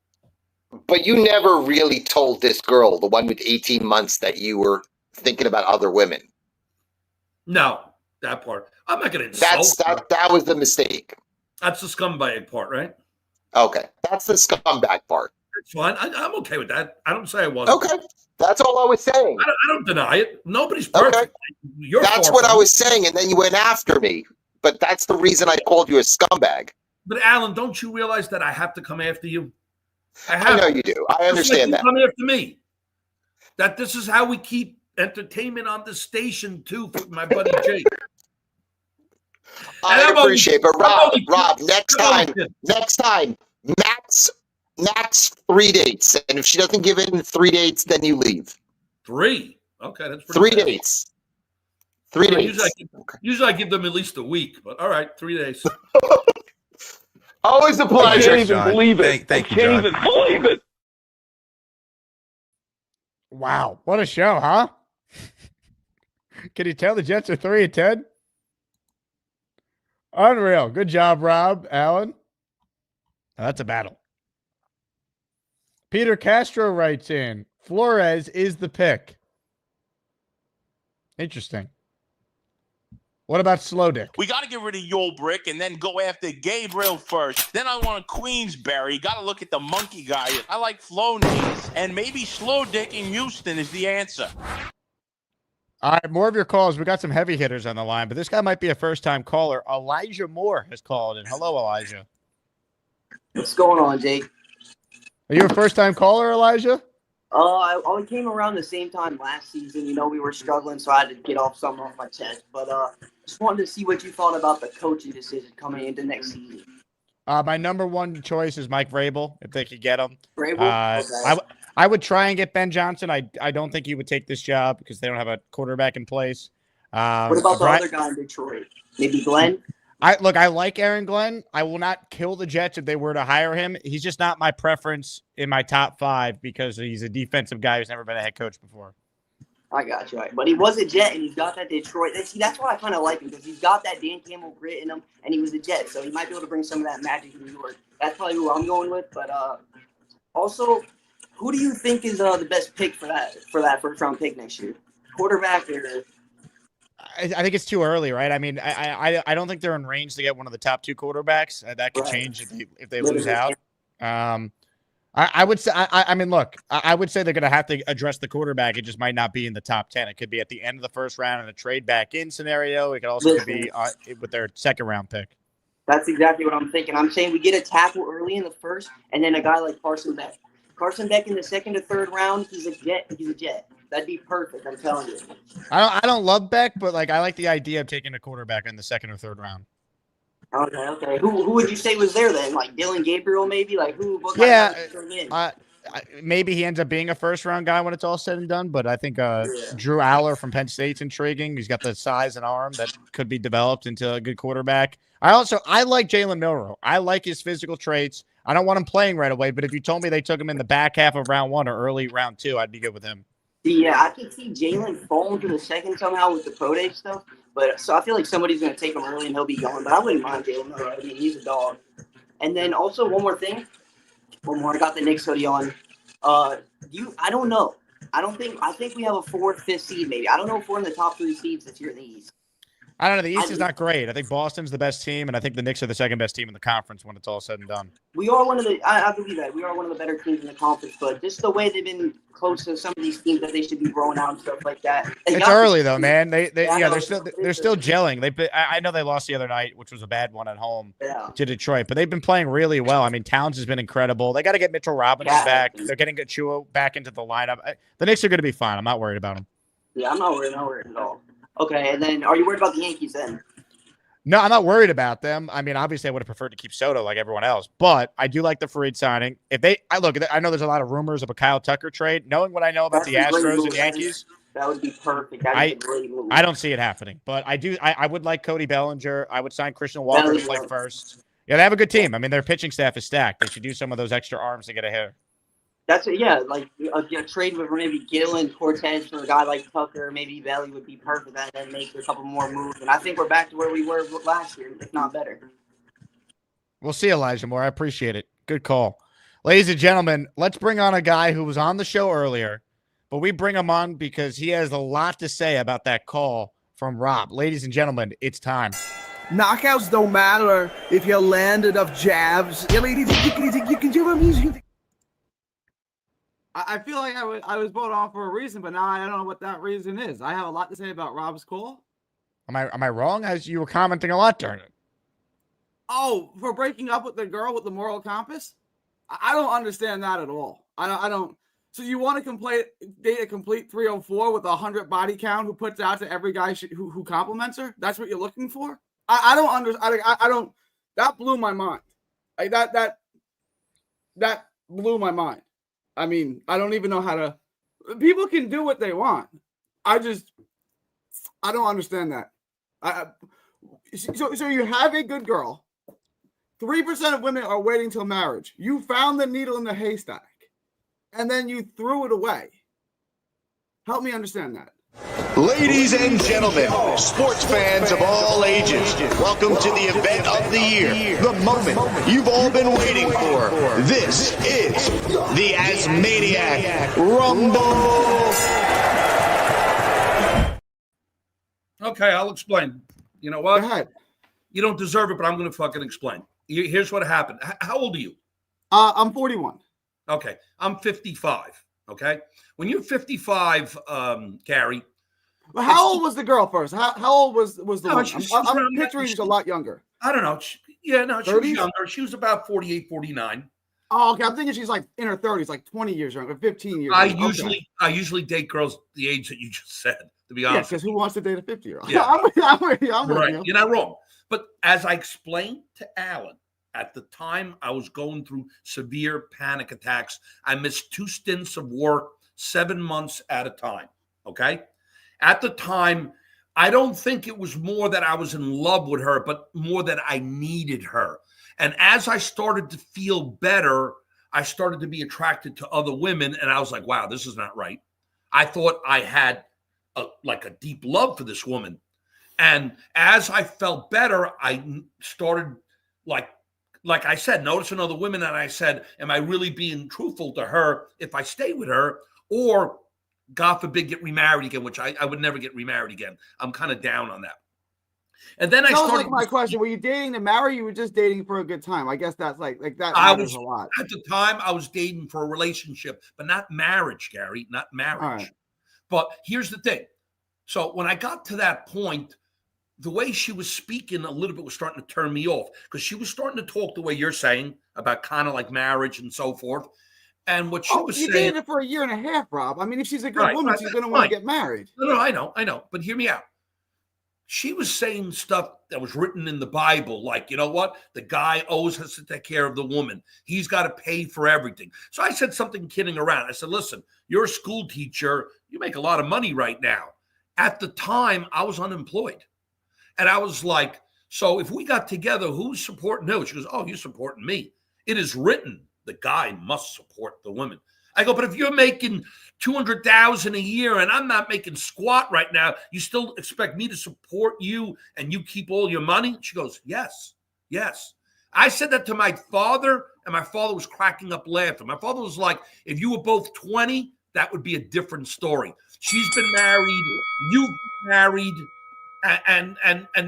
But you never really told this girl, the one with 18 months, that you were thinking about other women. No, that part. I'm not going to insult her. That was the mistake. That's the scumbag part, right? Okay, that's the scumbag part. It's fine. I'm okay with that. I don't say I wasn't. Okay, that's all I was saying. I don't deny it. Nobody's perfect. Okay. That's what I was saying, and then you went after me. But that's the reason I called you a scumbag. But Alan, don't you realize that I have to come after you? I know you do. I understand that. Come after me. That this is how we keep entertainment on the station too, for my buddy Jake. I appreciate it. But Rob, next time, max 3 dates. And if she doesn't give in 3 dates, then you leave. 3? Okay, that's pretty 3 days. 3 days. Usually I give them at least a week, but all right, 3 days. Always a pleasure. I can't even believe it. Thank you, I can't John. even believe it. Wow, what a show, huh? Can you tell the Jets are 3-10? Unreal. Good job, Rob. Alan. Now, that's a battle. Peter Castro writes in, Flores is the pick. Interesting. What about Slow Dick? We got to get rid of Yul Brick and then go after Gabriel first. Then I want Queensberry. Got to look at the monkey guy. I like Flo Knees. And maybe Slow Dick in Houston is the answer. All right, more of your calls. We got some heavy hitters on the line, but this guy might be a first-time caller. Elijah Moore has called in. Hello, Elijah. What's going on, Jake? Are you a first-time caller, Elijah? I only came around the same time last season. You know, we were struggling, so I had to get something off my chest. But just wanted to see what you thought about the coaching decision coming into next season. My number one choice is Mike Vrabel, if they could get him. Vrabel? Okay. I would try and get Ben Johnson. I don't think he would take this job because they don't have a quarterback in place. What about the other guy in Detroit? Maybe Glenn? I like Aaron Glenn. I will not kill the Jets if they were to hire him. He's just not my preference in my top 5 because he's a defensive guy who's never been a head coach before. I got you. Right. But he was a Jet, and he's got that Detroit. See, that's why I kind of like him because he's got that Dan Campbell grit in him, and he was a Jet, so he might be able to bring some of that magic to New York. That's probably who I'm going with. But also, who do you think is the best pick for that first-round pick next year? Quarterback or – I think it's too early, right? I mean, I don't think they're in range to get one of the top 2 quarterbacks. That could change if they lose out. I would say, I mean, look, I would say they're going to have to address the quarterback. It just might not be in the top 10. It could be at the end of the first round in a trade back in scenario. It could also be with their second round pick. That's exactly what I'm thinking. I'm saying we get a tackle early in the first, and then a guy like Carson Beck. Carson Beck in the second or third round, he's a Jet. That'd be perfect. I'm telling you. I don't love Beck, but I like the idea of taking a quarterback in the second or third round. Okay. Who would you say was there then? Like Dylan Gabriel, maybe? Like who? Maybe he ends up being a first round guy when it's all said and done. But I think Drew Aller from Penn State's intriguing. He's got the size and arm that could be developed into a good quarterback. I like Jalen Milroe. I like his physical traits. I don't want him playing right away. But if you told me they took him in the back half of round 1 or early round 2, I'd be good with him. Yeah, I could see Jalen falling to the second somehow with the pro day stuff. But so I feel like somebody's going to take him early and he'll be gone. But I wouldn't mind Jalen. I mean, he's a dog. And then also one more thing. I got the Knicks hoodie on. I don't know. I think we have a 4th, 5th seed maybe. I don't know if we're in the top 3 seeds this year in the East. I don't know. The East is not great. I think Boston's the best team, and I think the Knicks are the second best team in the conference when it's all said and done. We are one of the – I believe that. We are one of the better teams in the conference, but just the way they've been close to some of these teams that they should be rolling out and stuff like that. It's early, though, man. They're still gelling. I know they lost the other night, which was a bad one at home to Detroit, but they've been playing really well. I mean, Towns has been incredible. They got to get Mitchell Robinson back. They're getting Achua back into the lineup. The Knicks are going to be fine. I'm not worried about them. Yeah, I'm not worried at all. Okay, and then are you worried about the Yankees then? No, I'm not worried about them. I mean, obviously, I would have preferred to keep Soto like everyone else, but I do like the Farid signing. I know there's a lot of rumors of a Kyle Tucker trade. Knowing what I know about the Astros and Yankees, that would be perfect. That is a great move. I don't see it happening, but I would like Cody Bellinger. I would sign Christian Walker to play first. Yeah, they have a good team. I mean, their pitching staff is stacked. They should do some of those extra arms to get a hitter. Like a trade with maybe Gill and Cortez for a guy like Tucker, maybe Valley would be perfect, and then make a couple more moves. And I think we're back to where we were last year, if not better. We'll see, Elijah Moore. I appreciate it. Good call. Ladies and gentlemen, let's bring on a guy who was on the show earlier, but we bring him on because he has a lot to say about that call from Rob. Ladies and gentlemen, it's time. Knockouts don't matter if you land enough jabs. You can do it. I feel like I was brought on for a reason, but now I don't know what that reason is. I have a lot to say about Rob's call. Am I wrong? As you were commenting a lot during it. Oh, for breaking up with the girl with the moral compass? I don't understand that at all. I don't. So you want to date a complete 304 with 100 body count who puts out to every guy who compliments her? That's what you're looking for? I don't understand. I don't. That blew my mind. Like that blew my mind. I mean, I don't even know how to. People can do what they want. I don't understand that. So you have a good girl. 3% of women are waiting till marriage. You found the needle in the haystack, and then you threw it away. Help me understand that. Ladies and gentlemen, sports fans of all ages, welcome to the event of the year, the moment you've all been waiting for. This is the Asmaniac Rumble. Okay, I'll explain. You know what? Go ahead. You don't deserve it, but I'm going to fucking explain. Here's what happened. How old are you? I'm 41. Okay, I'm 55. Okay, when you're 55, Gary. Well, how old was the girl first? How old was the woman? I'm picturing she's a lot younger. I don't know. She was younger. She was about 48, 49. Oh, okay. I'm thinking she's like in her 30s, like 20 years younger, 15 years. I usually date girls the age that you just said. To be honest, because who wants to date a 50-year-old? Yeah, I'm right. You're not wrong. But as I explained to Alan, at the time I was going through severe panic attacks. I missed 2 stints of work 7 months at a time. Okay. At the time, I don't think it was more that I was in love with her, but more that I needed her. And as I started to feel better, I started to be attracted to other women. And I was like, wow, this is not right. I thought I had a deep love for this woman. And as I felt better, I started like I said, noticing other women. And I said, am I really being truthful to her if I stay with her? Or God forbid, get remarried again, which I would never get remarried again. I'm kind of down on that. And then I started. Like my question: were you dating to marry? Or you were just dating for a good time? I guess that's like that matters a lot. At the time, I was dating for a relationship, but not marriage, Gary. Not marriage. Right. But here's the thing. So when I got to that point, the way she was speaking a little bit was starting to turn me off because she was starting to talk the way you're saying about kind of like marriage and so forth. And what she was saying. You dated her for a year and a half, Rob. I mean, if she's a good woman, she's going to want to get married. No, I know. But hear me out. She was saying stuff that was written in the Bible, like, you know what? The guy always has to take care of the woman. He's got to pay for everything. So I said something kidding around. I said, listen, you're a school teacher. You make a lot of money right now. At the time, I was unemployed. And I was like, so if we got together, who's supporting who? She goes, oh, you're supporting me. It is written. The guy must support the women. I go, but if you're making $200,000 a year and I'm not making squat right now, you still expect me to support you and you keep all your money? She goes, yes. I said that to my father, and my father was cracking up laughing. My father was like, if you were both 20, that would be a different story. She's been married, you've been married, and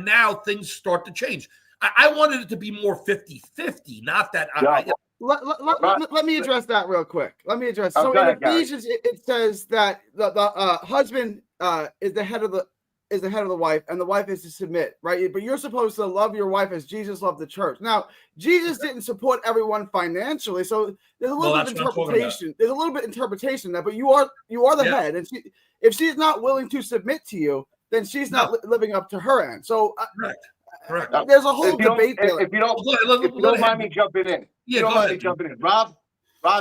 now things start to change. I wanted it to be more 50-50, not that Let me address that real quick. So in Ephesians, it says that the husband is the head of the wife, and the wife is to submit, right? But you're supposed to love your wife as Jesus loved the church. Now, Jesus didn't support everyone financially, so there's a little bit of interpretation. There's a little bit of interpretation there, but you are the head, and if she's not willing to submit to you, then she's not living up to her end. So Correct. There's a whole debate there. If you don't mind me jumping in, Rob,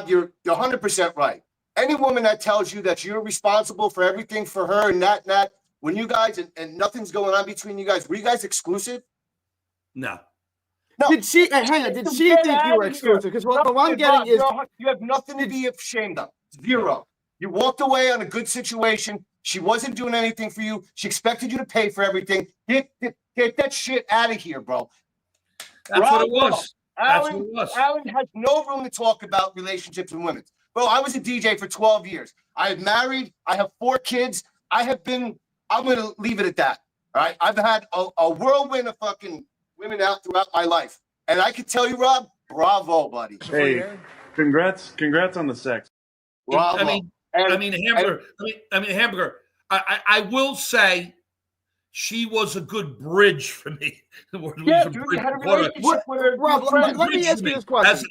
you're 100% right. Any woman that tells you that you're responsible for everything for her and that when you guys and nothing's going on between you guys, were you guys exclusive? No. Did she? Hang on. Did she think you were exclusive? Because what I'm getting is you have nothing to be ashamed of. Zero. You walked away on a good situation. She wasn't doing anything for you. She expected you to pay for everything. Get that shit out of here, bro. That's what it was. Alan has no room to talk about relationships with women. Bro, I was a DJ for 12 years. I have married. I have 4 kids. I'm going to leave it at that. All right. I've had a whirlwind of fucking women out throughout my life. And I can tell you, Rob, bravo, buddy. Hey, congrats on the sex. Bravo. Hamburger. Hamburger. I will say she was a good bridge for me. Yeah, dude, you had a relationship with her. Rob, let me ask you this question.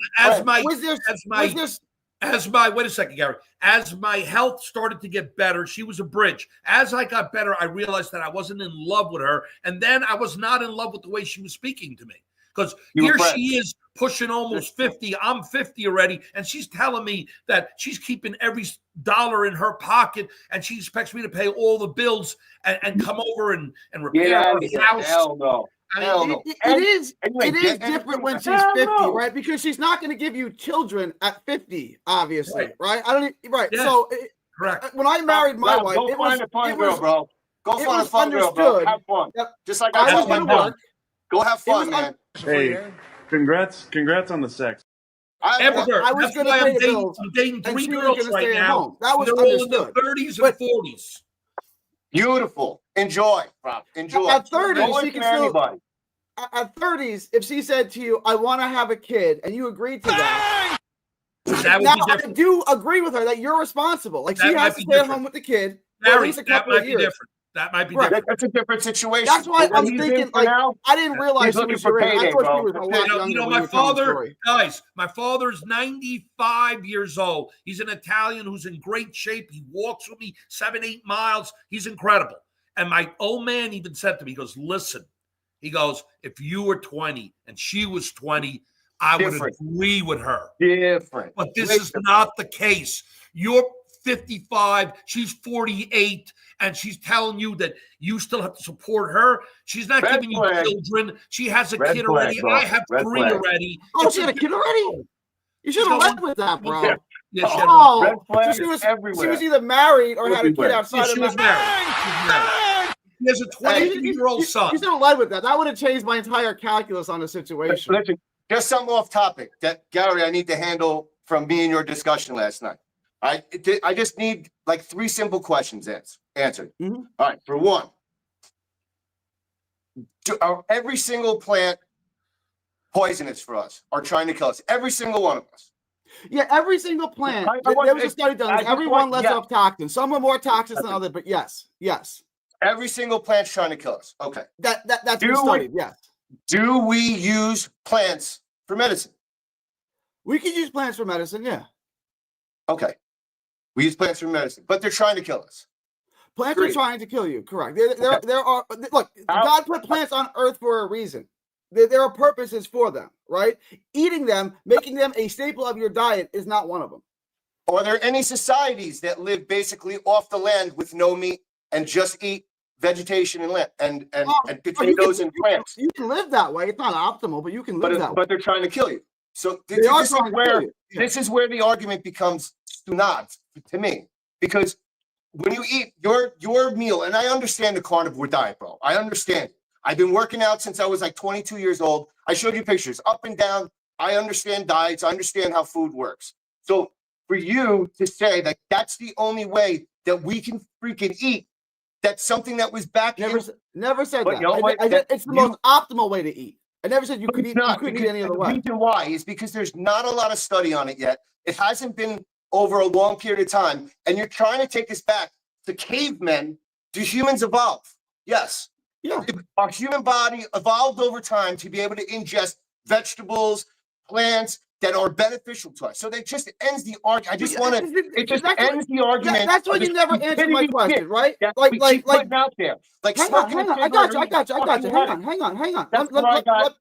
Wait a second, Gary. As my health started to get better, she was a bridge. As I got better, I realized that I wasn't in love with her. And then I was not in love with the way she was speaking to me. Because here she is pushing almost 50. I'm 50 already. And she's telling me that she's keeping every dollar in her pocket. And she expects me to pay all the bills and come over and repair her house. Hell no. It is different when she's 50, right? Because she's not going to give you children at 50, obviously, right? Right. Yes. So, correct. When I married my wife, go find a fun girl, bro. Go find a fun girl, bro. Have fun. Just like I was going to work. Go have fun, man. Hey, congrats on the sex. I was going to pay the bills. I'm dating 3 girls right now. That was they're all in understood. their 30s and 40s. Beautiful. Enjoy, Rob. Enjoy. At 30, Don't she can listen to still. anybody. At 30s, if she said to you, "I want to have a kid," and you agreed to that, now I do agree with her that you're responsible. Like she has to stay at home with the kid for at least a couple of years. That might be different. That's a different situation. That's why I'm thinking. Like, I didn't realize she was your age. I thought she was a lot younger. My father, guys, my father's 95 years old. He's an Italian who's in great shape. He walks with me 7-8 miles. He's incredible. And my old man even said to me, he goes, listen, he goes, if you were 20 and she was 20, I would agree with her. Different. But this is not the case. You're 55, she's 48, and she's telling you that you still have to support her. She's not giving you children. She has a kid already. I have 3 already. Oh, she had a kid already? You should have led with that, bro. Yeah, she was either married or had a kid outside of she was married. She has a 22-year-old son. You should have led with that. That would have changed my entire calculus on the situation. Listen, just something off topic that, Gary, I need to handle from me and your discussion last night. I just need like 3 simple questions answered. Mm-hmm. All right. For one, every single plant poisonous for us or trying to kill us? Every single one of us. Yeah, every single plant. There was a study done. Everyone lets off toxins. Some are more toxic than others, but yes. Every single plant's trying to kill us. Okay. That's been studied, yes. Do we use plants for medicine? We can use plants for medicine, yeah. Okay. We use plants for medicine, but they're trying to kill us. Plants are trying to kill you, correct. There are look, God put plants on earth for a reason. There are purposes for them, right? Eating them, making them a staple of your diet is not one of them. Are there any societies that live basically off the land with no meat and just eat vegetation and land and potatoes and plants? You can live that way. It's not optimal, but you can live that way. But they're trying to kill you. So this is where the argument becomes not to me, because when you eat your meal, and I understand the carnivore diet, bro. I understand. I've been working out since I was like 22 years old. I showed you pictures up and down. I understand diets. I understand how food works. So for you to say that that's the only way that we can freaking eat, that's something that was back never said that. It's the most optimal way to eat. I never said you could eat. You couldn't eat any other way. The reason why is because there's not a lot of study on it yet. It hasn't been over a long period of time, and you're trying to take us back to cavemen. Do humans evolve? Yes. Yeah. Our human body evolved over time to be able to ingest vegetables, plants, that are beneficial to us. So that just ends the argument. I just want to. It just ends the That, argument. that's why of you the never answered my stupidity question, shit right? that Like, we like, keep like. putting out there, like Hang on, smoking hang a on. I cigarette got you. or I got you. I got you. fucking Hang lettuce. on. Hang on. That's what I got.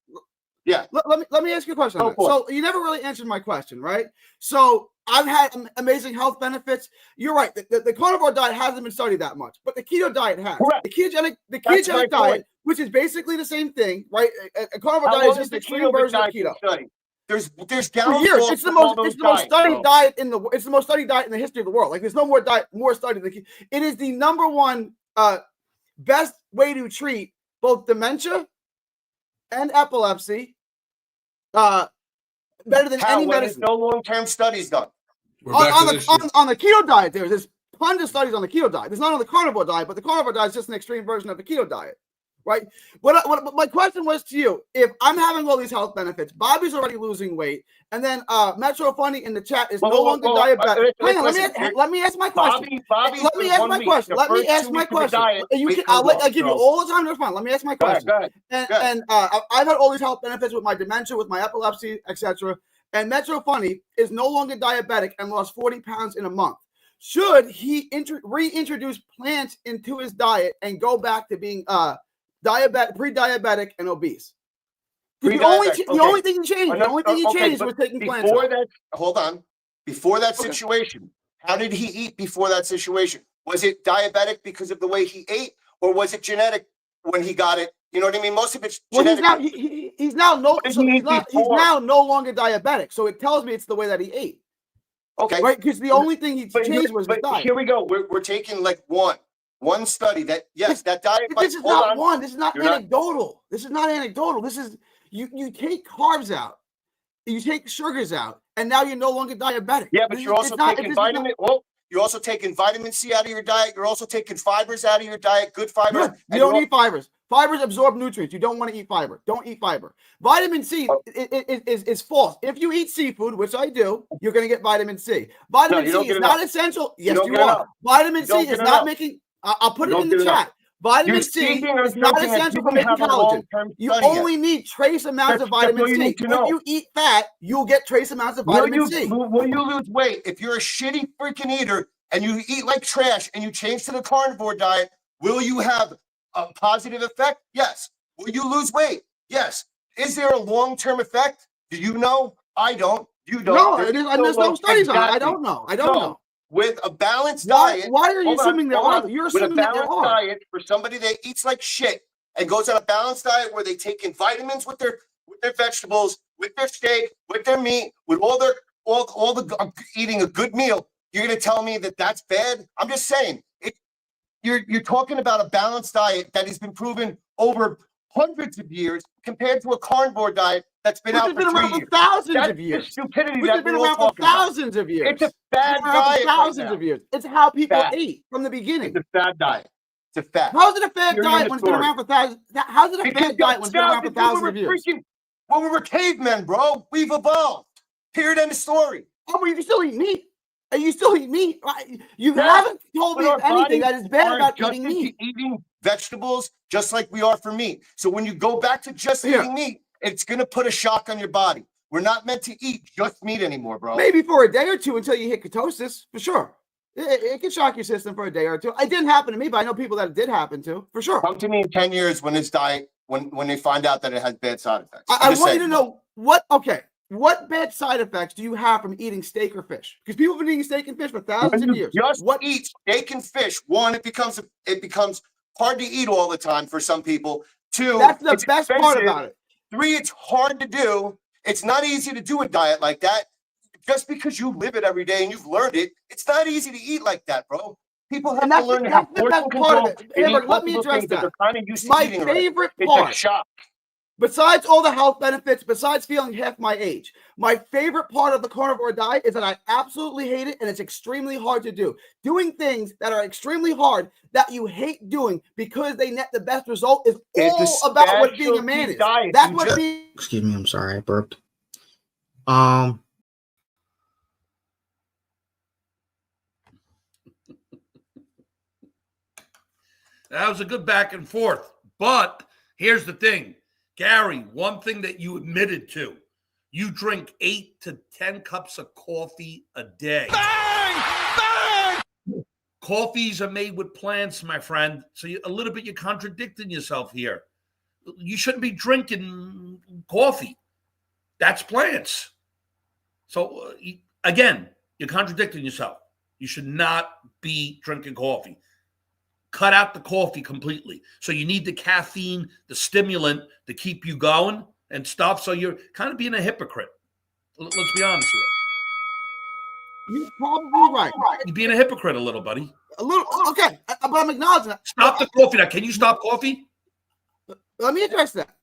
Yeah. Let me ask you a question on Go that. for it. So you never really answered my question, right? So I've had amazing health benefits. You're right. The carnivore diet hasn't been studied that much, but the keto diet has. Correct. The ketogenic That's my diet, point. which is basically the same thing, right? A carnivore How diet is long just has an the extreme version of diet been keto. studied? There's For years. downfalls It's the to all most those studied diets, bro. diet it's the most studied diet in the history of the world. Like there's no more studied than it is the number one best way to treat both dementia and epilepsy. Better than any When medicine. there's no long-term studies done. On the keto diet, there's tons of studies on the keto diet. There's not on the carnivore diet, but the carnivore diet is just an extreme version of the keto diet, right? What my question was to you: if I'm having all these health benefits, Bobby's already losing weight, and then Metro Funny in the chat is no longer diabetic. Hang on, let me ask my question. Let me ask my question. I'll give you all the time to respond. Let me ask my question. Go ahead. And I've had all these health benefits with my dementia, with my epilepsy, etc. And Metro Funny is no longer diabetic and lost 40 pounds in a month. Should he reintroduce plants into his diet and go back to being pre-diabetic and obese? The only thing he changed was taking plants out. Hold on. Before that situation, how did he eat before that situation? Was it diabetic because of the way he ate, or was it genetic when he got it? You know what I mean? Most of it's genetic. Well, he's now no longer diabetic. So it tells me it's the way that he ate. Okay. Right? Because the only thing he changed was the diet. Here we go. We're taking like one study that that diet. This is not one. This is not anecdotal. This is not anecdotal. This is you take carbs out, you take sugars out, and now you're no longer diabetic. Yeah, but you're also taking vitamin. Well, you're also taking vitamin C out of your diet. You're also taking fibers out of your diet. Good fibers. You don't need fibers. Fibers absorb nutrients. You don't want to eat fiber. Don't eat fiber. Vitamin C is false. If you eat seafood, which I do, you're going to get vitamin C. Vitamin C is not essential. Yes, you are. Vitamin C is not making. I'll put it in the chat. Vitamin C is not essential for making collagen. You only need trace amounts of vitamin C. If you eat fat, you'll get trace amounts of vitamin C. Will you lose weight if you're a shitty freaking eater and you eat like trash and you change to the carnivore diet? Will you have a positive effect? Yes. Will you lose weight? Yes. Is there a long-term effect? Do you know? I don't. You don't. No, there's no studies on it. I don't know. I don't know. With a balanced diet. Why are you assuming there are? You're assuming that there are. With a balanced diet for somebody that eats like shit and goes on a balanced diet where they take in vitamins with their vegetables, with their steak, with their meat, with all the eating a good meal. You're going to tell me that that's bad? I'm just saying. You're talking about a balanced diet that has been proven over hundreds of years compared to a carnivore diet that's been out for 3 years. Thousands of years. Stupidity that's been around for thousands of years. It's a bad diet. Thousands of years. It's how people ate from the beginning. It's a bad diet. It's a fad. How's it a fad diet when it's been around for thousands? How's it a fad diet when it's been around for thousands of years? Well, we were cavemen, bro. We've evolved. Period. End of story. Oh, but you can still eat meat. And you still eat meat. You haven't told me anything that is bad about eating meat. Eating vegetables just like we are for meat. So when you go back to just eating meat, it's going to put a shock on your body. We're not meant to eat just meat anymore, bro. Maybe for a day or two until you hit ketosis, for sure. It can shock your system for a day or two. It didn't happen to me, but I know people that it did happen to, for sure. Come to me in 10 years when his diet, when they find out that it has bad side effects. I want you to know what bad side effects do you have from eating steak or fish? Because people have been eating steak and fish for thousands of years. Just eat steak and fish. One, it becomes hard to eat all the time for some people. Two, that's the best part about it. Three, it's hard to do. It's not easy to do a diet like that. Just because you live it every day and you've learned it, it's not easy to eat like that, bro. People have to learn how portion control. Let me address that. My favorite part. It's a shock. Besides all the health benefits, besides feeling half my age, my favorite part of the carnivore diet is that I absolutely hate it and it's extremely hard to do. Doing things that are extremely hard that you hate doing because they net the best result is all about what being a man is. That's what being. Excuse me, I'm sorry, I burped. That was a good back and forth. But here's the thing. Gary, one thing that you admitted to You drink 8 to 10 cups of coffee a day. Coffees are made with plants, my friend. So a little bit you're contradicting yourself here. You shouldn't be drinking coffee. That's plants. So again, you're contradicting yourself. You should not be drinking coffee. Cut out the coffee completely. So you need the caffeine, the stimulant to keep you going and stuff. So you're kind of being a hypocrite. Let's be honest here. You're probably right. You're being a hypocrite a little, buddy. A little, okay, but I'm acknowledging that. Stop the coffee now. Can you stop coffee? Let me address that.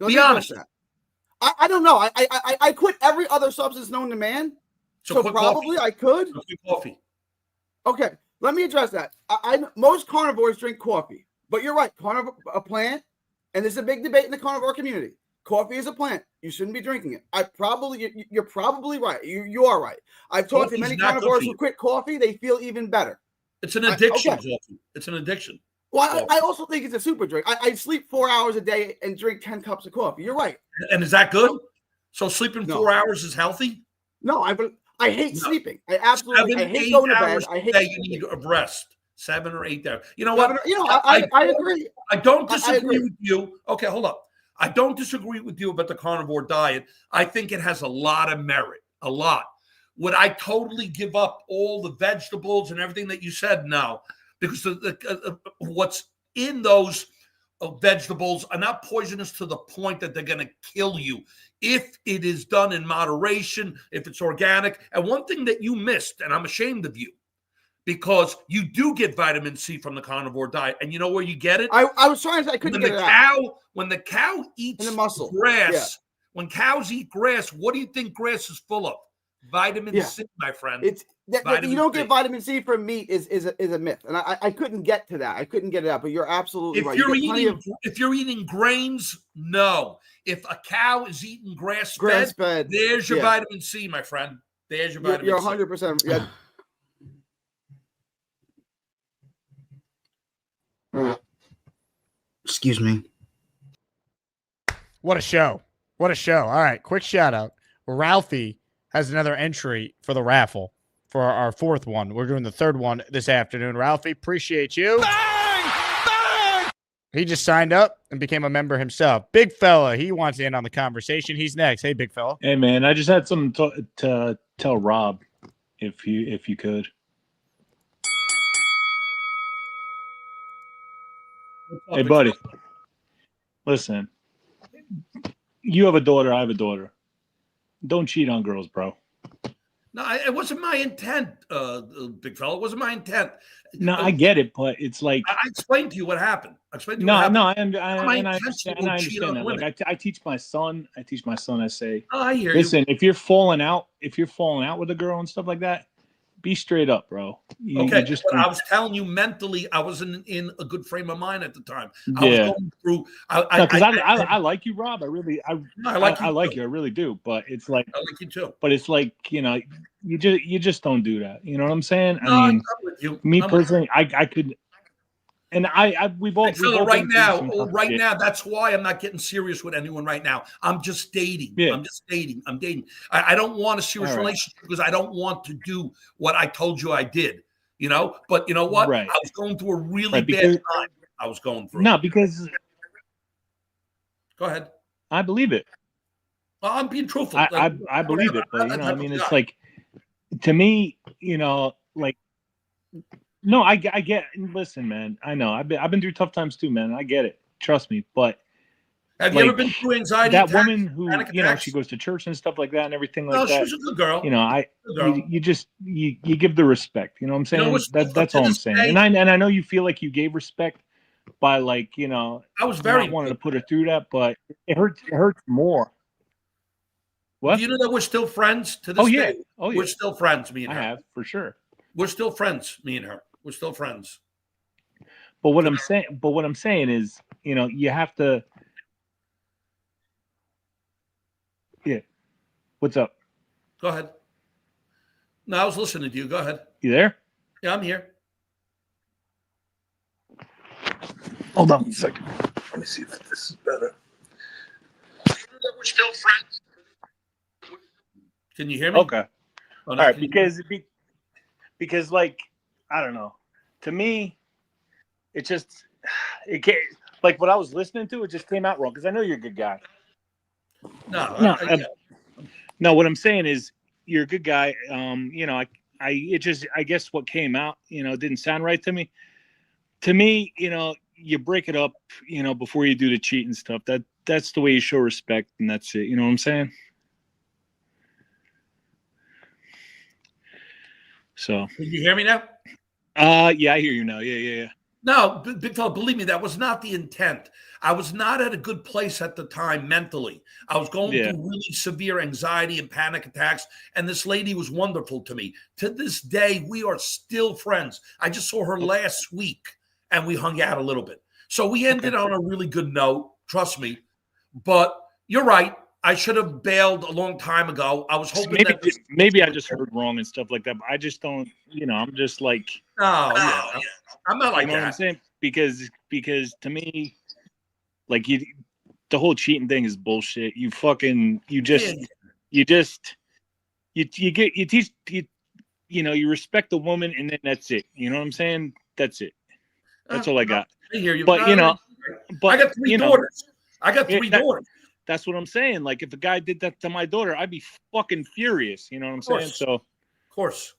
Be honest. I don't know. I quit every other substance known to man. So probably coffee. I could. So quit coffee. Okay, let me address that. Most carnivores drink coffee, but you're right. Carnivore, a plant, and there's a big debate in the carnivore community. Coffee is a plant. You shouldn't be drinking it. You're probably right. You are right. I've talked to many carnivores who quit coffee. They feel even better. It's an addiction. Coffee. It's an addiction. Well, I also think it's a super drink. I sleep 4 hours a day and drink 10 cups of coffee. You're right. And is that good? So sleeping 4 hours is healthy? No, I hate sleeping. I hate going to bed. I hate you need a rest. 7 or 8 hours. You know what? I agree. I don't disagree with you. Okay, hold up. I don't disagree with you about the carnivore diet. I think it has a lot of merit. A lot. Would I totally give up all the vegetables and everything that you said? No. Because what's in those vegetables are not poisonous to the point that they're going to kill you if it is done in moderation, if it's organic. And one thing that you missed, and I'm ashamed of you, because you do get vitamin C from the carnivore diet. And you know where you get it? I was trying to say I couldn't get it out. When the cow eats in the muscle. Grass, when cows eat grass, what do you think grass is full of? Vitamin C, my friend. You don't get vitamin C from meat is a myth, and I couldn't get to that. I couldn't get it out, but you're absolutely right. If you're eating grains, no. If a cow is eating grass fed, there's your vitamin C, my friend. There's your vitamin C. You're 100%. Yeah. Excuse me. What a show. What a show. All right, quick shout out. Ralphie has another entry for the raffle for our fourth one. We're doing the third one this afternoon. Ralphie, appreciate you. Bang! Bang! He just signed up and became a member himself. Big fella, he wants in on the conversation. He's next. Hey, big fella. Hey, man, I just had something to tell Rob, if you could. Hey, buddy, listen. You have a daughter. I have a daughter. Don't cheat on girls, bro. No, it wasn't my intent, big fella. It wasn't my intent. No, I get it, but it's like I explained to you what happened. I understand that. Like I teach my son. I say, I hear listen, if you're falling out with a girl and stuff like that, be straight up, bro. But I was telling you mentally, I wasn't in a good frame of mind at the time. I was going through. I like you, Rob. I like you. I really do. But it's like I like you too. But it's like you just don't do that. You know what I'm saying? I mean, me personally, I could. And we've all right now. That's why I'm not getting serious with anyone right now. I'm just dating. Yeah. I'm dating. I don't want a serious relationship because I don't want to do what I told you I did. But you know what? Right. I was going through a really bad time. I was going through. No, because. Go ahead. I believe it. Well, I'm being truthful. I believe it, but I mean, it's like, to me, like. No, I get. Listen, man. I know. I've been through tough times too, man. I get it. Trust me. But have you ever been through anxiety? That woman who she goes to church and stuff like that and everything like that. No, she's a good girl. You give the respect. You know what I'm saying? That's all I'm saying. And I know you feel like you gave respect by I was very wanting to put her through that, but it hurts more. What? Do you know that we're still friends to this day? Oh yeah. We're still friends, me and her. I have, for sure. We're still friends, me and her. We're still friends. But what I'm saying is, you have to. Yeah. What's up? Go ahead. No, I was listening to you. Go ahead. You there? Yeah, I'm here. Hold on 1 second. Let me see if this is better. We're still friends. Can you hear me? Okay. Oh, All no, right, can you- because like, because like, I don't know. To me, it just it can't, like what I was listening to. It just came out wrong because I know you're a good guy. No, No, what I'm saying is you're a good guy. I guess what came out, didn't sound right to me. To me, you break it up, before you do the cheating stuff. That's the way you show respect, and that's it. You know what I'm saying? So. Can you hear me now? Yeah, I hear you now. Yeah. No, big fella, believe me, that was not the intent. I was not at a good place at the time mentally. I was going through really severe anxiety and panic attacks, and this lady was wonderful to me. To this day, we are still friends. I just saw her last week, and we hung out a little bit. So we ended on a really good note, trust me. But you're right. I should have bailed a long time ago. I was hoping maybe I just heard wrong and stuff like that. But I just don't, I'm just like, I'm not like you know what I'm that. saying? Because to me, like the whole cheating thing is bullshit. You respect the woman, and then that's it. You know what I'm saying? That's it. That's all I got. I hear you. But I got three daughters. I got three daughters. That's what I'm saying. Like, if a guy did that to my daughter, I'd be fucking furious. You know what I'm saying? So, of course,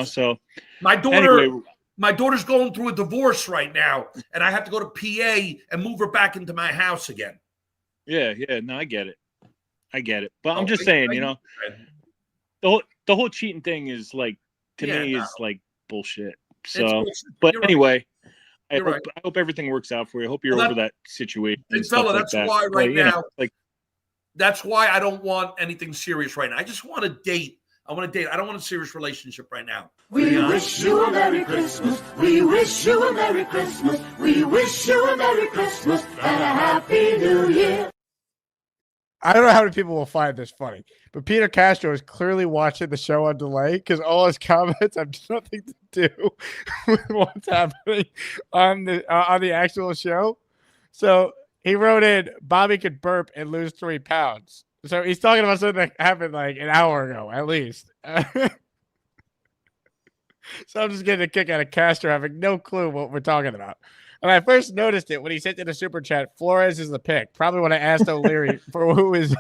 so my daughter, anyway, my daughter's going through a divorce right now, and I have to go to PA and move her back into my house again. Yeah. No, I get it. But I'm just saying, the whole cheating thing is like, to me, is like bullshit. So, but anyway. I hope everything works out for you. I hope you're over that situation. And fella, that's why now, that's why I don't want anything serious right now. I just want to date. I want to date. I don't want a serious relationship right now. We wish you a Merry Christmas. We wish you a Merry Christmas. We wish you a Merry Christmas and a Happy New Year. I don't know how many people will find this funny, but Peter Castro is clearly watching the show on delay because all his comments have nothing to do with what's happening on the actual show. So he wrote in, Bobby could burp and lose 3 pounds. So he's talking about something that happened like an hour ago, at least. So I'm just getting a kick out of Castro having no clue what we're talking about. And I first noticed it when he sent in a super chat. Flores is the pick. Probably when I asked O'Leary for who his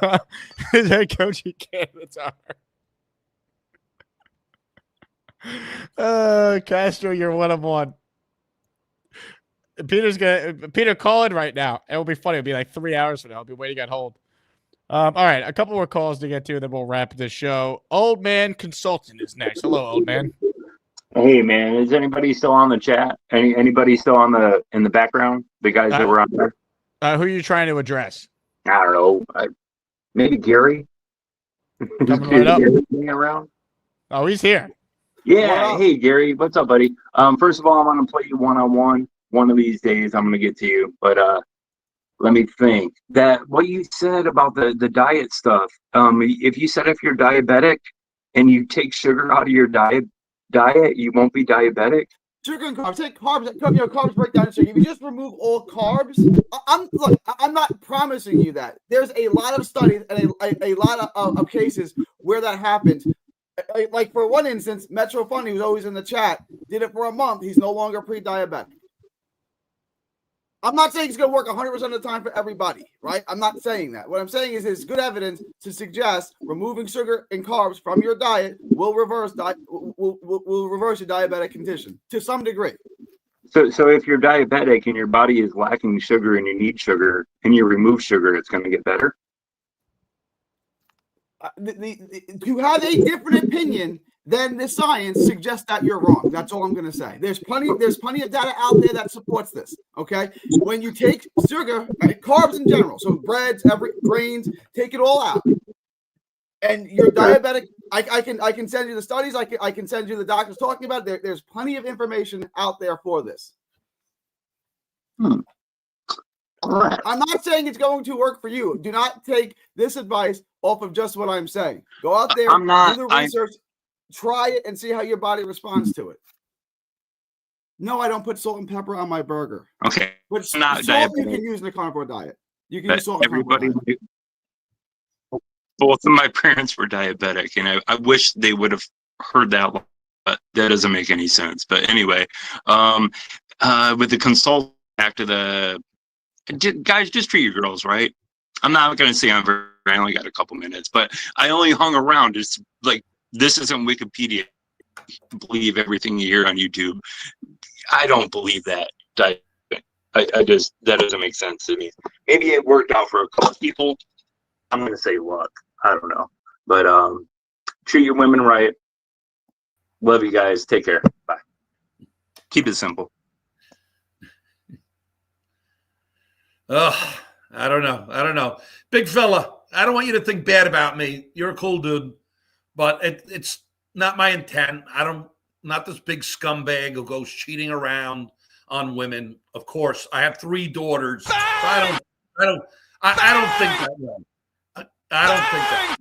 head coaching candidates are. Castro, you're one of one. Peter call in right now. It will be funny. It'll be like 3 hours from now. I'll be waiting on hold. All right, a couple more calls to get to, then we'll wrap this show. Old Man Consultant is next. Hello, old man. Hey man, is anybody still on the chat? Anybody still in the background? The guys that were on there. Who are you trying to address? I don't know. Maybe Gary. Coming right up. Around? Oh, he's here. Yeah. Hey Gary, what's up, buddy? First of all, I'm gonna play you one-on-one. One of these days, I'm gonna get to you. But let me think. That what you said about the diet stuff. If you said if you're diabetic and you take sugar out of your diet, you won't be diabetic. Sugar and carbs. Take carbs. Carbs break down sugar. If you just remove all carbs, I'm not promising you that. There's a lot of studies and a lot of cases where that happens. Like for one instance, Metro Funny, who's always in the chat, did it for a month. He's no longer pre-diabetic. I'm not saying it's going to work 100% of the time for everybody, right? I'm not saying that. What I'm saying is there's good evidence to suggest removing sugar and carbs from your diet will reverse your diabetic condition to some degree. So if you're diabetic and your body is lacking sugar and you need sugar and you remove sugar, it's going to get better? To have a different opinion than the science suggests that you're wrong. That's all I'm going to say. There's plenty of data out there that supports this. Okay, when you take sugar, carbs in general, so breads, grains, take it all out, and you're diabetic. I can send you the studies. I can send you the doctors talking about it. There's plenty of information out there for this. Right. I'm not saying it's going to work for you. Do not take this advice off of just what I'm saying. Go out there, do the research. Try it and see how your body responds to it. No, I don't put salt and pepper on my burger. Okay. But not salt diabetic. you can use in the carnivore diet. You can use salt in the carnivore diet. Both of my parents were diabetic, and I wish they would have heard that, but that doesn't make any sense. But anyway, with the consult after the guys, just treat your girls right. I'm not going to say I only got a couple minutes, but I only hung around. Just like, this isn't Wikipedia. Believe everything you hear on YouTube. I don't believe that. I just, that doesn't make sense to me. Maybe it worked out for a couple people. I'm going to say luck. I don't know. But treat your women right. Love you guys. Take care. Bye. Keep it simple. Ugh, I don't know. Big fella, I don't want you to think bad about me. You're a cool dude, but it's not my intent. Not this big scumbag who goes cheating around on women. Of course, I have 3 daughters. So I don't think that way. I don't think that.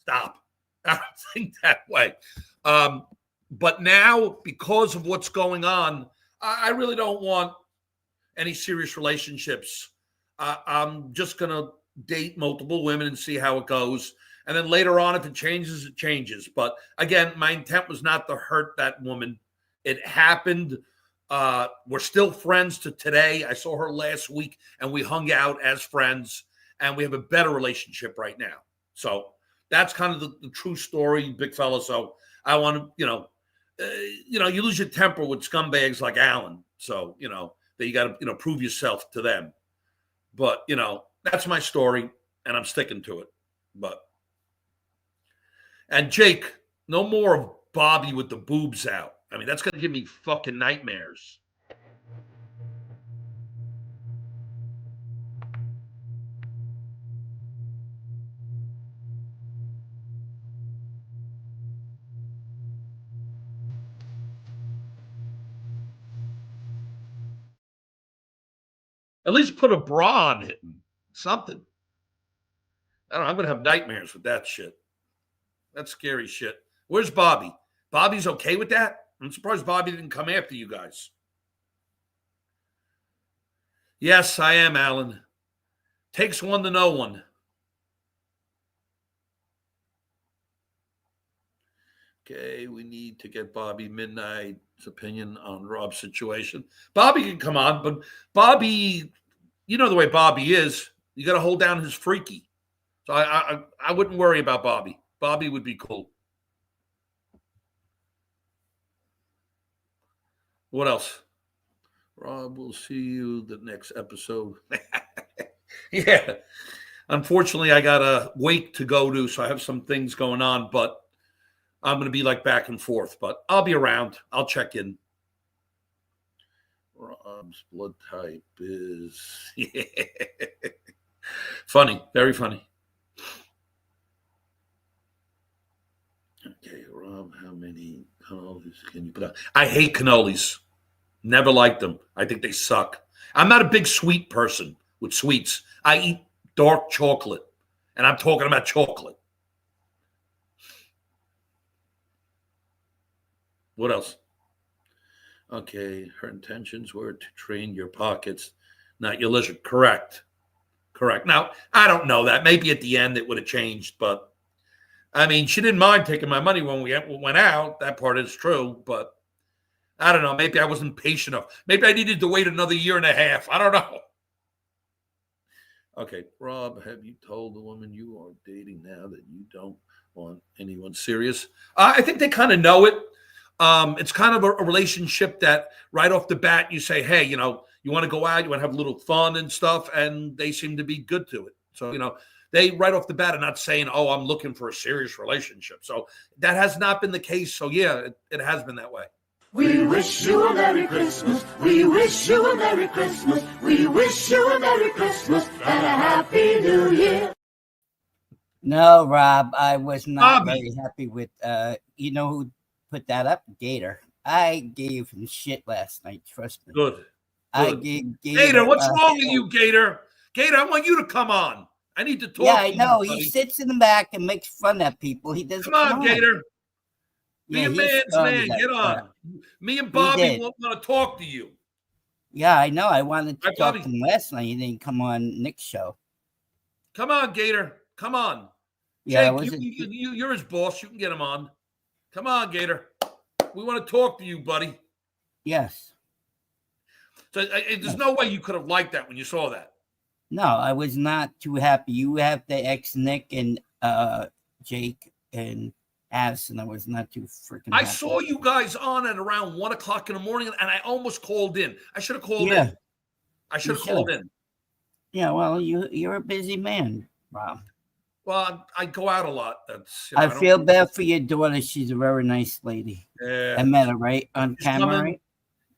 Stop. I don't think that way. But now, because of what's going on, I really don't want any serious relationships. I'm just going to date multiple women and see how it goes. And then later on, if it changes, it changes. But again, my intent was not to hurt that woman. It happened. We're still friends to today. I saw her last week, and we hung out as friends, and we have a better relationship right now. So that's kind of the true story, big fella. So I want to, you lose your temper with scumbags like Alan. So, that you got to, prove yourself to them. But, that's my story, and I'm sticking to it. And Jake, no more of Bobby with the boobs out. I mean, that's going to give me fucking nightmares. At least put a bra on it. Something. I don't know. I'm going to have nightmares with that shit. That's scary shit. Where's Bobby? Bobby's okay with that? I'm surprised Bobby didn't come after you guys. Yes, I am, Alan. Takes one to know one. Okay, we need to get Bobby Midnight's opinion on Rob's situation. Bobby can come on, but Bobby, you know the way Bobby is. You got to hold down his freaky. So I wouldn't worry about Bobby. Bobby would be cool. What else? Rob, we'll see you the next episode. Yeah. Unfortunately, I got a wake to go to, so I have some things going on, but I'm going to be like back and forth. But I'll be around. I'll check in. Rob's blood type is funny. Very funny. Okay, Rob, how many cannolis can you put out? I hate cannolis. Never liked them. I think they suck. I'm not a big sweet person with sweets. I eat dark chocolate, and I'm talking about chocolate. What else? Okay, her intentions were to train your pockets, not your lizard. Correct. Now, I don't know that. Maybe at the end it would have changed, but I mean, she didn't mind taking my money when we went out. That part is true, but I don't know. Maybe I wasn't patient enough. Maybe I needed to wait another year and a half. I don't know. Okay, Rob, have you told the woman you are dating now that you don't want anyone serious? I think they kind of know it. It's kind of a relationship that right off the bat you say, hey, you want to go out, you want to have a little fun and stuff, and they seem to be good to it. So, they right off the bat are not saying, oh, I'm looking for a serious relationship. So that has not been the case. So, yeah, it has been that way. We wish you a Merry Christmas. We wish you a Merry Christmas. We wish you a Merry Christmas and a Happy New Year. No, Rob, I was not very happy with, who put that up? Gator. I gave him shit last night. Trust me. Good. I gave Gator, what's wrong with you, Gator? Gator, I want you to come on. I need to talk. Yeah, I to know. You, He sits in the back and makes fun at people. He doesn't. Come on, Gator. Be Yeah, a man's man. Get on. Me and Bobby want to talk to you. Yeah, I know. I wanted to talk to him last night. He didn't come on Nick's show. Come on, Gator. Come on. Yeah, Jake, you're his boss. You can get him on. Come on, Gator. We want to talk to you, buddy. Yes. So there's no way you could have liked that when you saw that. No, I was not too happy. You have the ex-Nick and Jake and Addison. I was not too freaking I happy. saw you guys on at around 1 o'clock in the morning, and I almost called in. I should have called Yeah. in. I should have called in. Yeah, well, you're a busy man, Rob. Well, I go out a lot. That's. I feel bad for your daughter. She's a very nice lady. Yeah. I met her right on camera, right?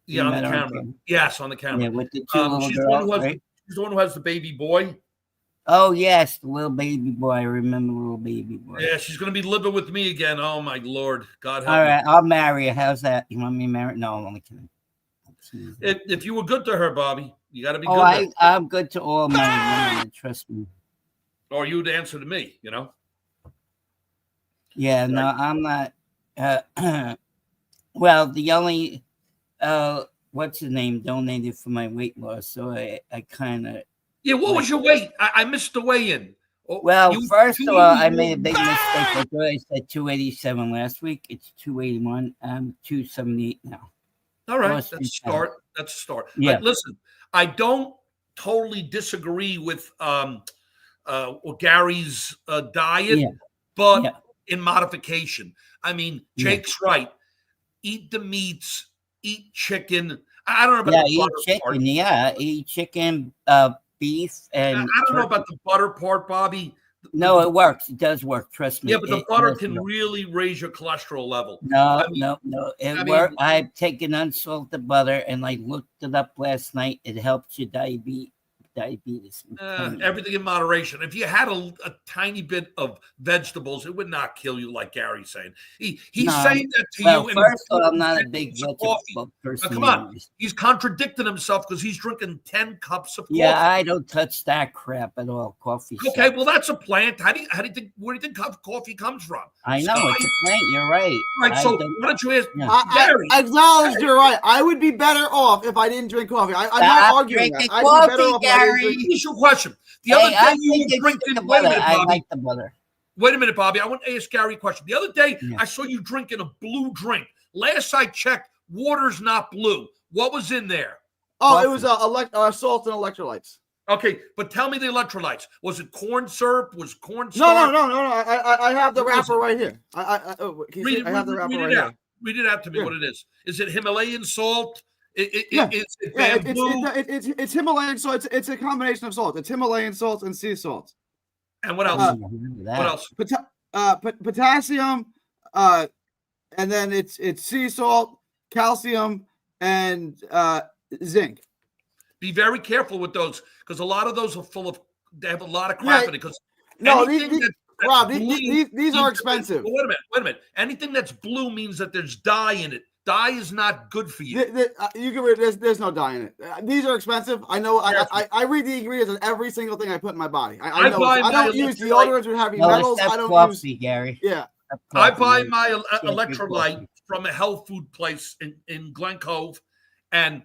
Yeah, on the camera. Yes, on the camera. Yeah, with the two little she's girls, right? She's the one who has the baby boy. Oh yes, the little baby boy. I remember the little baby boy. Yeah, she's going to be living with me again. Oh my Lord, God help All me. right, I'll marry her. How's that? You want me to marry? No, I'm only kidding. If you were good to her, Bobby, you got to be good. I'm good to all my women. Trust me. Or you'd answer to me, Yeah, no, I'm not. Well, the only what's his name donated for my weight loss, so I kind of. Yeah, what was your weight? I missed the weigh-in. Well, first of all, I made a big mistake. I thought I said 287 last week. It's 281. I'm 278 now. All right, that's a start. That's a start. Yeah. Listen, I don't totally disagree with Gary's diet, but in modification. I mean, Jake's right. Eat the meats. Eat chicken. I don't know about the butter chicken. part. Yeah, eat chicken, beef, and. I don't know about the butter part, Bobby. No, it works. It does work. Trust me. Yeah, but the butter can really raise your cholesterol level. No. It works. I've taken unsalted butter and I looked it up last night. It helps your diabetes. Everything in moderation. If you had a tiny bit of vegetables, it would not kill you, like Gary's saying. He's saying that to you. First of all, I'm not a big vegetable person. Come on, he's contradicting himself because he's drinking 10 cups of coffee. Yeah, I don't touch that crap at all. Coffee. Okay, well that's a plant. How do you think? Where do you think coffee comes from? I know it's a plant. You're right. Right. So why don't you ask Gary? I acknowledge you're right. I would be better off if I didn't drink coffee. I'm not arguing that. I'd be better off if I didn't drink. Here's your question. The other day you were drinking. Wait a minute, Bobby. I like the butter. Wait a minute, Bobby. I want to ask Gary a question. The other day I saw you drinking a blue drink. Last I checked, water's not blue. What was in there? Oh, it was salt and electrolytes. Okay, but tell me the electrolytes. Was it corn syrup? Was corn starch? No. I have the wrapper right here. I have the wrapper right here. Read it out to me. What it is? Is it Himalayan salt? It's Himalayan salt. It's a combination of salt. It's Himalayan salt and sea salt. And what else? What else? Potassium, and then it's sea salt, calcium, and zinc. Be very careful with those because a lot of those are full of. They have a lot of crap in it. Because these are expensive. Wait a minute. Anything that's blue means that there's dye in it. Dye is not good for you. There's no dye in it. These are expensive. I know. I read the ingredients on every single thing I put in my body. I know. I don't use deodorants with heavy metals. I don't use. Gary. Yeah. I buy my electrolyte from a health food place in Glen Cove, and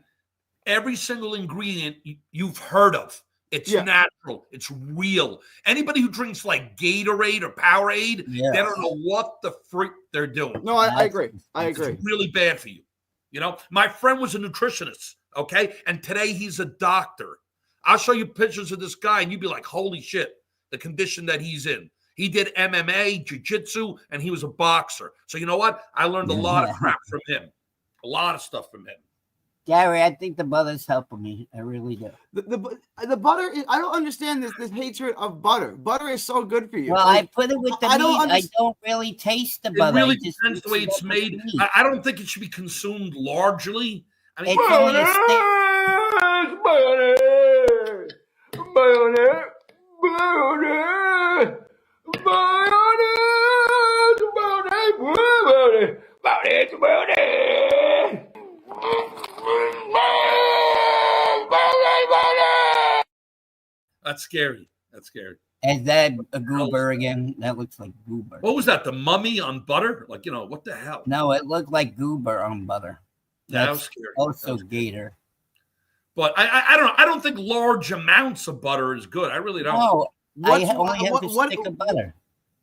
every single ingredient you've heard of. It's natural. It's real. Anybody who drinks like Gatorade or Powerade, they don't know what the freak they're doing. No, I agree. It's really bad for you. My friend was a nutritionist, okay? And today he's a doctor. I'll show you pictures of this guy, and you'd be like, holy shit, the condition that he's in. He did MMA, jiu-jitsu, and he was a boxer. So you know what? I learned a lot of crap from him. A lot of stuff from him. Gary, I think the butter's helping me. I really do. The butter is, I don't understand this hatred of butter. Butter is so good for you. Well, I put it with the meat. I don't really taste the butter. It really depends the way it's made. I don't think it should be consumed largely. I mean, it's only That's scary. Is that a goober again? That looks like goober. What was that? The mummy on butter? Like, what the hell? No, it looked like goober on butter. That was scary. Also gator. But I don't know. I don't think large amounts of butter is good. I really don't. No, I only have a stick of butter.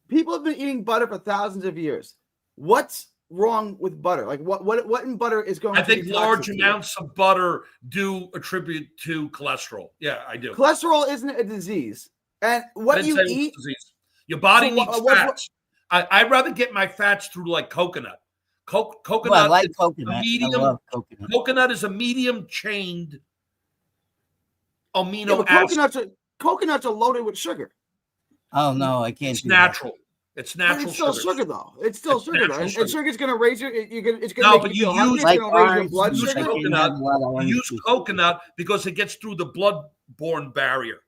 People have been eating butter for thousands of years. What's wrong with butter? Like what in butter is going I to think be large toxic to you? amounts of butter do attribute to cholesterol. Yeah, I do. Cholesterol isn't a disease. And what I didn't you say it was eat, disease. Your body so needs fats. I'd rather get my fats through like coconut. Coconut Well, I like is coconut. a I medium. love coconut. Coconut is a medium chained amino yeah, but acid. coconuts are loaded with sugar. Oh no, I can't It's do natural. It's But natural it's still sugars. sugar though. It's still It's sugar though. natural And sugar. sugar's gonna raise your it's gonna No, make but you you feel hungry. use It's gonna raise your orange blood juice, sugar. I can't coconut. have a lot of You orange use juice. coconut because it gets through the blood-borne barrier,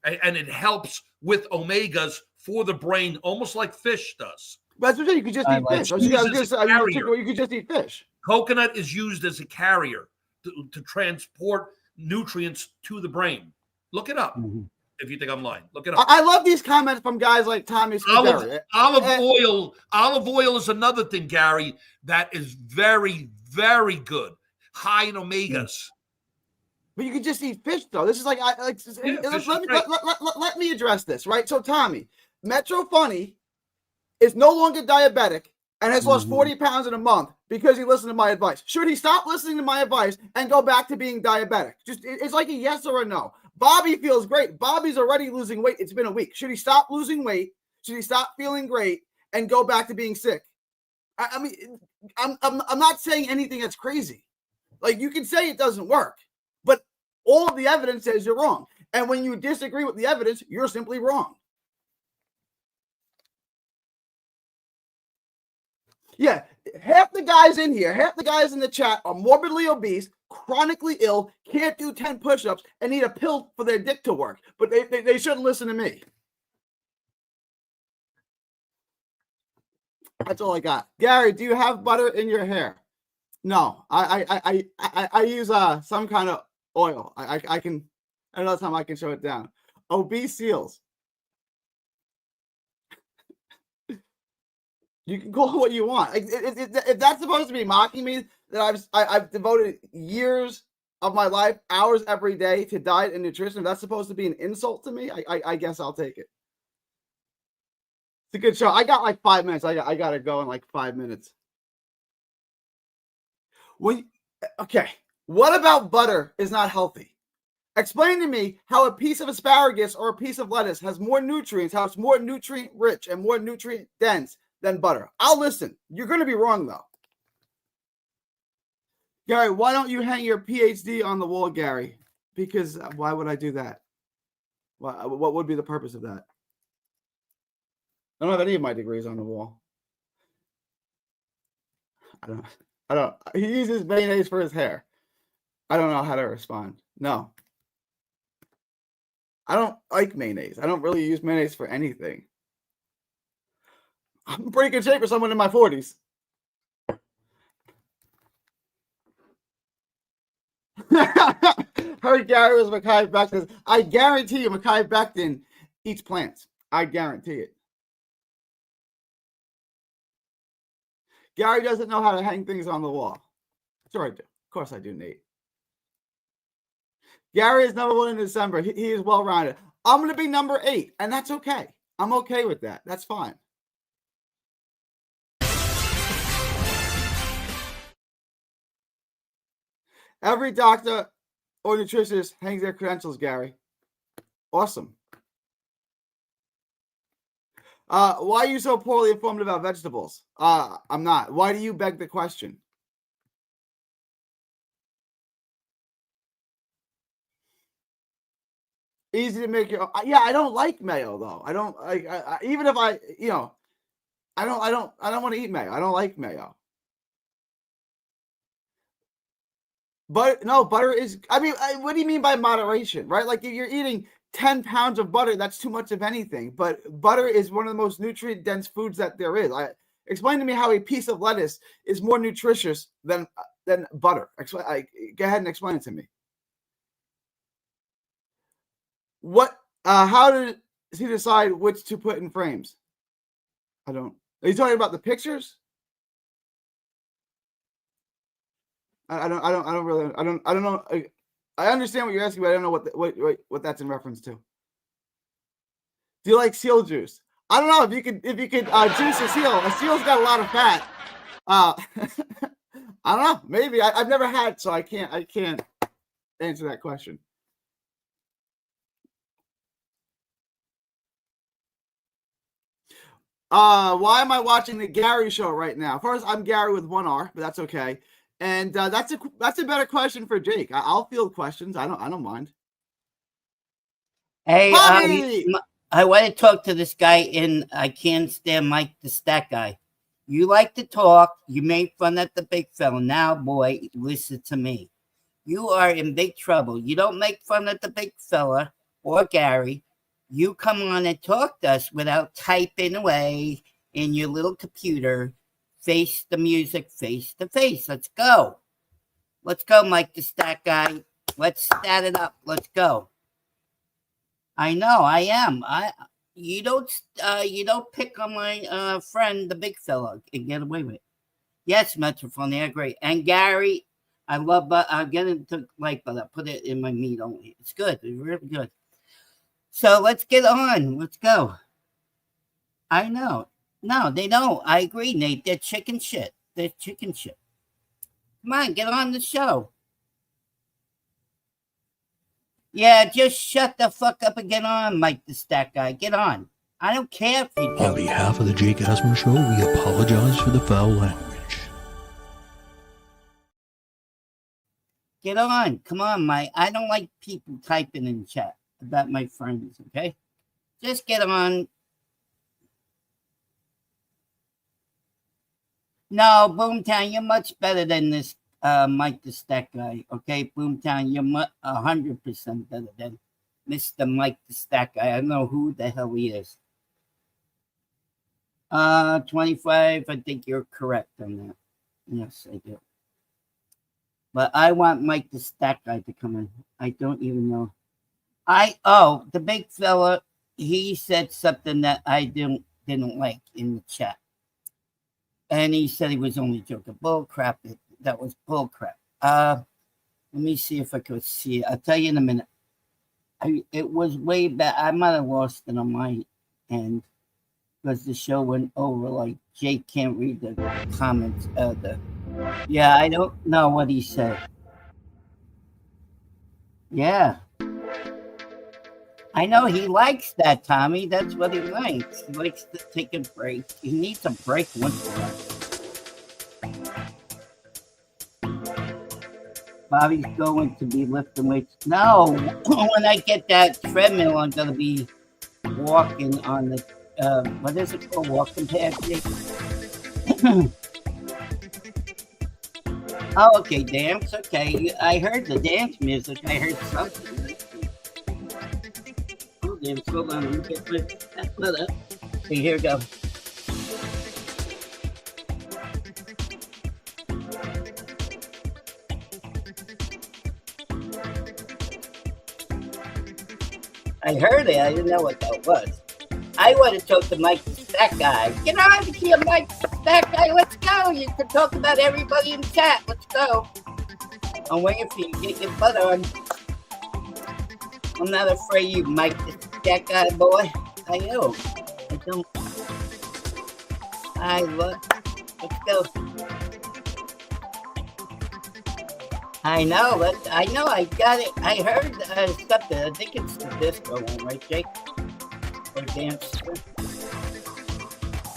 and it helps with omegas for the brain, almost like fish does. But that's what I'm saying. You could just I eat like fish. I was Used gonna as say a carrier. you could just eat fish. Coconut is used as a carrier to transport nutrients to the brain. Look it up Mm-hmm. if you think I'm lying. Look it up. I love these comments from guys like Tommy Scuderi. Olive oil is another thing, Gary, that is very, very good. High in omegas. But you could just eat fish, though. This is like, let me address this, right? So, Tommy, Metro Funny is no longer diabetic and has lost 40 pounds in a month because he listened to my advice. Should he stop listening to my advice and go back to being diabetic? It's like a yes or a no. Bobby feels great. Bobby's already losing weight. It's been a week. Should he stop losing weight? Should he stop feeling great and go back to being sick? I mean, I'm not saying anything that's crazy. Like, you can say it doesn't work, but all of the evidence says you're wrong. And when you disagree with the evidence, you're simply wrong. Yeah, half the guys in here, half the guys in the chat are morbidly obese, chronically ill, can't do 10 push-ups, and need a pill for their dick to work. But they shouldn't listen to me. That's all I got. Gary, do you have butter in your hair? No, I use some kind of oil. I can another time I can show it down. Obese seals. You can call it what you want. If that's supposed to be mocking me, that I've devoted years of my life, hours every day to diet and nutrition, if that's supposed to be an insult to me, I guess I'll take it. It's a good show. I got like 5 minutes. I got to go in like 5 minutes. Okay, what about butter is not healthy? Explain to me how a piece of asparagus or a piece of lettuce has more nutrients, how it's more nutrient rich and more nutrient dense than butter. I'll listen. You're going to be wrong, though. Gary, why don't you hang your PhD on the wall, Gary? Because why would I do that? What would be the purpose of that? I don't have any of my degrees on the wall. I don't. He uses mayonnaise for his hair. I don't know how to respond. No. I don't like mayonnaise. I don't really use mayonnaise for anything. I'm in pretty good shape for someone in my 40s. Heard Gary was Mekhi Becton. I guarantee you Mekhi Becton eats plants. I guarantee it. Gary doesn't know how to hang things on the wall. Sure I do. Of course I do, Nate. Gary is number 1 in December. He is well-rounded. I'm going to be number 8, and that's okay. I'm okay with that. That's fine. Every doctor or nutritionist hangs their credentials, Gary. Awesome. Why are you so poorly informed about vegetables? I'm not. Why do you beg the question? Easy to make your. Yeah, I don't like mayo though. I don't like. Even if I don't want to eat mayo. I don't like mayo. But no, butter is. I mean, what do you mean by moderation, right? Like if you're eating 10 pounds of butter, that's too much of anything. But butter is one of the most nutrient-dense foods that there is. Explain to me how a piece of lettuce is more nutritious than butter. Go ahead and explain it to me. How does he decide which to put in frames? I don't. Are you talking about the pictures? I don't know. I understand what you're asking, but I don't know what that's in reference to. Do you like seal juice? I don't know if you could juice a seal. A seal's got a lot of fat. I don't know. Maybe I've never had, so I can't answer that question. Why am I watching the Gary show right now? First, I'm Gary with one R, but that's okay. And that's a better question for Jake. I'll field questions. I don't mind. Hey, I want to talk to this guy, and I can't stand Mike the Stat Guy. You like to talk. You made fun at the big fella. Now, boy, listen to me. You are in big trouble. You don't make fun at the big fella or Gary. You come on and talk to us without typing away in your little computer. Face the music, face to face. Let's go. Let's go, Mike the Stat Guy. Let's stat it up. Let's go. I know, I am. You don't pick on my friend, the big fella, and get away with it. Yes, Metrophone, I agree. And Gary, I love, but I'll get into light butter. Put it in my meat only. It's good. It's really good. So let's get on. Let's go. I know. No, they don't. I agree, Nate. They're chicken shit. They're chicken shit. Come on, get on the show. Yeah, just shut the fuck up and get on, Mike the Stat Guy. Get on. I don't care if you do. On behalf of the Jake Asman Show, we apologize for the foul language. Get on. Come on, Mike. I don't like people typing in chat about my friends, okay? Just get on. No, Boomtown, you're much better than this Mike the Stat Guy, okay? Boomtown, you're 100% better than Mr. Mike the Stat Guy. I don't know who the hell he is. 25, I think you're correct on that. Yes, I do. But I want Mike the Stat Guy to come in. I don't even know. The big fella, he said something that I didn't like in the chat. And he said he was only joking. Bull crap. That was bull crap. Let me see if I could see it. I'll tell you in a minute. It was way back. I might have lost it on my end because the show went over. Like Jake can't read the comments. Yeah, I don't know what he said. Yeah. I know he likes that, Tommy. That's what he likes. He likes to take a break. He needs a break once in a while. Bobby's going to be lifting weights. No, when I get that treadmill, I'm going to be walking on the, what is it called? Walking pad. Oh, okay, dance. Okay, I heard the dance music. I heard something. Hold on, let me get my up. Okay, here we go. I heard it. I didn't know what that was. I want to talk to Mike the Stat Guy. Get on here, Mike the Stat Guy. Let's go. You can talk about everybody in chat. Let's go. I'm waiting for you to get your butt on. I'm not afraid of you, Mike the Stat Guy, boy. I know. I don't. Let's go. I know. I know. I got it. I heard something. I think it's the disco one, right, Jake? Or dance.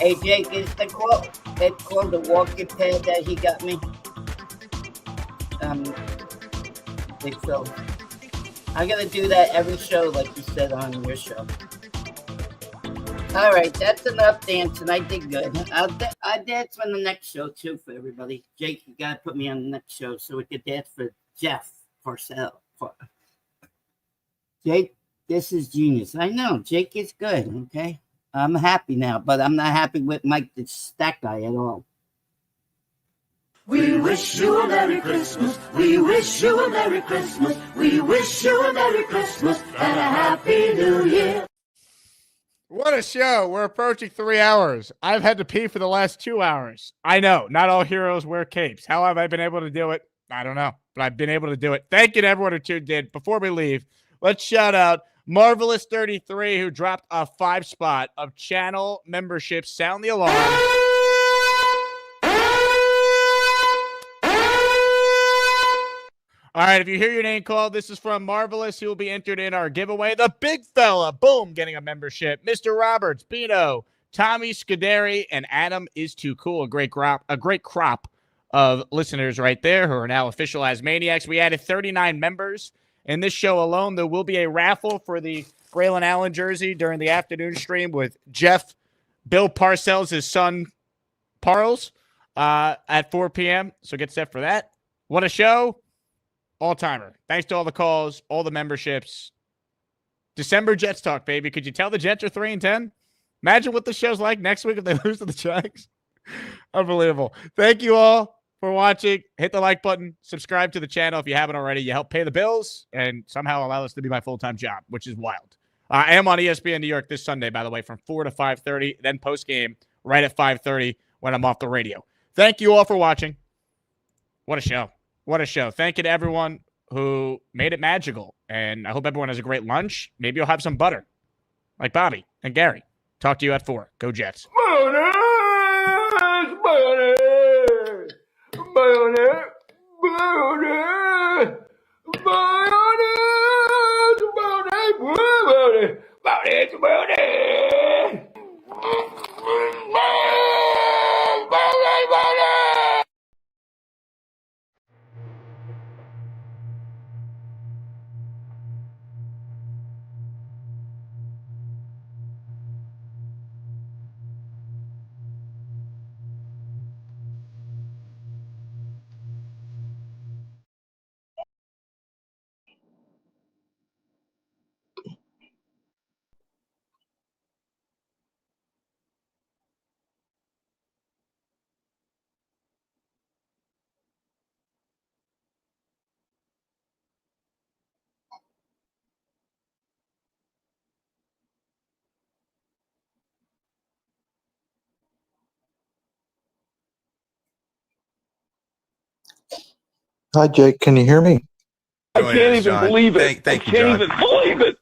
Hey, Jake, is the quote? It's called the walking pad that he got me. Big Phil. I'm gonna do that every show, like you said on your show. All right, that's enough dancing. I did good. I'll dance on the next show too for everybody. Jake, you gotta put me on the next show so we could dance for Jeff Parcell. Jake, this is genius. I know Jake is good. Okay, I'm happy now, but I'm not happy with Mike the Stat Guy at all. We wish you a Merry Christmas. We wish you a Merry Christmas. We wish you a Merry Christmas and a Happy New Year. What a show. We're approaching 3 hours. I've had to pee for the last 2 hours. I know. Not all heroes wear capes. How have I been able to do it? I don't know. But I've been able to do it. Thank you to everyone who tuned in. Before we leave, let's shout out Marvelous 33, who dropped a 5 spot of channel membership. Sound the alarm. All right, if you hear your name called, this is from Marvelous. He will be entered in our giveaway. The big fella, boom, getting a membership. Mr. Roberts, Bino, Tommy Scuderi, and Adam is too cool. A great crop of listeners right there who are now official as Maniacs. We added 39 members in this show alone. There will be a raffle for the Braylon Allen jersey during the afternoon stream with Jeff, Bill Parcells, his son, Parles, at 4 p.m. So get set for that. What a show. All-timer. Thanks to all the calls, all the memberships. December Jets talk, baby. Could you tell the Jets are 3-10? Imagine what the show's like next week if they lose to the Jags. Unbelievable. Thank you all for watching. Hit the like button. Subscribe to the channel if you haven't already. You help pay the bills and somehow allow this to be my full-time job, which is wild. I am on ESPN New York this Sunday, by the way, from 4 to 5:30, then post-game right at 5:30 when I'm off the radio. Thank you all for watching. What a show. What a show. Thank you to everyone who made it magical. And I hope everyone has a great lunch. Maybe you'll have some butter, like Bobby and Gary. Talk to you at 4. Go Jets. Hi, Jake. Can you hear me? I can't even believe it. I can't even believe it.